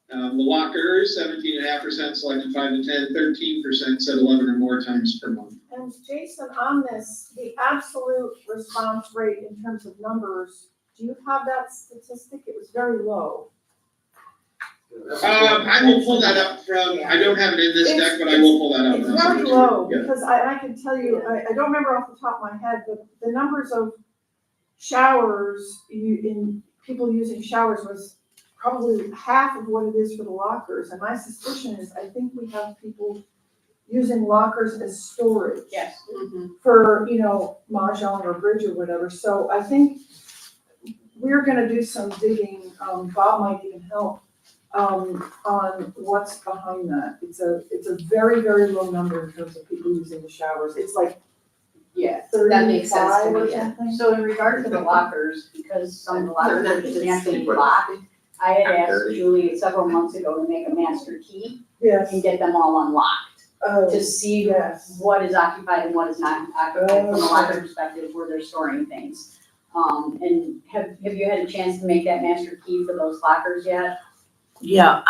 [SPEAKER 19] The lockers, 17.5% selected 5 to 10, 13% said 11 or more times per month.
[SPEAKER 2] And Jason, on this, the absolute response rate in terms of numbers, do you have that statistic? It was very low.
[SPEAKER 19] I will pull that up from, I don't have it in this deck, but I will pull that up.
[SPEAKER 2] It's very low, because I can tell you, I don't remember off the top of my head, but the numbers of showers, in people using showers was probably half of what it is for the lockers. And my suspicion is, I think we have people using lockers as storage.
[SPEAKER 3] Yes.
[SPEAKER 2] For, mahjong or bridge or whatever. So I think we're gonna do some digging, Bob might even help, on what's behind that. It's a very, very low number in terms of people using the showers. It's like
[SPEAKER 3] Yeah, that makes sense to
[SPEAKER 2] 35 or
[SPEAKER 3] me, yeah.
[SPEAKER 2] something.
[SPEAKER 3] So in regard to the lockers, because some of the lockers are just naturally locked, I had asked Julie several months ago to make a master key
[SPEAKER 2] Yes.
[SPEAKER 3] and get them all unlocked,
[SPEAKER 2] Oh,
[SPEAKER 3] to see
[SPEAKER 2] yes.
[SPEAKER 3] what is occupied and what is not occupied from a locker perspective, where they're storing things. And have you had a chance to make that master key for those lockers yet?
[SPEAKER 11] Yeah,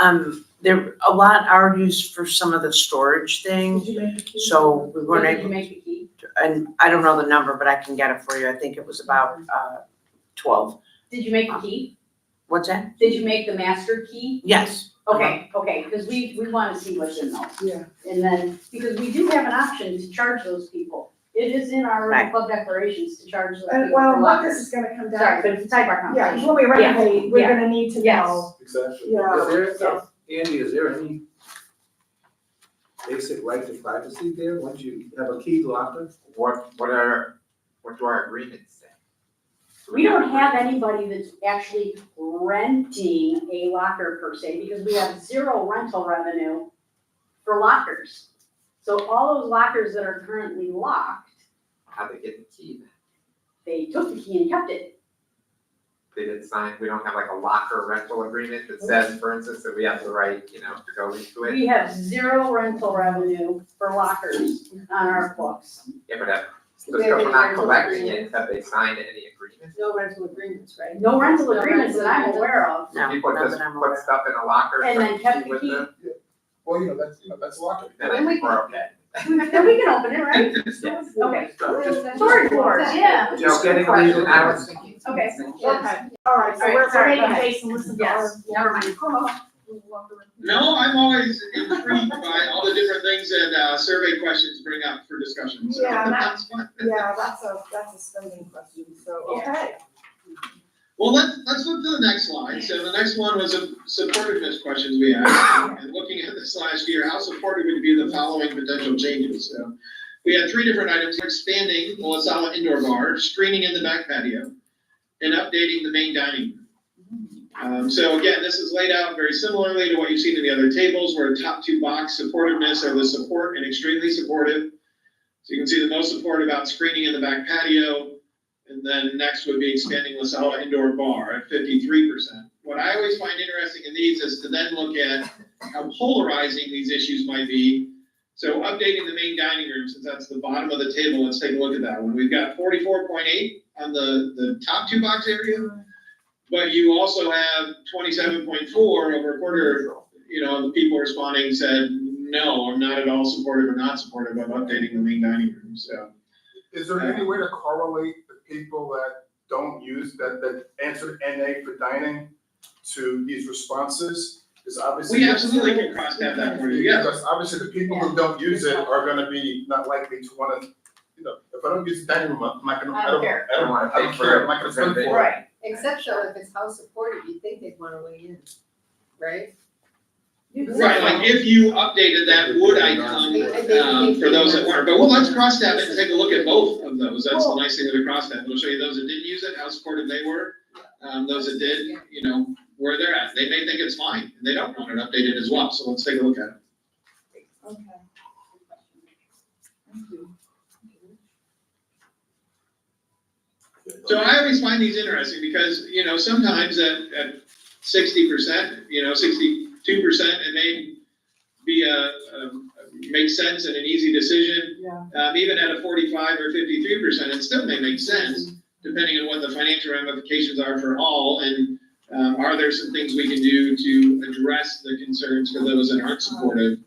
[SPEAKER 11] there, a lot are used for some of the storage things,
[SPEAKER 2] Did you make the key?
[SPEAKER 11] so we weren't
[SPEAKER 3] Did you
[SPEAKER 11] able,
[SPEAKER 3] make the key?
[SPEAKER 11] and I don't know the number, but I can get it for you. I think it was about 12.
[SPEAKER 3] Did you make the key?
[SPEAKER 11] What's that?
[SPEAKER 3] Did you make the master key?
[SPEAKER 11] Yes.
[SPEAKER 3] Okay, because we wanna see what's in those.
[SPEAKER 2] Yeah.
[SPEAKER 3] And then, because we do have an option to charge those people. It is in our
[SPEAKER 11] Right.
[SPEAKER 3] club declarations to charge those
[SPEAKER 2] And
[SPEAKER 3] people
[SPEAKER 2] well,
[SPEAKER 3] for
[SPEAKER 2] what this
[SPEAKER 3] lockers.
[SPEAKER 2] is gonna come down.
[SPEAKER 3] Sorry, but it's a sidebar
[SPEAKER 2] Yeah,
[SPEAKER 3] conversation.
[SPEAKER 2] when we renovate, we're
[SPEAKER 3] Yeah.
[SPEAKER 2] gonna need to
[SPEAKER 3] Yes.
[SPEAKER 2] know.
[SPEAKER 14] Exactly.
[SPEAKER 2] Yeah.
[SPEAKER 14] Is there, Andy, is there any basic right to privacy there once you have a key locker?
[SPEAKER 12] What do our agreements say?
[SPEAKER 3] We don't have anybody that's actually renting a locker per se, because we have zero rental revenue for lockers. So all those lockers that are currently locked
[SPEAKER 12] How'd they get the key then?
[SPEAKER 3] They took the key and kept it.
[SPEAKER 12] They didn't sign, we don't have like a locker rental agreement that says, for instance, that we have the right, you know, to go into it.
[SPEAKER 3] We have zero rental revenue for lockers on our books.
[SPEAKER 12] Yeah, but just
[SPEAKER 10] We have
[SPEAKER 12] because
[SPEAKER 10] any
[SPEAKER 12] we're not
[SPEAKER 10] rental
[SPEAKER 12] collecting it,
[SPEAKER 10] agreements?
[SPEAKER 12] have they signed any agreement?
[SPEAKER 10] No rental agreements, right?
[SPEAKER 3] No rental
[SPEAKER 10] No
[SPEAKER 3] agreements that I'm
[SPEAKER 10] rental
[SPEAKER 3] aware of.
[SPEAKER 11] No,
[SPEAKER 12] People
[SPEAKER 11] not
[SPEAKER 12] just
[SPEAKER 11] that I'm
[SPEAKER 12] put
[SPEAKER 11] aware.
[SPEAKER 12] stuff in a locker.
[SPEAKER 3] And then kept the
[SPEAKER 12] with
[SPEAKER 3] key.
[SPEAKER 12] them,
[SPEAKER 1] Well, that's a lot.
[SPEAKER 12] Then I think we're okay.
[SPEAKER 3] Then we can open it, right?
[SPEAKER 12] Yes.
[SPEAKER 3] Okay.
[SPEAKER 12] Just-
[SPEAKER 3] Storage doors, yeah.
[SPEAKER 12] Joe, getting the reason I was thinking.
[SPEAKER 3] Okay.
[SPEAKER 2] Okay, all right, so
[SPEAKER 3] All right,
[SPEAKER 2] we're
[SPEAKER 3] sorry, go
[SPEAKER 2] making
[SPEAKER 3] ahead.
[SPEAKER 2] Jason listen to our.
[SPEAKER 3] Yes, never mind.
[SPEAKER 19] No, I'm always intrigued by all the different things that survey questions bring up for discussion, so
[SPEAKER 2] Yeah,
[SPEAKER 19] that's fun.
[SPEAKER 2] Yeah, that's a spending question, so, okay.
[SPEAKER 19] Well, let's look to the next slide. So the next one was a supportiveness questions we asked. And looking at this last year, how supportive would be the following potential changes? So we had 3 different items: expanding the La Sala indoor bar, screening in the back patio, and updating the main dining room. So again, this is laid out very similarly to what you've seen in the other tables, where top 2 box supportiveness are the support and extremely supportive. So you can see the most support about screening in the back patio. And then next would be expanding La Sala indoor bar at 53%. What I always find interesting in these is to then look at how polarizing these issues might be. So updating the main dining room, since that's the bottom of the table, let's take a look at that one. We've got 44.8 on the top 2 box area, but you also have 27.4 over a quarter, of the people responding said, no, I'm not at all supportive or not supportive of updating the main dining room, so.
[SPEAKER 1] Is there any way to correlate the people that don't use, that answered NA for dining to these responses? Because obviously.
[SPEAKER 19] We absolutely can cross-tab that for you, yes.
[SPEAKER 1] Because obviously the people who don't use it are gonna be not likely to wanna, if I don't use the dining room, I'm not gonna,
[SPEAKER 3] I don't care.
[SPEAKER 1] I don't care, I'm not gonna spend for it.
[SPEAKER 3] Right.
[SPEAKER 10] Except so if it's house supported, you'd think they'd wanna weigh in, right?
[SPEAKER 19] Right, like if you updated that wood icon, for those that weren't, but let's cross-tab it and take a look at both of those. That's the nice thing with the cross-tab. It'll show you those that didn't use it, how supportive they were. Those that did, where they're at. They may think it's fine, and they don't want it updated as well, so let's take a look at it.
[SPEAKER 2] Okay. Thank you.
[SPEAKER 19] So I always find these interesting because, sometimes at 60%, 62%, it may be make sense and an easy decision.
[SPEAKER 2] Yeah.
[SPEAKER 19] Even at a 45 or 53%, it still may make sense, depending on what the financial ramifications are for all, and are there some things we can do to address the concerns for those that aren't supportive?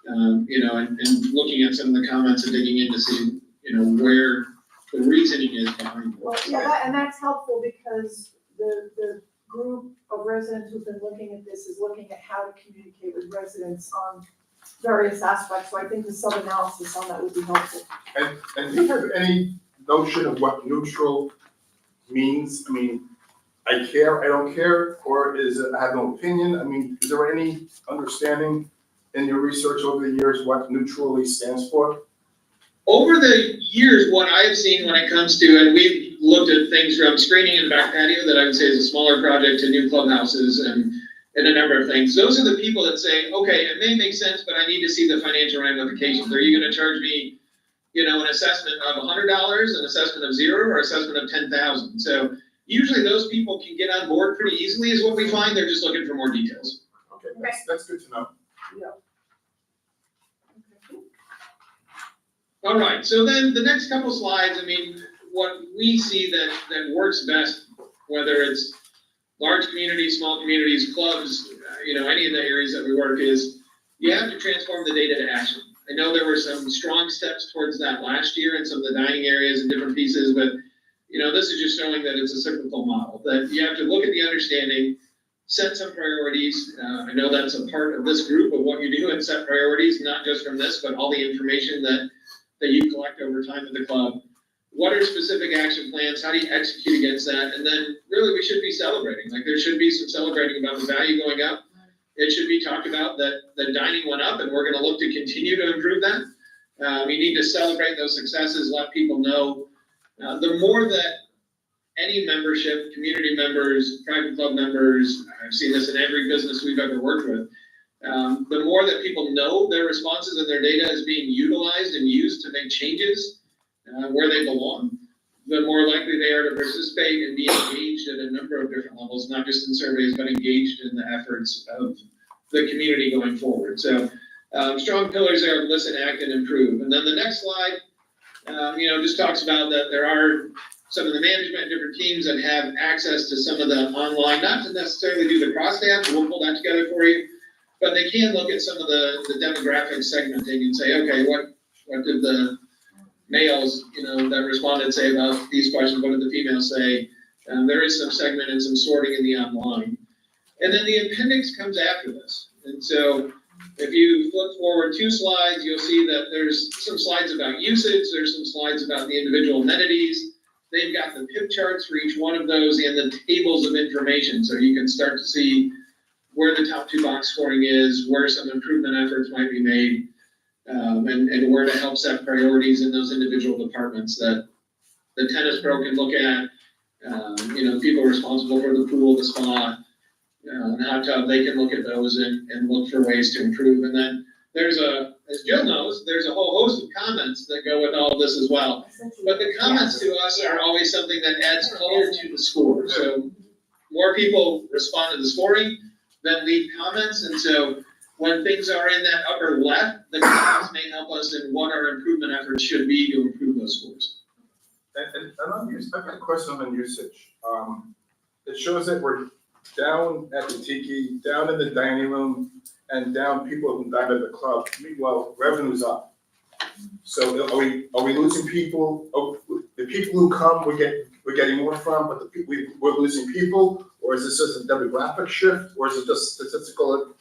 [SPEAKER 19] And looking at some of the comments and digging in to see, where the reasoning is behind it.
[SPEAKER 2] Well, yeah, and that's helpful because the group of residents who've been looking at this is looking at how to communicate with residents on various aspects, so I think the sub-analysis on that would be helpful.
[SPEAKER 1] And do you have any notion of what neutral means? I mean, I care, I don't care, or is it, I have no opinion? I mean, is there any understanding in your research over the years what neutrally stands for?
[SPEAKER 19] Over the years, what I've seen when it comes to, and we've looked at things from screening and back patio that I would say is a smaller project to new clubhouses and a number of things. Those are the people that say, okay, it may make sense, but I need to see the financial ramifications. Are you gonna charge me, an assessment of $100, an assessment of 0, or assessment of 10,000? So usually those people can get on board pretty easily is what we find. They're just looking for more details.
[SPEAKER 1] Okay, that's good to know.
[SPEAKER 2] Yeah.
[SPEAKER 19] All right, so then the next couple slides, what we see that works best, whether it's large communities, small communities, clubs, any of the areas that we work, is you have to transform the data to action. I know there were some strong steps towards that last year in some of the dining areas and different pieces, but this is just showing that it's a cyclical model, that you have to look at the understanding, set some priorities. I know that's a part of this group of what you do, and set priorities, not just from this, but all the information that you collect over time at the club. What are specific action plans? How do you execute against that? And then really we should be celebrating. Like there should be some celebrating about the value going up. It should be talked about that the dining went up and we're gonna look to continue to improve that. We need to celebrate those successes, let people know. The more that any membership, community members, private club members, I've seen this in every business we've ever worked with, the more that people know their responses and their data is being utilized and used to make changes, where they belong, the more likely they are to participate and be engaged at a number of different levels, not just in surveys, but engaged in the efforts of the community going forward. So strong pillars there of listen, act, and improve. And then the next slide, just talks about that there are some of the management, different teams that have access to some of the online, not to necessarily do the cross tab, we'll pull that together for you, but they can look at some of the demographic segmenting and say, okay, what did the males, that responded say about these questions, what did the females say? There is some segment and some sorting in the online. And then the appendix comes after this. And so if you flip forward 2 slides, you'll see that there's some slides about usage, there's some slides about the individual amenities. They've got the pip charts for each one of those and the tables of information. So you can start to see where the top 2 box scoring is, where some improvement efforts might be made, and where to help set priorities in those individual departments that the tennis pro can look at, people responsible for the pool, the spa, the hot tub, they can look at those and look for ways to improve. And then there's as Jill knows, there's a whole host of comments that go with all of this as well. But the comments to us are always something that adds color to the score. So more people respond to the scoring than leave comments. And so when things are in that upper left, the comments may help us in what our improvement efforts should be to improve those scores.
[SPEAKER 1] And I've got a question on usage. It shows that we're down at the tiki, down in the dining room, and down people who dine at the club. Meanwhile, revenue's up. So are we losing people? Oh, the people who come, we're getting more from, but we're losing people? Or is this just a demographic shift? Or is it just statistical?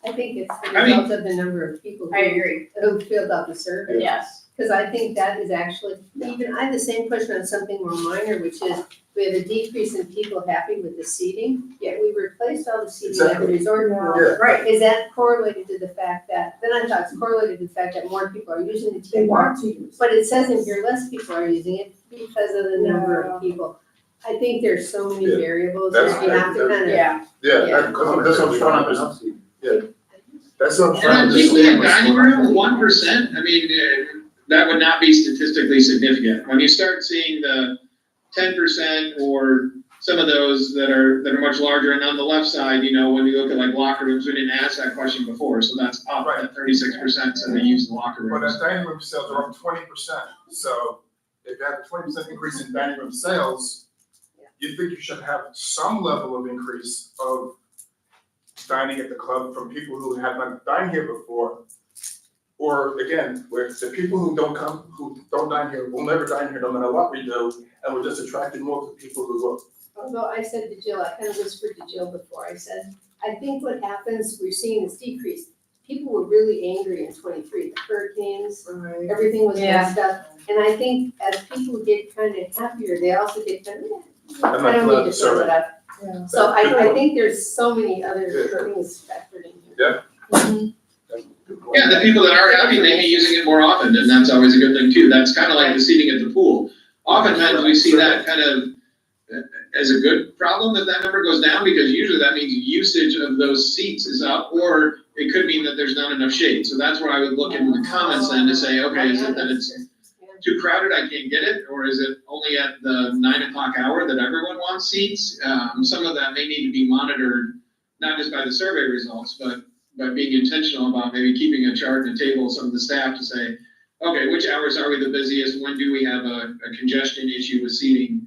[SPEAKER 10] I think it's the result of the number of people who filled out the survey.
[SPEAKER 3] Yes.
[SPEAKER 10] Because I think that is actually, even I had the same question on something more minor, which is we have a decrease in people happy with the seating, yet we replaced all the seating at the resort.
[SPEAKER 1] Yeah.
[SPEAKER 10] Right, is that correlated to the fact that, then I thought it's correlated to the fact that more people are using the
[SPEAKER 2] They
[SPEAKER 10] team
[SPEAKER 2] want
[SPEAKER 10] bar,
[SPEAKER 2] to use.
[SPEAKER 10] but it says in here less people are using it because of the number of people. I think there's so many
[SPEAKER 1] Yeah.
[SPEAKER 10] variables that you have to kind of.
[SPEAKER 3] Yeah.
[SPEAKER 1] That's what I'm trying to. Yeah. That's what I'm
[SPEAKER 19] And
[SPEAKER 1] trying
[SPEAKER 19] on
[SPEAKER 1] to
[SPEAKER 19] people in
[SPEAKER 1] understand.
[SPEAKER 19] dining room, 1%, I mean, that would not be statistically significant. When you start seeing the 10% or some of those that are much larger, and on the left side, when you look at like locker rooms, we didn't ask that question before, so that's up at 36%, so they use the locker
[SPEAKER 1] But
[SPEAKER 19] rooms.
[SPEAKER 1] our dining room sales are up 20%. So if you have a 20% increase in dining room sales, you think you should have some level of increase of dining at the club from people who have not dined here before. Or again, where the people who don't dine here, will never dine here no matter what we do, and we're just attracting more people who will.
[SPEAKER 10] Although I said to Jill, I kind of whispered to Jill before, I said, I think what happens, we're seeing this decrease. People were really angry in 23, the hurricanes, everything was messed up. And I think as people get kind of happier, they also get kind of, I don't need to fill it up.
[SPEAKER 2] Yeah.
[SPEAKER 10] So I think there's so many other things factored in here.
[SPEAKER 1] Yeah.
[SPEAKER 19] Yeah, the people that are happy may be using it more often, and that's always a good thing too. That's kind of like the seating at the pool. Oftentimes we see that kind of as a good problem that number goes down, because usually that means usage of those seats is up, or it could mean that there's not enough shade. So that's where I would look in the comments then to say, okay, is it that it's too crowded, I can't get it? Or is it only at the 9 o'clock hour that everyone wants seats? Some of that may need to be monitored, not just by the survey results, but by being intentional about maybe keeping a chart and a table of some of the staff to say, okay, which hours are we the busiest? When do we have a congestion issue with seating?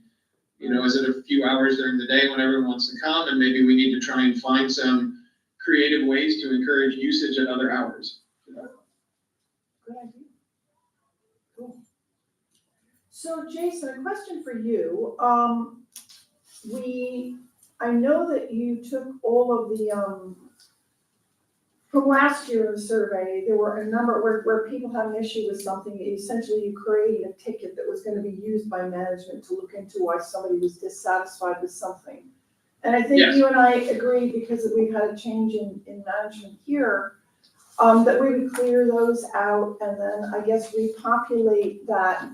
[SPEAKER 19] Is it a few hours during the day when everyone wants to come? And maybe we need to try and find some creative ways to encourage usage at other hours.
[SPEAKER 2] Good idea. Cool. So Jason, a question for you. I know that you took all of the, from last year's survey, there were a number where people had an issue with something. Essentially, you created a ticket that was going to be used by management to look into why somebody was dissatisfied with something. And I think you and I agreed, because we've had a change in management here, that we would clear those out and then I guess repopulate that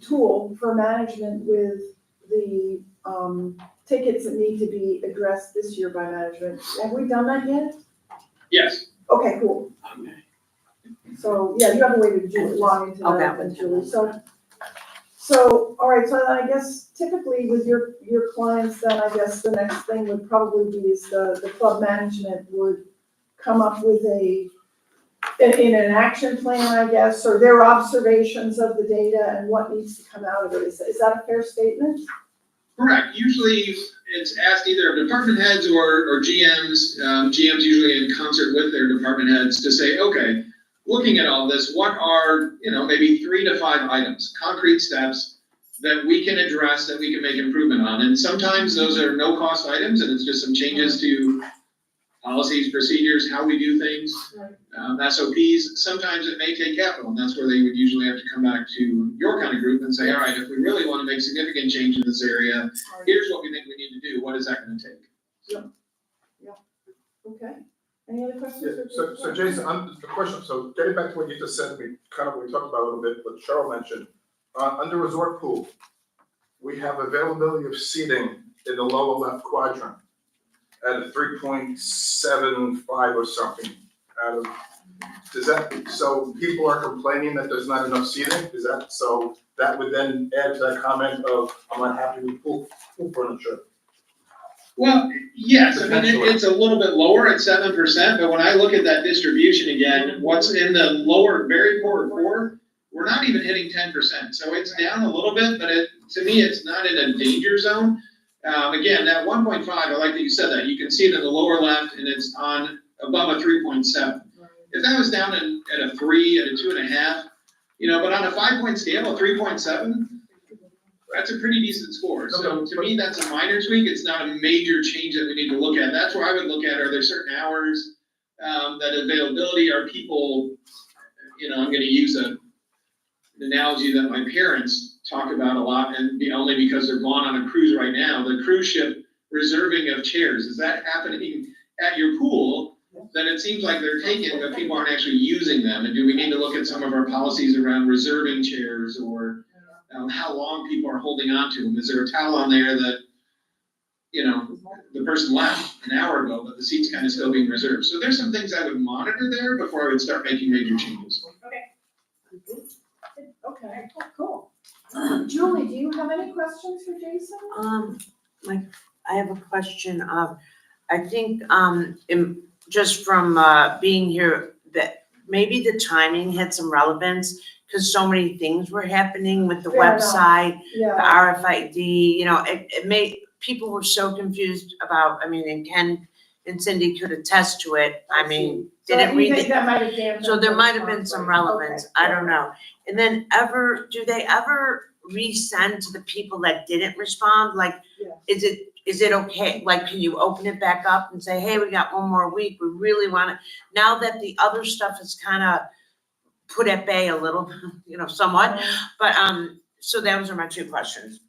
[SPEAKER 2] tool for management with the tickets that need to be addressed this year by management. Have we done that yet?
[SPEAKER 19] Yes.
[SPEAKER 2] Okay, cool. So, yeah, you have a way to do log into
[SPEAKER 11] Oh,
[SPEAKER 2] that,
[SPEAKER 11] that
[SPEAKER 2] then, Julie, so, all right, so then I guess typically with your clients, then I guess the next thing would probably be is the club management would come up with in an action plan, I guess, or their observations of the data and what needs to come out of it. Is that a fair statement?
[SPEAKER 19] Correct. Usually it's asked either of department heads or GMs. GMs usually in concert with their department heads to say, okay, looking at all this, what are, maybe 3 to 5 items, concrete steps that we can address, that we can make improvement on. And sometimes those are no cost items and it's just some changes to policies, procedures, how we do things, SOPs. Sometimes it may take capital, and that's where they would usually have to come back to your kind of group and say, all right, if we really want to make significant change in this area, here's what we think we need to do. What is that going to take?
[SPEAKER 2] Okay. Any other questions?
[SPEAKER 1] Yeah, so Jason, the question, so getting back to what you just said, we talked about a little bit, what Cheryl mentioned. Under resort pool, we have availability of seating in the lower left quadrant at a 3.75 or something out of, so people are complaining that there's not enough seating? So that would then add to that comment of, I'm not happy with pool furniture?
[SPEAKER 19] Well, yes, I mean, it's a little bit lower at 7%, but when I look at that distribution again, what's in the lower, very core core, we're not even hitting 10%. So it's down a little bit, but to me, it's not in a danger zone. Again, that 1.5, I like that you said that. You can see it in the lower left, and it's on above a 3.7. If that was down at a 3, at a 2.5, but on a 5-point scale, a 3.7, that's a pretty decent score. So to me, that's a minor tweak. It's not a major change that we need to look at. That's where I would look at, are there certain hours, that availability, are people, I'm gonna use an analogy that my parents talk about a lot, and only because they're gone on a cruise right now, the cruise ship reserving of chairs. Is that happening at your pool? Then it seems like they're taken, but people aren't actually using them. And do we need to look at some of our policies around reserving chairs, or how long people are holding on to them? Is there a towel on there that, the person left an hour ago, but the seat's kind of still being reserved? So there's some things I would monitor there before I would start making major changes.
[SPEAKER 2] Okay, cool. Julie, do you have any questions for Jason?
[SPEAKER 11] I have a question of, I think, just from being here, that maybe the timing had some relevance, because so many things were happening with the website, the RFID, it made, people were so confused about, and Ken and Cindy could attest to it, didn't read it. So there might have been some relevance, I don't know. And then do they ever resend to the people that didn't respond? Like, is it okay? Like, can you open it back up and say, hey, we got one more week, we really wanna, now that the other stuff is kind of put at bay a little, somewhat, but, so those are my 2 questions.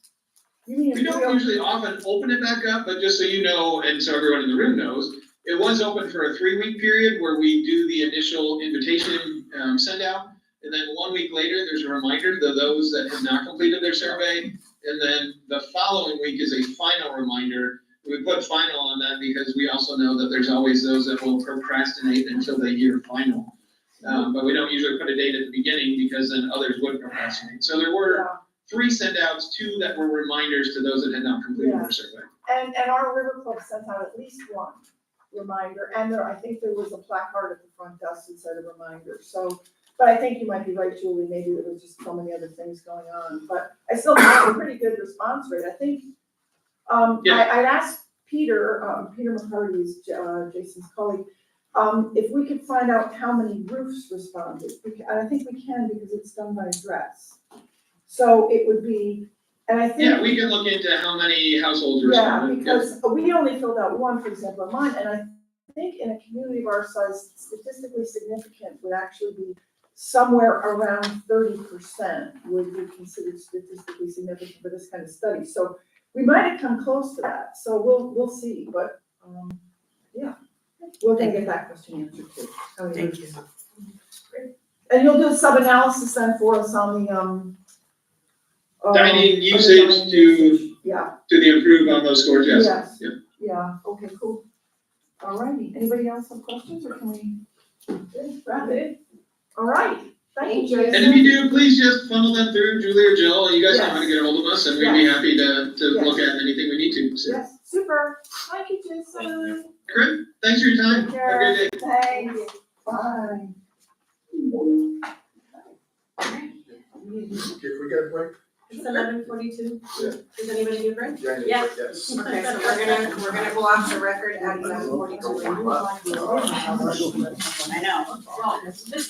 [SPEAKER 19] We don't usually often open it back up, but just so you know, and so everyone in the room knows, it was open for a 3-week period where we do the initial invitation send out. And then 1 week later, there's a reminder to those that have not completed their survey. And then the following week is a final reminder. We put final on that because we also know that there's always those that will procrastinate until they hear final. But we don't usually put a date at the beginning because then others would procrastinate. So there were 3 send outs, 2 that were reminders to those that had not completed their survey.
[SPEAKER 2] And our River Club sent out at least 1 reminder, and I think there was a placard at the front desk that said a reminder. So, but I think you might be right, Julie, maybe there was just so many other things going on, but I still have a pretty good response rate. I think, I'd asked Peter McCarty's, Jason's colleague, if we could find out how many roofs responded. And I think we can because it's done by address. So it would be, and I think.
[SPEAKER 19] Yeah, we can look into how many households responded.
[SPEAKER 2] Yeah, because we only filled out 1, for example, of mine, and I think in a community of our size, statistically significant would actually be somewhere around 30% would be considered statistically significant for this kind of study. So we might have come close to that. So we'll see, but yeah, we're gonna get that question answered too.
[SPEAKER 11] Thank you.
[SPEAKER 2] Great. And you'll do a sub-analysis then for us on the
[SPEAKER 19] dining usage to the improve on those scores, yes.
[SPEAKER 2] Yes.
[SPEAKER 19] Yeah.
[SPEAKER 2] Yeah, okay, cool. All righty. Anybody else have questions or can we wrap it? All right, thank you,
[SPEAKER 19] And if
[SPEAKER 2] Jason.
[SPEAKER 19] you do, please just funnel them through Julie or Jill, you guys know how to
[SPEAKER 2] Yes.
[SPEAKER 19] get a hold of us, and we'd be
[SPEAKER 2] Yes.
[SPEAKER 19] happy to
[SPEAKER 2] Yes.
[SPEAKER 19] look at anything we need to, so.
[SPEAKER 2] Yes, super. Thank you, Jason.
[SPEAKER 19] Great, thanks for your time,
[SPEAKER 2] Take
[SPEAKER 19] have a
[SPEAKER 2] care.
[SPEAKER 19] great day.
[SPEAKER 2] Thanks. Bye.
[SPEAKER 1] Can we get a break?
[SPEAKER 4] It's 11:42.
[SPEAKER 1] Yeah.
[SPEAKER 4] Does anybody need a break?
[SPEAKER 1] Yeah.
[SPEAKER 4] Yes.
[SPEAKER 1] Yes.
[SPEAKER 4] Okay, so we're gonna go off the record at 11:42.
[SPEAKER 6] I know.
[SPEAKER 3] Well, this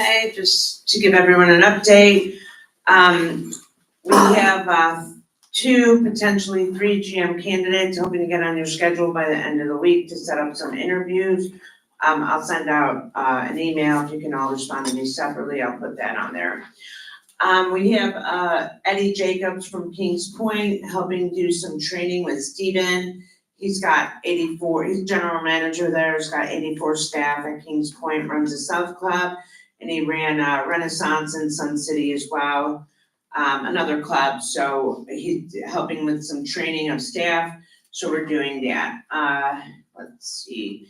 [SPEAKER 11] Okay, just to give everyone an update, we have 2, potentially 3 GM candidates, hoping to get on your schedule by the end of the week to set up some interviews. I'll send out an email, if you can all respond to me separately, I'll put that on there. We have Eddie Jacobs from Kings Point helping do some training with Steven. He's got 84, he's general manager there, he's got 84 staff at Kings Point, runs a South Club, and he ran Renaissance in Sun City as well, another club, so he's helping with some training of staff, so we're doing that. Let's see,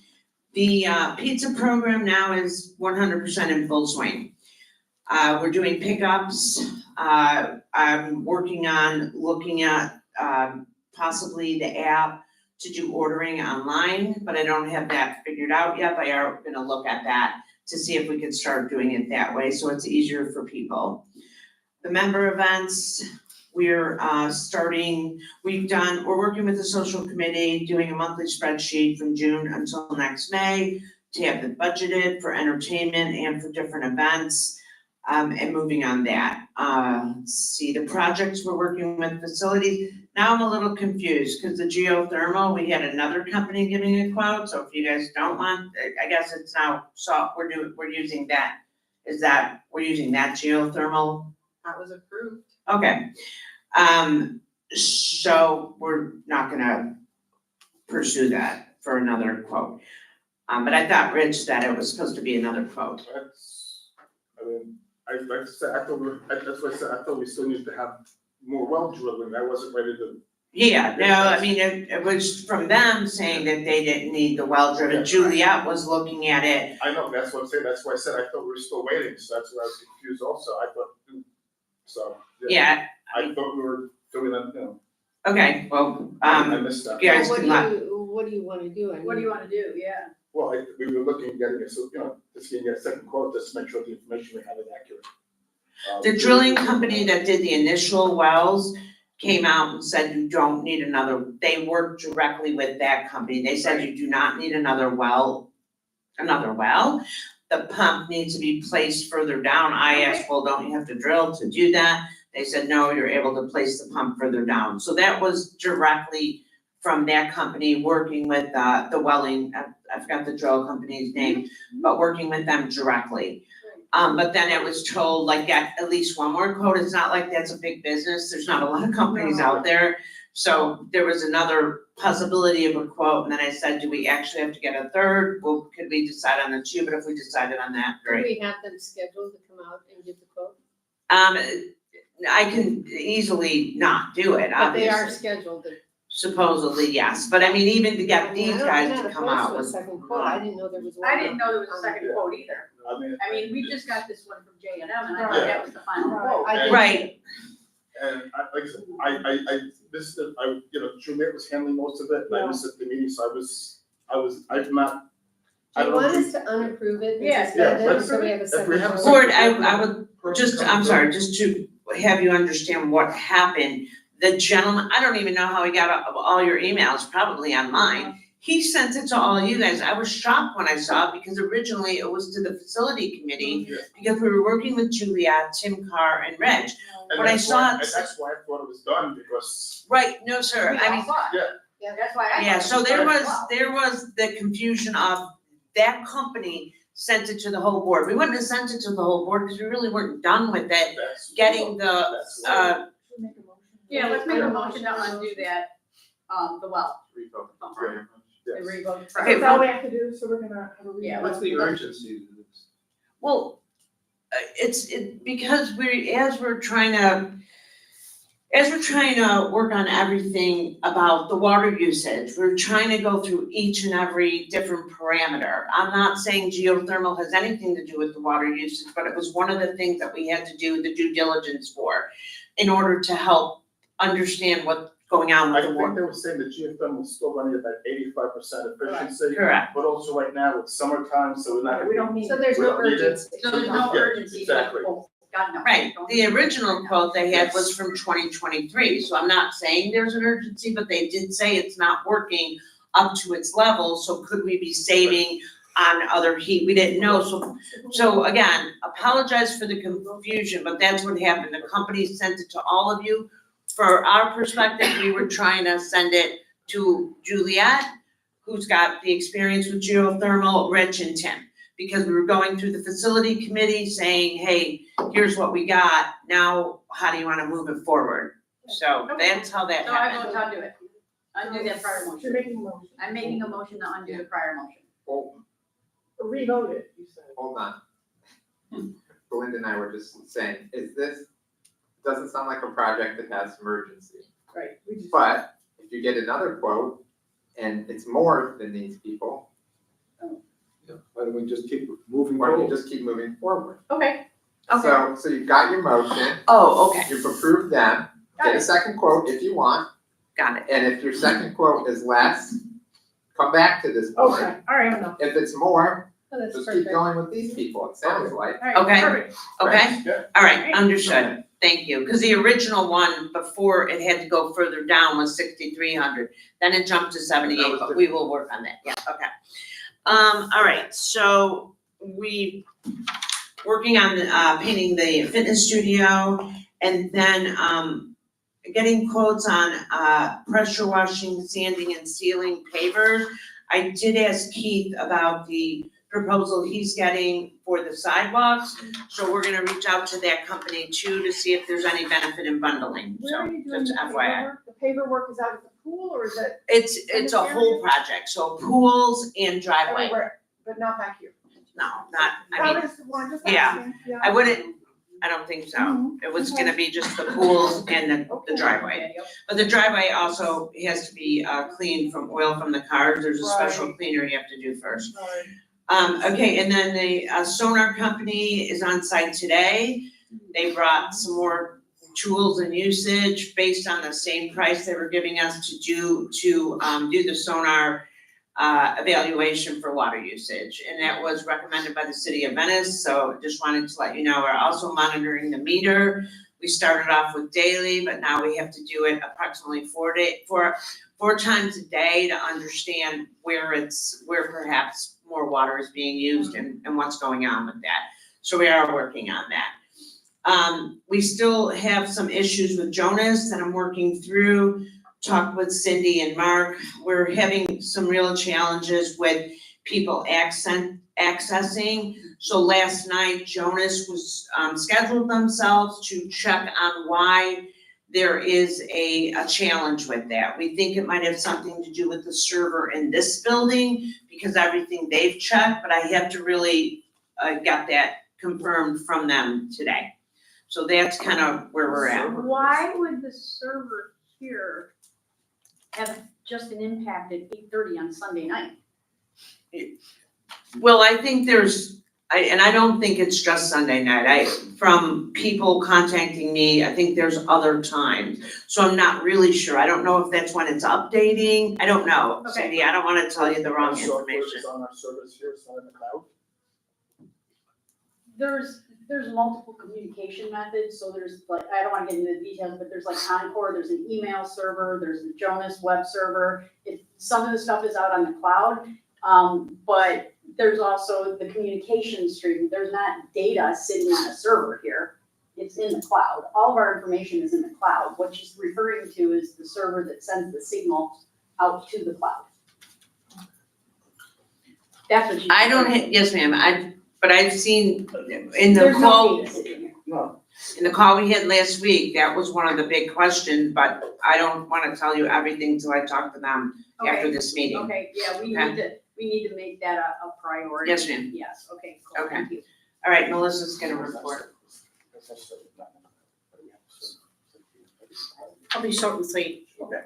[SPEAKER 11] the pizza program now is 100% in full swing. We're doing pickups, I'm working on looking at possibly the app to do ordering online, but I don't have that figured out yet, but I are gonna look at that to see if we could start doing it that way, so it's easier for people. The member events, we're working with the social committee, doing a monthly spreadsheet from June until next May to have it budgeted for entertainment and for different events, and moving on that. Let's see, the projects we're working with facilities, now I'm a little confused, because the geothermal, we had another company giving a quote, so if you guys don't want, I guess it's now, so we're using that. We're using that geothermal?
[SPEAKER 4] That was approved.
[SPEAKER 11] Okay, so we're not gonna pursue that for another quote. But I thought Rich said it was supposed to be another quote.
[SPEAKER 1] I like to say, that's why I said, I thought we still need to have more well drilling, I wasn't ready to.
[SPEAKER 11] Yeah, no, I mean, it was from them saying that they didn't need the well driven,
[SPEAKER 1] Yeah.
[SPEAKER 11] Juliet was looking at it.
[SPEAKER 1] I know, that's what I'm saying, that's why I said, I thought we were still waiting, so that's why I was confused also, I thought, so.
[SPEAKER 11] Yeah,
[SPEAKER 1] I thought we were doing that,
[SPEAKER 11] okay, well,
[SPEAKER 1] I missed that.
[SPEAKER 11] you guys
[SPEAKER 10] What
[SPEAKER 11] can
[SPEAKER 10] do
[SPEAKER 11] let,
[SPEAKER 10] what do you wanna do? I
[SPEAKER 3] What do
[SPEAKER 10] mean,
[SPEAKER 3] you wanna do? Yeah.
[SPEAKER 1] Well, we were looking at getting just getting a second quote, just to make sure the information we have is accurate.
[SPEAKER 11] the drilling company that did the initial wells came out and said you don't need another, they worked directly with that company, they said you do not need another well. The pump needs to be placed further down, I asked, well, don't you have to drill to do that? They said, no, you're able to place the pump further down, so that was directly from that company, working with the welling, I forgot the drill company's name, but working with them directly. But then it was told, like, get at least one more quote, it's not like that's a big business, there's not a lot of companies out there. So there was another possibility of a quote, and then I said, do we actually have to get a third? Well, could we decide on the 2, but if we decided on that,
[SPEAKER 10] do
[SPEAKER 11] great.
[SPEAKER 10] we have them scheduled to come out and give the quote?
[SPEAKER 11] I can easily not do it,
[SPEAKER 10] But they
[SPEAKER 11] obviously.
[SPEAKER 10] are scheduled to.
[SPEAKER 11] Supposedly, yes, but I mean, even to get these guys to come out
[SPEAKER 10] I'm not opposed to a
[SPEAKER 11] was.
[SPEAKER 10] second quote, I didn't know there was one.
[SPEAKER 3] I didn't know there was a second quote either. I mean, we just got this one from J and M, and I thought that was the final quote.
[SPEAKER 10] I didn't-
[SPEAKER 11] Right,
[SPEAKER 1] And like I said, I missed it, Juliet was handling most of it, and I missed it the meeting, so I'm not.
[SPEAKER 10] Do you want us to unapprove it and
[SPEAKER 3] Yeah.
[SPEAKER 10] suspend
[SPEAKER 1] Yeah,
[SPEAKER 10] it,
[SPEAKER 1] let's-
[SPEAKER 10] so we have a
[SPEAKER 1] if
[SPEAKER 10] second
[SPEAKER 1] we have a
[SPEAKER 10] quote?
[SPEAKER 11] Board, I would just, I'm sorry, just to have you understand what happened. The gentleman, I don't even know how he got all your emails, probably online. He sent it to all you guys. I was shocked when I saw it because originally it was to the facility committee because we were working with Juliet, Tim Carr, and Reg.
[SPEAKER 1] And
[SPEAKER 11] When I
[SPEAKER 1] that's
[SPEAKER 11] saw
[SPEAKER 1] why-
[SPEAKER 11] it-
[SPEAKER 1] and that's why I thought it was done, because.
[SPEAKER 11] Right, no, sir, I mean,
[SPEAKER 10] Yeah.
[SPEAKER 3] That's why I.
[SPEAKER 11] yeah,
[SPEAKER 3] thought
[SPEAKER 11] so
[SPEAKER 3] it
[SPEAKER 11] there
[SPEAKER 3] was
[SPEAKER 11] was, there was the confusion of that company sent it to the whole board. We wouldn't have sent it to the whole board because we really weren't done with it. Getting the,
[SPEAKER 3] Yeah, let's make a motion to undo that, the well.
[SPEAKER 1] Revoke.
[SPEAKER 3] The revote.
[SPEAKER 11] Okay,
[SPEAKER 2] That's all we have to do, so we're gonna have a read.
[SPEAKER 3] Yeah,
[SPEAKER 14] What's the urgency to this?
[SPEAKER 11] well, because we're trying to work on everything about the water usage, we're trying to go through each and every different parameter. I'm not saying geothermal has anything to do with the water usage, but it was one of the things that we had to do the due diligence for in order to help understand what's going on
[SPEAKER 1] I
[SPEAKER 11] with the
[SPEAKER 1] think
[SPEAKER 11] water.
[SPEAKER 1] they were saying the geothermal is still running at that 85% efficiency.
[SPEAKER 11] Correct.
[SPEAKER 1] But also right now it's summertime, so we're not.
[SPEAKER 2] We don't need.
[SPEAKER 10] So there's
[SPEAKER 1] We
[SPEAKER 10] no
[SPEAKER 1] don't need it.
[SPEAKER 10] urgency.
[SPEAKER 3] So there's no
[SPEAKER 1] Yeah,
[SPEAKER 3] urgency.
[SPEAKER 1] exactly.
[SPEAKER 3] Oh, God, no.
[SPEAKER 11] Right, the original quote they had was from 2023, so I'm not saying there's an urgency, but they did say it's not working up to its level, so could we be saving on other heat, we didn't know, so again, apologize for the confusion, but that's what happened, the company sent it to all of you. For our perspective, we were trying to send it to Juliet, who's got the experience with geothermal, Rich and Tim. Because we were going through the facility committee saying, hey, here's what we got, now how do you wanna move it forward? So that's how that
[SPEAKER 3] So I
[SPEAKER 11] happened.
[SPEAKER 3] vote to undo it. Undo that prior
[SPEAKER 2] You're
[SPEAKER 3] motion.
[SPEAKER 2] making a motion.
[SPEAKER 3] I'm making a motion to undo the prior motion.
[SPEAKER 12] Well,
[SPEAKER 2] Revote it, you said.
[SPEAKER 12] hold on. Belinda and I were just saying, doesn't sound like a project that has some urgency.
[SPEAKER 2] Right. We just.
[SPEAKER 12] But if you get another quote and it's more than these people,
[SPEAKER 1] Why don't we just keep moving
[SPEAKER 12] why don't you
[SPEAKER 1] forward?
[SPEAKER 12] just keep moving forward?
[SPEAKER 3] Okay.
[SPEAKER 12] So you've got your motion,
[SPEAKER 11] Oh, okay,
[SPEAKER 12] you've approved them, get a second quote if you want,
[SPEAKER 11] got it.
[SPEAKER 12] and if your second quote is less, come back to this board.
[SPEAKER 2] Okay, all right, enough.
[SPEAKER 12] If it's more,
[SPEAKER 3] Oh, that's
[SPEAKER 12] just
[SPEAKER 3] perfect.
[SPEAKER 12] keep going with these people, it sounds like.
[SPEAKER 3] All right,
[SPEAKER 11] Okay.
[SPEAKER 3] perfect.
[SPEAKER 11] Okay,
[SPEAKER 1] Yeah.
[SPEAKER 11] all right, understood, thank you, because the original one before it had to go further down was 6,300, then it jumped to 78, but we will work on that, yeah, okay. All right, so we, working on, painting the fitness studio, and then, getting quotes on, pressure washing, sanding, and sealing pavers. I did ask Keith about the proposal he's getting for the sidewalks, so we're gonna reach out to that company too to see if there's any benefit in bundling,
[SPEAKER 2] Where are
[SPEAKER 11] so
[SPEAKER 2] you doing
[SPEAKER 11] just
[SPEAKER 2] the
[SPEAKER 11] FYI.
[SPEAKER 2] paver work? The paver work is out at the pool or is it
[SPEAKER 11] It's a whole project, so pools and driveway,
[SPEAKER 2] everywhere, but not back here?
[SPEAKER 11] no, not, I mean,
[SPEAKER 2] just, well, I'm just
[SPEAKER 11] yeah,
[SPEAKER 2] asking, yeah.
[SPEAKER 11] I wouldn't, I don't think so. It was gonna be just the pools and the driveway. But the driveway also has to be cleaned from oil from the cars, there's a special
[SPEAKER 2] Right.
[SPEAKER 11] cleaner you have to do first.
[SPEAKER 2] Right.
[SPEAKER 11] Okay, and then the sonar company is on site today. They brought some more tools and usage based on the same price they were giving us to do the sonar evaluation for water usage. And that was recommended by the city of Venice, so just wanted to let you know, we're also monitoring the meter. We started off with daily, but now we have to do it approximately four times a day to understand where perhaps more water is being used and what's going on with that. So we are working on that. We still have some issues with Jonas that I'm working through, talked with Cindy and Mark. We're having some real challenges with people accessing. So last night, Jonas was, scheduled themselves to check on why there is a challenge with that. We think it might have something to do with the server in this building because everything they've checked, but I have to really get that confirmed from them today. So that's kind of where we're at.
[SPEAKER 3] Why would the server here have just an impact at 8:30 on Sunday night?
[SPEAKER 11] Well, I think I don't think it's just Sunday night. From people contacting me, I think there's other times. So I'm not really sure. I don't know if that's when it's updating. I don't know,
[SPEAKER 3] Okay.
[SPEAKER 11] Cindy. I don't wanna tell you the wrong
[SPEAKER 1] Software
[SPEAKER 11] information.
[SPEAKER 1] is on our service here, it's not in the cloud.
[SPEAKER 3] There's multiple communication methods, so there's like, I don't wanna get into the details, but there's like Encore, there's an email server, there's the Jonas web server. Some of the stuff is out on the cloud, but there's also the communication stream. There's not data sitting on a server here. It's in the cloud. All of our information is in the cloud. What she's referring to is the server that sends the signal out to the cloud. That's what she's.
[SPEAKER 11] Yes, ma'am. But I've seen in the
[SPEAKER 3] There's no
[SPEAKER 11] quote,
[SPEAKER 3] data sitting here.
[SPEAKER 1] No.
[SPEAKER 11] in the call we had last week, that was one of the big questions, but I don't wanna tell you everything till I talk to them after
[SPEAKER 3] Okay.
[SPEAKER 11] this meeting.
[SPEAKER 3] Okay, yeah, we
[SPEAKER 11] Okay.
[SPEAKER 3] need to make that a priority.
[SPEAKER 11] Yes, ma'am.
[SPEAKER 3] Yes, okay, cool,
[SPEAKER 11] Okay.
[SPEAKER 3] thank you.
[SPEAKER 11] All right, Melissa's gonna report.
[SPEAKER 20] I'll be short and sweet.
[SPEAKER 1] Okay.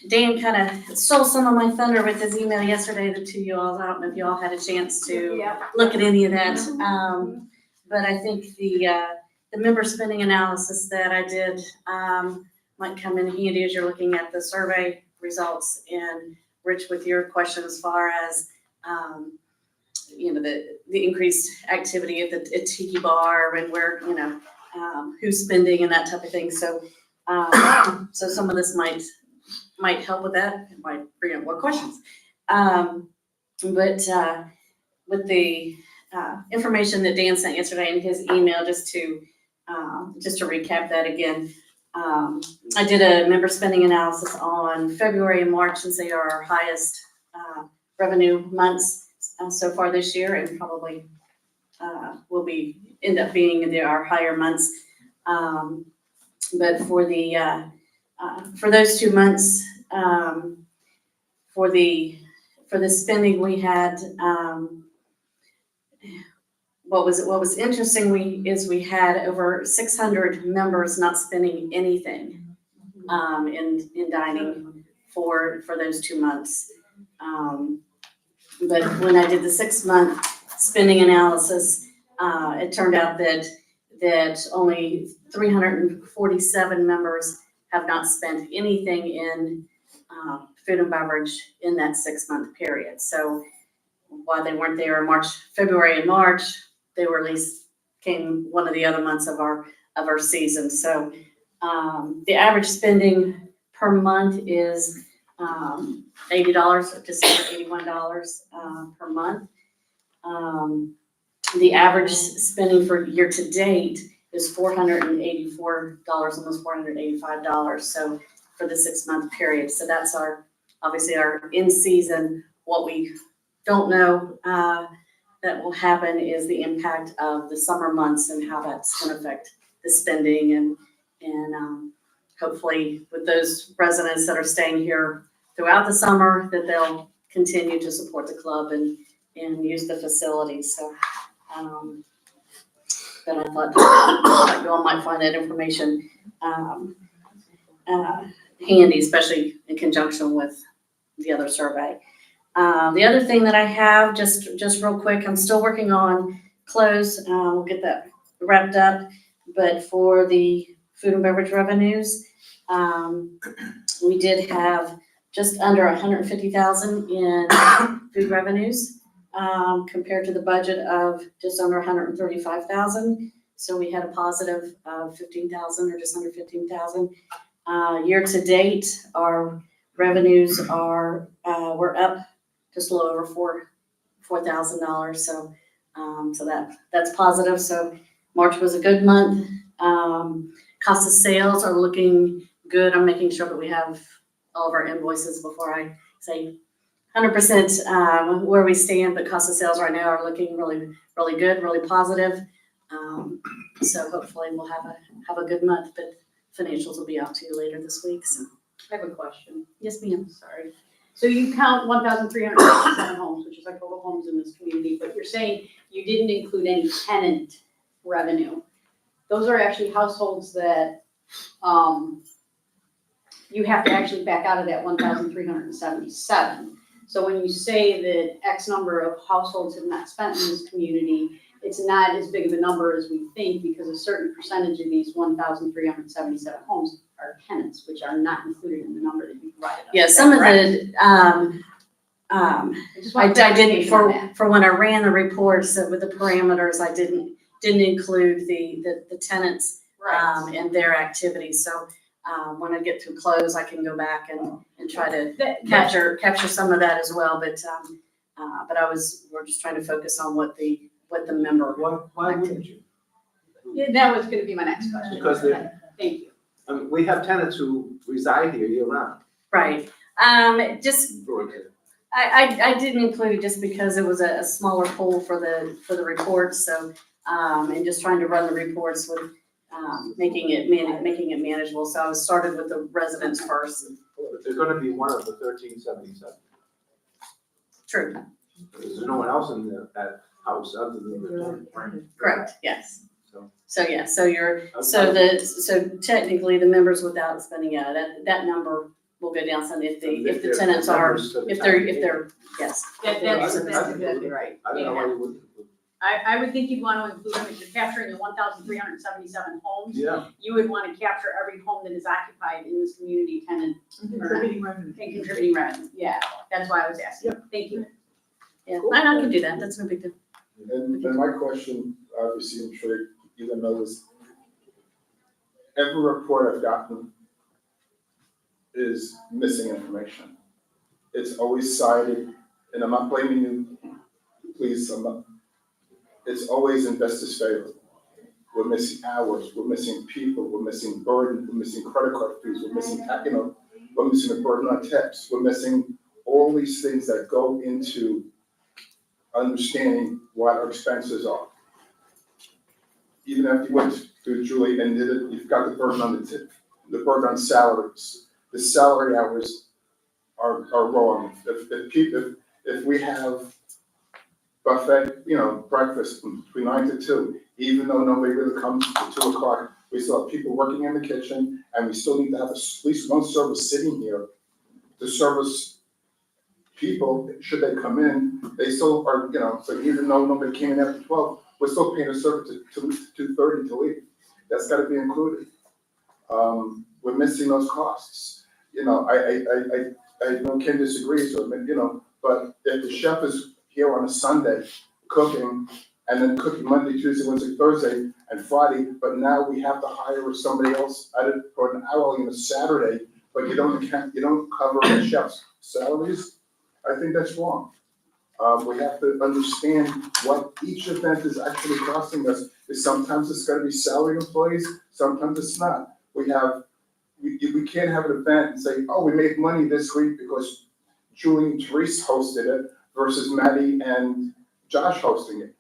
[SPEAKER 20] Dan kind of stole some of my thunder with his email yesterday to you all. I don't know if you all had a chance to
[SPEAKER 3] Yeah.
[SPEAKER 20] look at any of that. But I think the member spending analysis that I did, might come in handy as you're looking at the survey results. And Rich, with your question as far as, the increased activity at the Tiki Bar and where, who's spending and that type of thing. So, so some of this might help with that. It might bring up more questions. But with the information that Dan sent yesterday in his email, just to recap that again, I did a member spending analysis on February and March, since they are our highest revenue months so far this year, and probably will end up being our higher months. But for those 2 months, for the spending we had, what was interesting, we had over 600 members not spending anything in dining for those 2 months. But when I did the 6-month spending analysis, it turned out that only 347 members have not spent anything in food and beverage in that 6-month period. So while they weren't there in February and March, they were at least came one of the other months of our season. So the average spending per month is $80, just over $81 per month. The average spending for year to date is $484, almost $485. So for the 6-month period. So that's obviously our in season. What we don't know that will happen is the impact of the summer months and how that's going to affect the spending, and hopefully with those residents that are staying here throughout the summer, that they'll continue to support the club and use the facilities. So but I thought you all might find that information handy, especially in conjunction with the other survey. The other thing that I have, just real quick, I'm still working on close. We'll get that wrapped up. But for the food and beverage revenues, we did have just under 150,000 in food revenues, compared to the budget of just under 135,000. So we had a positive of 15,000, or just under 15,000. Year to date, our revenues we're up just a little over $4,000. So that's positive. So March was a good month. Cost of sales are looking good. I'm making sure that we have all of our invoices before I say 100% where we stand, but cost of sales right now are looking really, really good, really positive. So hopefully we'll have a good month, but financials will be out to you later this week. So
[SPEAKER 3] I have a question.
[SPEAKER 20] yes, ma'am.
[SPEAKER 3] Sorry. So you count 1,367 homes, which is our total homes in this community, but you're saying you didn't include any tenant revenue. Those are actually households that you have to actually back out of that 1,377. So when you say that X number of households have not spent in this community, it's not as big of a number as we think, because a certain percentage of these 1,377 homes are tenants, which are not included in the number that you provided us.
[SPEAKER 20] Yeah, some of the, I didn't, for when I ran the reports with the parameters, I didn't include the tenants and their activities. So when I get through close, I can go back and try to capture some of that as well. But we're just trying to focus on what the member.
[SPEAKER 14] Why wouldn't you?
[SPEAKER 3] Yeah, that was gonna be my next question.
[SPEAKER 14] Because
[SPEAKER 3] Thank you.
[SPEAKER 14] I mean, we have tenants who reside here year round.
[SPEAKER 20] Right. Just I didn't include it just because it was a smaller pool for the reports. So and just trying to run the reports with making it manageable. So I started with the residents first.
[SPEAKER 14] They're gonna be one of the 1,377.
[SPEAKER 20] True.
[SPEAKER 14] There's no one else in that house other than the tenant.
[SPEAKER 20] Correct. Yes.
[SPEAKER 14] So
[SPEAKER 20] yeah. So technically the members without spending out that number will go down some if the tenants are if they're yes.
[SPEAKER 3] That's exactly right.
[SPEAKER 14] I don't know why you wouldn't.
[SPEAKER 3] I would think you'd want to include them if you're capturing the 1,377 homes.
[SPEAKER 14] Yeah.
[SPEAKER 3] You would want to capture every home that is occupied in this community, tenant.
[SPEAKER 2] Contributing revenue.
[SPEAKER 3] And contributing revenue, yeah, that's why I was asking. Thank you.
[SPEAKER 20] Yeah, I can do that. That's no big deal.
[SPEAKER 1] And my question, obviously, I'm sure you don't know this. Every report I've gotten is missing information. It's always cited and I'm not blaming you, please, it's always in Vesta's favor. We're missing hours, we're missing people, we're missing burden, we're missing credit card fees, we're missing, we're missing a burden on tips, we're missing all these things that go into understanding what our expenses are. Even if you went to Julie and did it, you've got the burden on the tip, the burden on salaries. The salary hours are wrong. If we have buffet, breakfast between 9 to 2, even though nobody really comes to 2 o'clock, we still have people working in the kitchen, and we still need to have at least one server sitting here to service people, should they come in. They still are, so even though nobody came in after 12, we're still paying a server to 2:30 to leave. That's gotta be included. We're missing those costs. I know Ken disagrees, but if the chef is here on a Sunday cooking, and then cooking Monday, Tuesday, Wednesday, Thursday, and Friday, but now we have to hire somebody else for an hourly on a Saturday, but you don't cover the chef's salaries, I think that's wrong. We have to understand what each event is actually costing us. Sometimes it's gonna be salaried employees, sometimes it's not. We can't have an event and say, oh, we made money this week because Julie and Therese hosted it versus Maddie and Josh hosting it.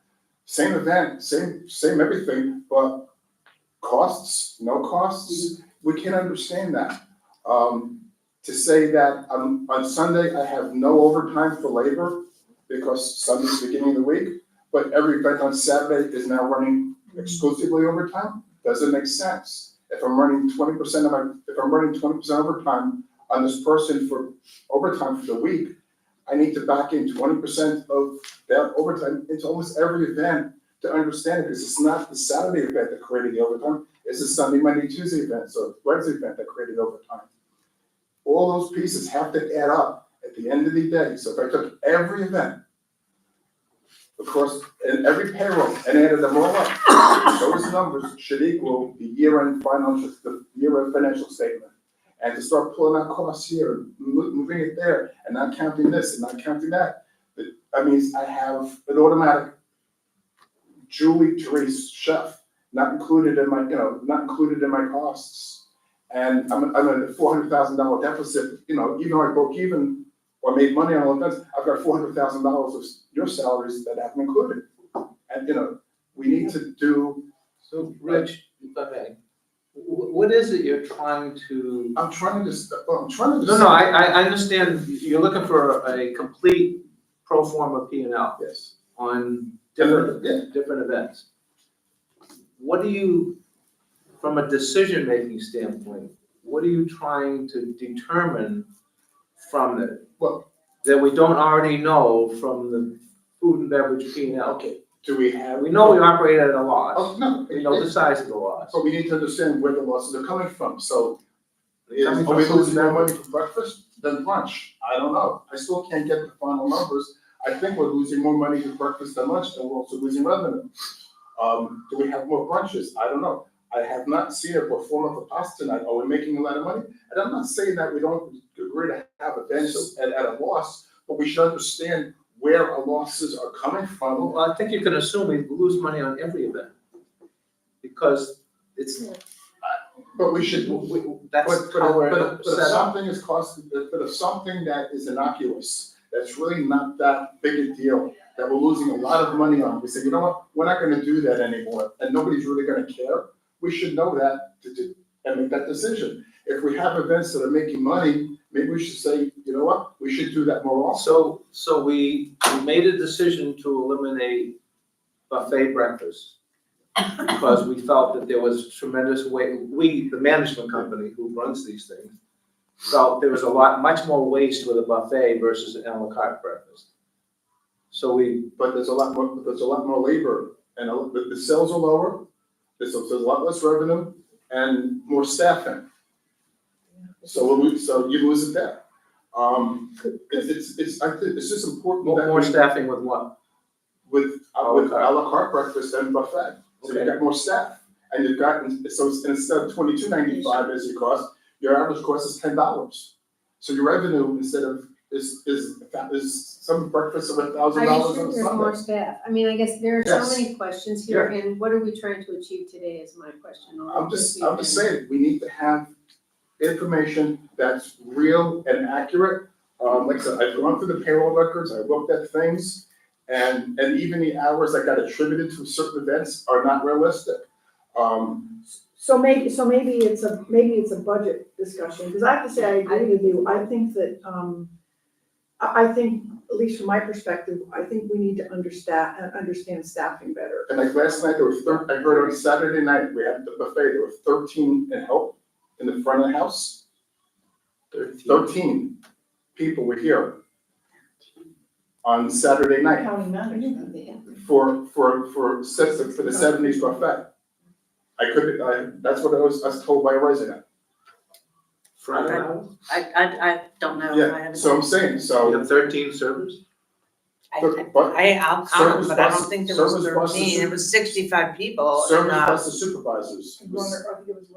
[SPEAKER 1] Same event, same everything, but costs, no costs, we can't understand that. To say that on Sunday I have no overtime for labor because Sunday's the beginning of the week, but every event on Saturday is now running exclusively overtime, doesn't make sense. If I'm running 20% overtime on this person for overtime for the week, I need to back in 20% of that overtime into almost every event to understand it, because it's not the Saturday event that created the overtime, it's the Sunday, Monday, Tuesday event, so Wednesday event that created overtime. All those pieces have to add up at the end of the day. So if I took every event, of course, and every payroll and added them all up, those numbers should equal the year-end financial statement. And to start pulling out costs here, moving it there, and not counting this and not counting that, that means I have an automatic Julie, Therese, chef, not included in my costs. And I'm at a $400,000 deficit, even though I broke even or made money on all events, I've got $400,000 of your salaries that haven't included. And, we need to do.
[SPEAKER 14] So, Rich, if I may, what is it you're trying to?
[SPEAKER 1] I'm trying to.
[SPEAKER 14] No, I understand, you're looking for a complete pro forma P&L.
[SPEAKER 1] Yes.
[SPEAKER 14] On different events. What do you, from a decision-making standpoint, what are you trying to determine from it?
[SPEAKER 1] Well,
[SPEAKER 14] that we don't already know from the food and beverage P&L? Okay.
[SPEAKER 1] Do we have?
[SPEAKER 14] We know we operate at a loss.
[SPEAKER 1] Oh, no.
[SPEAKER 14] We know the size of the loss.
[SPEAKER 1] But we need to understand where the losses are coming from. So, are we
[SPEAKER 14] Coming from
[SPEAKER 1] losing more money for breakfast than lunch? I don't know. I still can't get the final numbers. I think we're losing more money for breakfast than lunch, and we're also losing revenue. Do we have more brunches? I don't know. I have not seen a performer for pasta tonight. Are we making a lot of money? And I'm not saying that we don't agree to have events at a loss, but we should understand where our losses are coming from.
[SPEAKER 14] Well, I think you can assume we lose money on every event. Because it's.
[SPEAKER 1] But we should.
[SPEAKER 14] That's how we're
[SPEAKER 1] but if
[SPEAKER 14] set up.
[SPEAKER 1] something is costing, but if something that is innocuous, that's really not that big a deal, that we're losing a lot of money on, we say, you know what, we're not gonna do that anymore, and nobody's really gonna care, we should know that and make that decision. If we have events that are making money, maybe we should say, you know what, we should do that more often.
[SPEAKER 14] So we made a decision to eliminate buffet breakfast because we felt that there was tremendous the management company who runs these things, felt there was much more waste with a buffet versus an a la carte breakfast.
[SPEAKER 1] But there's a lot more labor, and the sales are lower, there's a lot less revenue, and more staffing. So you lose it there. It's just important that
[SPEAKER 14] more staffing with what?
[SPEAKER 1] With a la carte breakfast and buffet. So you've got more staff, and you've got, so instead of $22.95 as your cost, your average cost is $10. So your revenue, instead of is some breakfast of $1,000
[SPEAKER 10] Are you
[SPEAKER 1] on
[SPEAKER 10] sure
[SPEAKER 1] a
[SPEAKER 10] there's more
[SPEAKER 1] Sunday?
[SPEAKER 10] staff? I mean, I guess there are so
[SPEAKER 1] Yes.
[SPEAKER 10] many questions here, and what are we trying to achieve today is my question.
[SPEAKER 1] I'm just saying, we need to have information that's real and accurate. Like I said, I've gone through the payroll records, I looked at things, and even the hours that got attributed to certain events are not realistic.
[SPEAKER 2] So maybe it's a budget discussion, because I have to say, I agree with you. I think that, I think, at least from my perspective, I think we need to understand staffing better.
[SPEAKER 1] And like last night, I heard on Saturday night, we had the buffet, there were 13 in help in the front of the house. 13 people were here on Saturday night
[SPEAKER 2] County manager.
[SPEAKER 1] for the 70s buffet. That's what I was told by a resident.
[SPEAKER 14] Front of the house?
[SPEAKER 20] I don't know. I
[SPEAKER 1] Yeah,
[SPEAKER 20] haven't-
[SPEAKER 1] so I'm saying, so.
[SPEAKER 14] You have 13 servers?
[SPEAKER 11] I'll count,
[SPEAKER 1] Service
[SPEAKER 11] but I
[SPEAKER 1] plus-
[SPEAKER 11] don't think there was
[SPEAKER 1] service plus the
[SPEAKER 11] 13, it was 65 people.
[SPEAKER 1] Service
[SPEAKER 11] and,
[SPEAKER 1] plus the supervisors.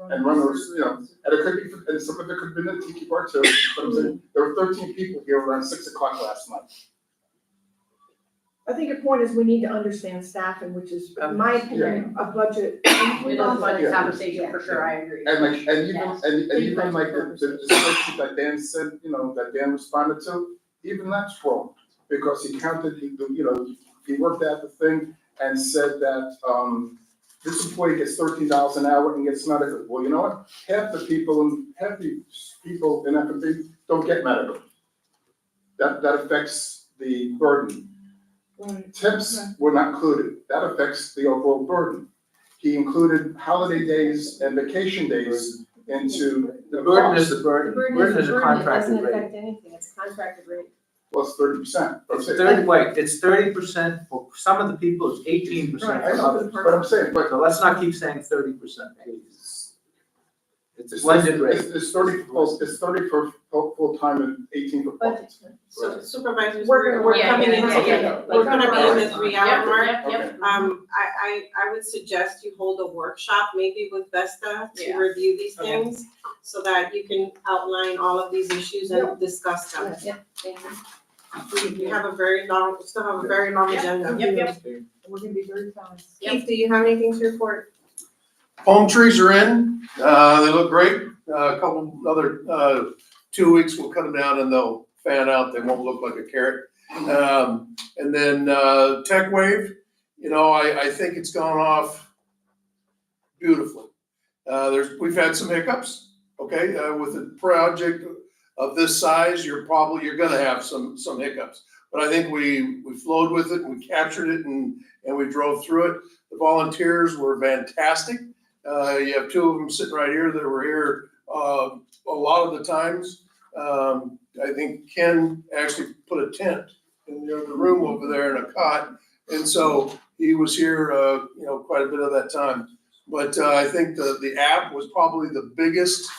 [SPEAKER 1] And runners, and it could be, and some of it could have been the tiki bar too, but I'm saying, there were 13 people here around 6 o'clock last night.
[SPEAKER 2] I think your point is we need to understand staffing, which is, in my opinion, a budget.
[SPEAKER 3] It is a budget conversation for sure, I agree.
[SPEAKER 1] And like, and even,
[SPEAKER 3] Yes.
[SPEAKER 1] and even like the spreadsheet that Dan said, that Dan responded to, even that's wrong. Because he counted, he worked out the thing and said that, this employee gets $13 an hour and gets medical. Well, you know what? Half the people in F&B don't get medical. That affects the burden. Tips were not included. That affects the overall burden. He included holiday days and vacation days into
[SPEAKER 14] The burden is
[SPEAKER 1] cost.
[SPEAKER 14] the burden.
[SPEAKER 10] The burden
[SPEAKER 14] Burden
[SPEAKER 10] is
[SPEAKER 14] is
[SPEAKER 10] the
[SPEAKER 14] a
[SPEAKER 10] burden, it
[SPEAKER 14] contracted
[SPEAKER 10] doesn't
[SPEAKER 14] rate.
[SPEAKER 10] affect anything, it's contracted rate.
[SPEAKER 1] Plus 30%.
[SPEAKER 14] It's 30% for some of the people, it's 18%
[SPEAKER 1] I
[SPEAKER 14] for
[SPEAKER 1] know,
[SPEAKER 14] others.
[SPEAKER 1] but I'm saying, but
[SPEAKER 14] So let's not keep saying 30%, please. It's a blended rate.
[SPEAKER 1] It's 30 for full-time and 18 for part-time.
[SPEAKER 4] So supervisors,
[SPEAKER 2] We're
[SPEAKER 4] we're
[SPEAKER 3] Yeah,
[SPEAKER 4] coming
[SPEAKER 3] yeah,
[SPEAKER 4] in,
[SPEAKER 3] yeah, yeah,
[SPEAKER 4] today. We're gonna be in the 3-hour mark.
[SPEAKER 3] Yep, yep.
[SPEAKER 4] I would suggest you hold a workshop, maybe with Vesta, to
[SPEAKER 3] Yeah.
[SPEAKER 4] review these
[SPEAKER 3] Okay.
[SPEAKER 4] things, so that you can outline all of these issues and discuss them.
[SPEAKER 3] Yep, thank you.
[SPEAKER 4] We have still have a very long agenda.
[SPEAKER 3] Yep.
[SPEAKER 2] We're gonna be very fast.
[SPEAKER 4] Keith, do you have anything to report?
[SPEAKER 13] Palm trees are in, they look great. A couple other, 2 weeks, we'll cut them down and they'll fan out, they won't look like a carrot. And then, Tech Wave, I think it's gone off beautifully. We've had some hiccups, okay, with a project of this size, you're gonna have some hiccups. But I think we flowed with it, we captured it and we drove through it. The volunteers were fantastic. You have 2 of them sitting right here that were here, a lot of the times. I think Ken actually put a tent in the room over there and a cot. And so he was here, quite a bit of that time. But, I think the app was probably the biggest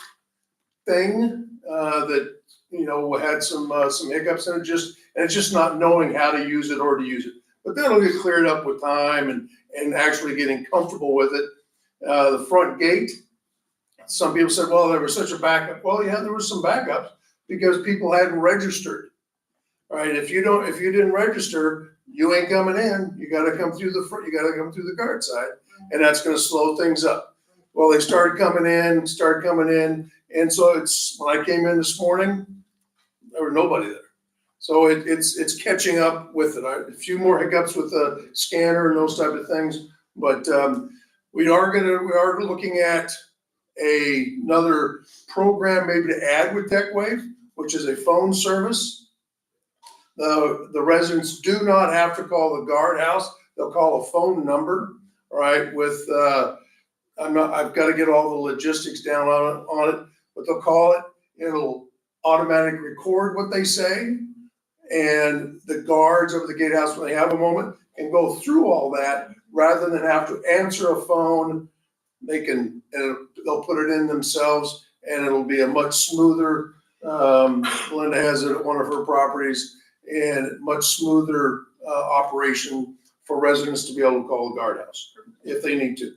[SPEAKER 13] thing, that, had some hiccups and it's just not knowing how to use it or to use it. But that'll get cleared up with time and actually getting comfortable with it. The front gate, some people said, well, there was such a backup. Well, yeah, there was some backups because people hadn't registered. All right, if you didn't register, you ain't coming in. You gotta come through the front, you gotta come through the guard side, and that's gonna slow things up. Well, they started coming in, and so when I came in this morning, there was nobody there. So it's catching up with it. A few more hiccups with the scanner and those type of things, but we are looking at another program maybe to add with TechWave, which is a phone service. The residents do not have to call the guardhouse. They'll call a phone number, right? I've got to get all the logistics down on it, but they'll call it. It'll automatically record what they say, and the guards over the gatehouse, when they have a moment, can go through all that rather than have to answer a phone. They'll put it in themselves, and it'll be a much smoother. Linda has it at one of her properties, and much smoother operation for residents to be able to call the guardhouse if they need to.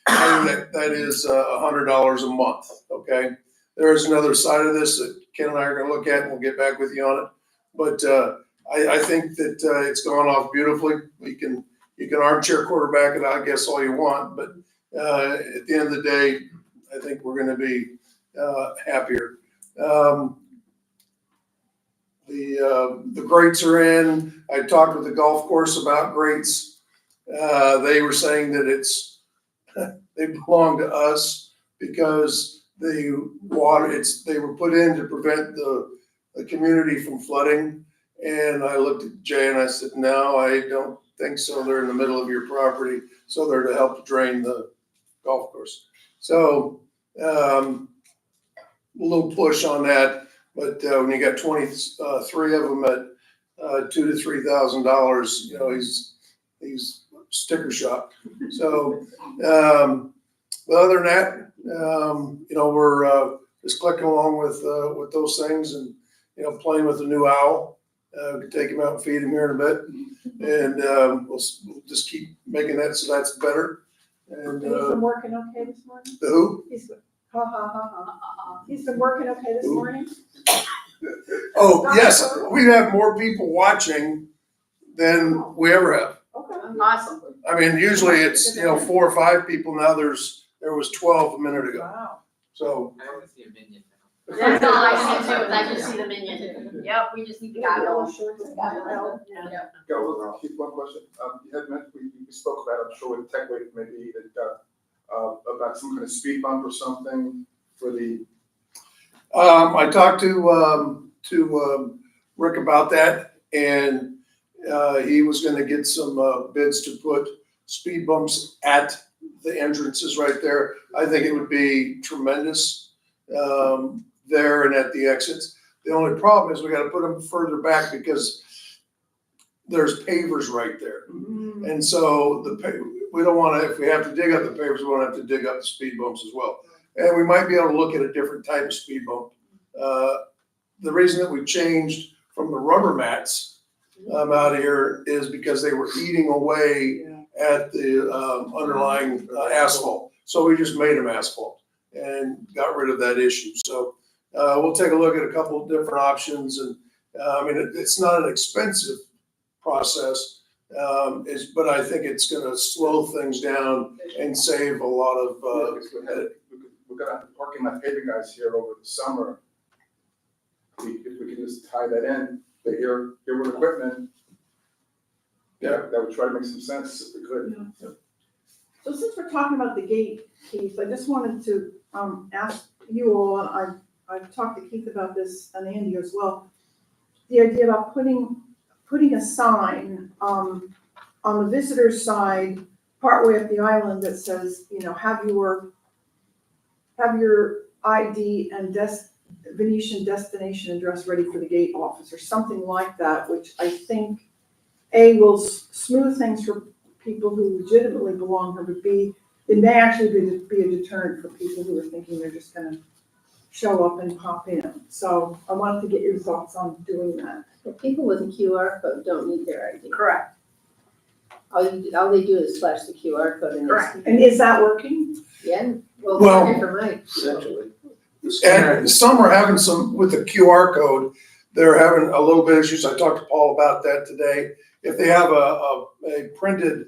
[SPEAKER 13] That is $100 a month, okay? there is another side of this that Ken and I are gonna look at, and we'll get back with you on it. But, I think that, it's gone off beautifully. You can armchair quarterback it, I guess, all you want, but, at the end of the day, I think we're gonna be, happier. The grates are in. I talked with the golf course about grates. They were saying that they belong to us because they were put in to prevent the community from flooding. And I looked at Jay and I said, no, I don't think so. They're in the middle of your property, so they're to help drain the golf course. So, a little push on that, but when you got 23 of them at $2,000 to $3,000, you know, he's sticker shock. So, but other than that, you know, we're just clicking along with those things, and you know, playing with the new owl. We can take him out and feed him here in a bit, and we'll just keep making that so that's better. And
[SPEAKER 2] He's been working okay this morning?
[SPEAKER 13] the who?
[SPEAKER 2] He's been working okay this morning?
[SPEAKER 13] Oh, yes, we have more people watching than we ever have.
[SPEAKER 2] Okay.
[SPEAKER 3] Awesome.
[SPEAKER 13] I mean, usually it's, you know, 4 or 5 people. Now there was 12 a minute ago.
[SPEAKER 2] Wow.
[SPEAKER 13] So,
[SPEAKER 12] I want to see a minion now.
[SPEAKER 3] That's all I see too, is I just see the minion. Yep, we just need the guy
[SPEAKER 2] Yellow
[SPEAKER 3] going.
[SPEAKER 2] shorts and yellow.
[SPEAKER 1] Go, keep one question. You had mentioned, we spoke about, I'm sure with Tech Week, maybe about some kind of speed bump or something for the.
[SPEAKER 13] I talked to Rick about that, and he was gonna get some bids to put speed bumps at the entrances right there. I think it would be tremendous there and at the exits. The only problem is we gotta put them further back because there's pavers right there. And so we don't wanna, if we have to dig up the pavers, we won't have to dig up the speed bumps as well. And we might be able to look at a different type of speed bump. The reason that we changed from the rubber mats out here is because they were eating away at the underlying asphalt. So we just made them asphalt and got rid of that issue. So we'll take a look at a couple of different options, and I mean, it's not an expensive process, but I think it's gonna slow things down and save a lot of.
[SPEAKER 1] We're gonna have parking lot paving guys here over the summer. If we could just tie that in, the here with equipment. Yeah, that would try to make some sense if we could.
[SPEAKER 2] So since we're talking about the gate, Keith, I just wanted to ask you all, and I've talked to Keith about this and Andy as well. The idea about putting a sign on the visitor's side, partway up the island, that says, you know, have your ID and Venetian destination address ready for the gate office, or something like that, which I think will smooth things for people who legitimately belong here, but it may actually be a deterrent for people who are thinking they're just gonna show up and pop in. So I wanted to get your thoughts on doing that.
[SPEAKER 10] But people with a QR code don't need their ID.
[SPEAKER 3] Correct.
[SPEAKER 10] All they do is flash the QR code and
[SPEAKER 3] Correct.
[SPEAKER 2] And is that working?
[SPEAKER 10] Yeah, well,
[SPEAKER 13] Well-
[SPEAKER 10] working for Mike.
[SPEAKER 14] Essentially.
[SPEAKER 13] And some are having some, with the QR code, they're having a little bit of issues. I talked to Paul about that today. If they have a printed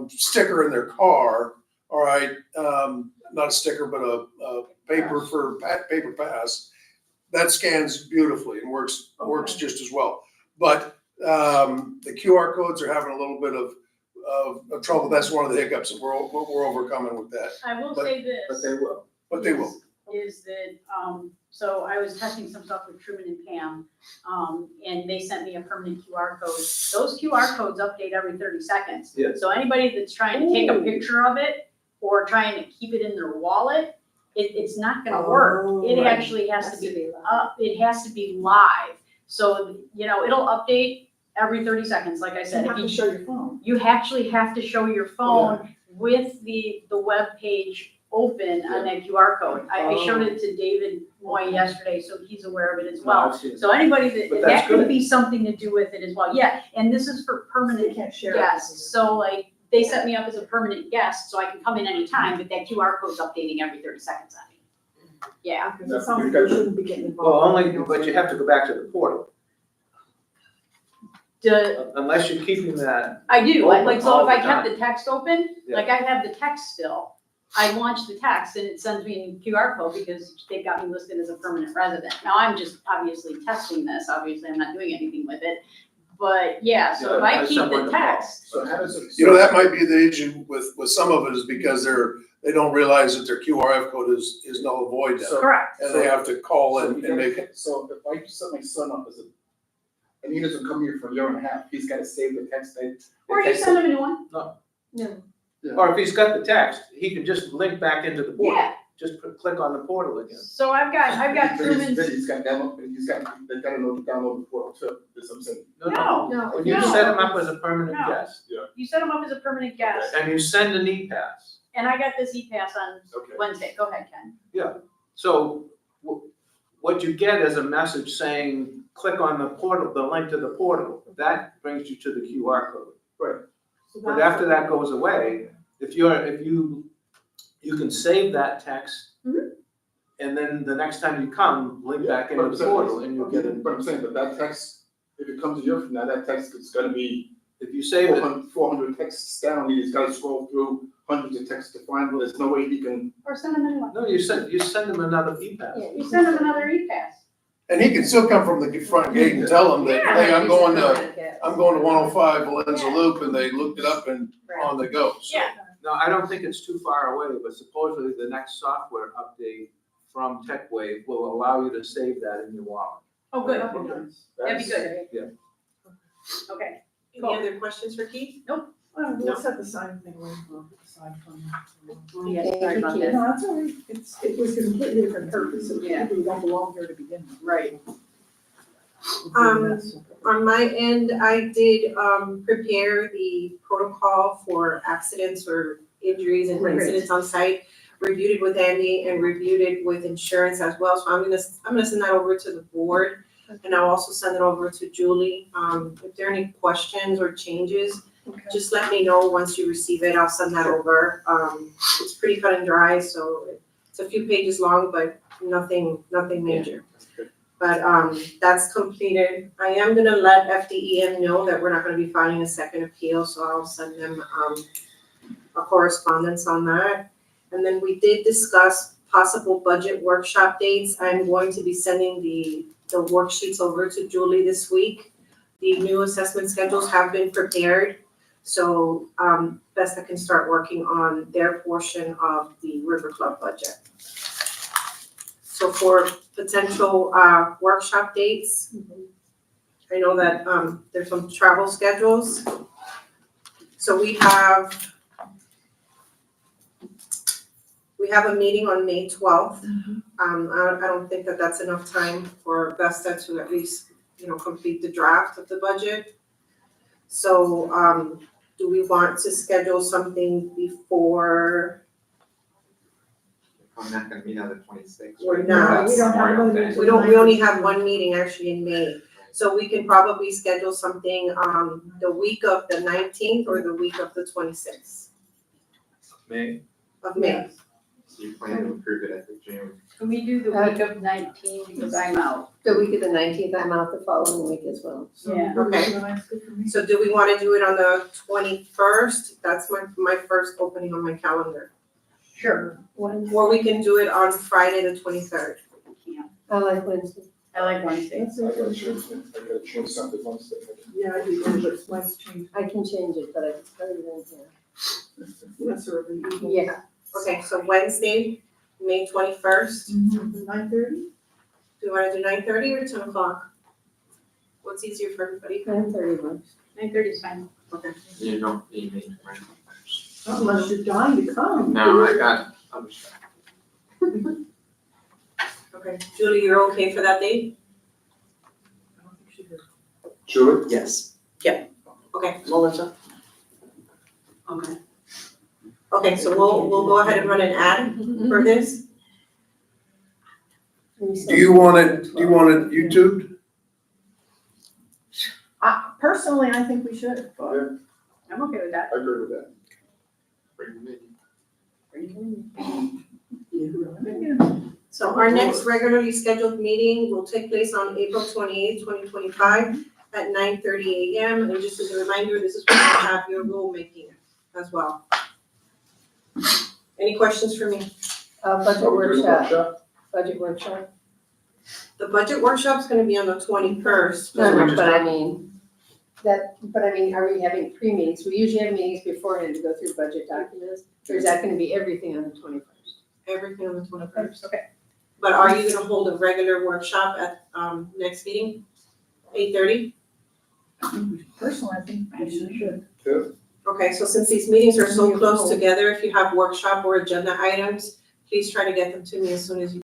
[SPEAKER 13] sticker in their car, all right, not a sticker, but a paper pass, that scans beautifully and works just as well. But the QR codes are having a little bit of trouble. That's one of the hiccups that we're overcoming with that.
[SPEAKER 3] I will say this.
[SPEAKER 13] But they will.
[SPEAKER 3] Is that, so I was testing some stuff with Truman and Pam, and they sent me a permanent QR code. Those QR codes update every 30 seconds.
[SPEAKER 14] Yeah.
[SPEAKER 3] So anybody that's trying to take a picture of it or trying to keep it in their wallet, it's not gonna work. It
[SPEAKER 2] right.
[SPEAKER 3] actually has to be it has to be live. So, you know, it'll update every 30 seconds, like I said.
[SPEAKER 2] You have to show your phone.
[SPEAKER 3] You actually have to show your phone with the web page open on that QR code. I showed it to David Moy yesterday, so he's aware of it as well.
[SPEAKER 14] I've seen it.
[SPEAKER 3] So anybody
[SPEAKER 14] But
[SPEAKER 3] that
[SPEAKER 14] that's
[SPEAKER 3] could
[SPEAKER 14] good.
[SPEAKER 3] be something to do with it as well. Yeah, and this is for permanent
[SPEAKER 2] They can't share.
[SPEAKER 3] guests. So like, they set me up as a permanent guest, so I can come in anytime, but that QR code's updating every 30 seconds on me. Yeah,
[SPEAKER 2] Because it's something we shouldn't be getting involved.
[SPEAKER 14] Well, only,
[SPEAKER 2] in.
[SPEAKER 14] but you have to go back to the portal, unless you're keeping that.
[SPEAKER 3] I do,
[SPEAKER 14] Open
[SPEAKER 3] like, so
[SPEAKER 14] all
[SPEAKER 3] if I
[SPEAKER 14] the
[SPEAKER 3] kept
[SPEAKER 14] time.
[SPEAKER 3] the text open, like I have the text still, I launch the text and it sends me a QR code because they've got me listed as a permanent resident. Now, I'm just obviously testing this, obviously I'm not doing anything with it, but yeah, so if
[SPEAKER 14] Yeah,
[SPEAKER 3] I
[SPEAKER 14] that's
[SPEAKER 3] keep
[SPEAKER 14] someone
[SPEAKER 3] the
[SPEAKER 14] to follow.
[SPEAKER 3] text,
[SPEAKER 1] So how does it?
[SPEAKER 13] You know, that might be the issue with some of it is because they don't realize that their QRF code is null and void now.
[SPEAKER 3] correct.
[SPEAKER 13] And they have to call
[SPEAKER 1] So
[SPEAKER 13] and
[SPEAKER 1] you gotta-
[SPEAKER 13] make it.
[SPEAKER 1] So if I set my son up as a, and he doesn't come here for a year and a half, he's gotta save the text.
[SPEAKER 3] Or you send them a new one,
[SPEAKER 14] Or if he's got the text, he can just link back into the portal.
[SPEAKER 3] yeah,
[SPEAKER 14] Just click on the portal again.
[SPEAKER 3] so I've got Truman's,
[SPEAKER 1] He's got download, they gotta download the portal too, that's what I'm saying.
[SPEAKER 3] no,
[SPEAKER 14] When you
[SPEAKER 3] No.
[SPEAKER 14] set him up as a permanent
[SPEAKER 3] No.
[SPEAKER 14] guest,
[SPEAKER 3] you set them up as a permanent guest,
[SPEAKER 14] and you send an e-pass.
[SPEAKER 3] and I got this e-pass on
[SPEAKER 1] Okay.
[SPEAKER 3] Wednesday, go ahead, Ken.
[SPEAKER 14] So what you get is a message saying, click on the portal, the link to the portal. That brings you to the QR code.
[SPEAKER 1] Right.
[SPEAKER 2] So
[SPEAKER 14] But
[SPEAKER 2] that's-
[SPEAKER 14] after that goes away, if you can save that text, and then the next time you come, link back into the portal and you get it.
[SPEAKER 1] But I'm saying, but that text, if it comes a year from now, that text is gonna be
[SPEAKER 14] If you save it,
[SPEAKER 1] 400 texts down, he's gotta scroll through hundreds of texts to find, well, there's no way he can.
[SPEAKER 3] Or send them a new one.
[SPEAKER 14] no, you send them another e-pass.
[SPEAKER 3] Yeah, you send them another e-pass.
[SPEAKER 13] And he can still come from the front gate and tell them that,
[SPEAKER 3] Yeah.
[SPEAKER 13] hey, I'm going to 105 Valenza Loop, and they looked it up and on they go. So,
[SPEAKER 3] Yeah.
[SPEAKER 14] No, I don't think it's too far away, but supposedly the next software update from TechWave will allow you to save that in your wallet.
[SPEAKER 3] Oh, good, that'd be good.
[SPEAKER 14] Yeah.
[SPEAKER 3] Okay.
[SPEAKER 4] Any other questions for Keith?
[SPEAKER 2] We'll set the sign thing aside from.
[SPEAKER 3] Yeah, sorry about
[SPEAKER 2] No,
[SPEAKER 3] that.
[SPEAKER 2] that's all right. It was a completely different purpose. It
[SPEAKER 3] Yeah.
[SPEAKER 2] probably don't belong here to begin with.
[SPEAKER 3] Right.
[SPEAKER 4] On my end, I did prepare the protocol for accidents or injuries and
[SPEAKER 2] Great.
[SPEAKER 4] incidents on site. Reviewed it with Andy and reviewed it with insurance as well, so I'm gonna send that over to the board. And I'll also send it over to Julie. If there are any questions or changes, just let me know once you receive it, I'll send that over. It's pretty cut and dry, so it's a few pages long, but nothing major. But that's completed. I am gonna let FDEM know that we're not gonna be filing a second appeal, so I'll send them a correspondence on that. And then we did discuss possible budget workshop dates. I'm going to be sending the worksheets over to Julie this week. The new assessment schedules have been prepared, so Vesta can start working on their portion of the River Club budget. So for potential workshop dates, I know that there's some travel schedules. So we have a meeting on May 12th. I don't think that that's enough time for Vesta to at least, complete the draft of the budget. So do we want to schedule something before?
[SPEAKER 12] I'm not gonna meet on the 26th.
[SPEAKER 4] We're not.
[SPEAKER 2] We don't have one meeting.
[SPEAKER 4] We only have one meeting actually in May. So we can probably schedule something the week of the 19th or the week of the 26th
[SPEAKER 14] May.
[SPEAKER 4] of May.
[SPEAKER 12] So you plan to approve it at the June.
[SPEAKER 3] Can we do the week of 19 because I'm out?
[SPEAKER 10] The week of the 19th, I'm out the following week as well.
[SPEAKER 3] Yeah.
[SPEAKER 4] Okay. So do we want to do it on the 21st? That's my first opening on my calendar.
[SPEAKER 3] Sure.
[SPEAKER 4] Or we can do it on Friday, the 23rd.
[SPEAKER 10] I like Wednesday.
[SPEAKER 3] I like Wednesday.
[SPEAKER 1] I gotta change something once.
[SPEAKER 2] Yeah, I do, but it's nice change.
[SPEAKER 10] I can change it, but I just put it in here.
[SPEAKER 2] That's early.
[SPEAKER 10] Yeah.
[SPEAKER 4] Okay, so Wednesday, May 21st.
[SPEAKER 2] 9:30?
[SPEAKER 4] Do you want to do 9:30 or 10 o'clock? What's easier for everybody?
[SPEAKER 10] 9:30 works.
[SPEAKER 3] 9:30 is fine.
[SPEAKER 4] Okay.
[SPEAKER 12] You don't need me. Right?
[SPEAKER 2] Unless you're dying to come.
[SPEAKER 12] No, I got other stuff.
[SPEAKER 4] Okay, Julie, you're okay for that date?
[SPEAKER 2] I don't think she did.
[SPEAKER 1] Julie?
[SPEAKER 11] Yes.
[SPEAKER 4] Okay,
[SPEAKER 11] Melissa?
[SPEAKER 4] okay. Okay, so we'll go ahead and run an ad for this.
[SPEAKER 13] do you want it YouTubed?
[SPEAKER 2] Personally, I think we should.
[SPEAKER 3] I'm okay with that.
[SPEAKER 1] I agree with that.
[SPEAKER 12] Bring me.
[SPEAKER 2] Yeah, really.
[SPEAKER 4] So our next regularly scheduled meeting will take place on April 28th, 2025 at 9:30 a.m. And just as a reminder, this is when you have your rulemaking as well. Any questions for me?
[SPEAKER 10] Budget workshop, budget workshop.
[SPEAKER 4] The budget workshop's gonna be on the 21st.
[SPEAKER 10] No, but I mean, are we having pre-meetings? We usually have meetings beforehand to go through budget documents. Or is that gonna be everything on the 21st?
[SPEAKER 4] Everything on the 21st.
[SPEAKER 10] Okay.
[SPEAKER 4] But are you gonna hold a regular workshop at, next meeting, 8:30?
[SPEAKER 2] Personally, I think we should.
[SPEAKER 4] Okay, so since these meetings are so close together, if you have workshop or agenda items, please try to get them to me as soon as you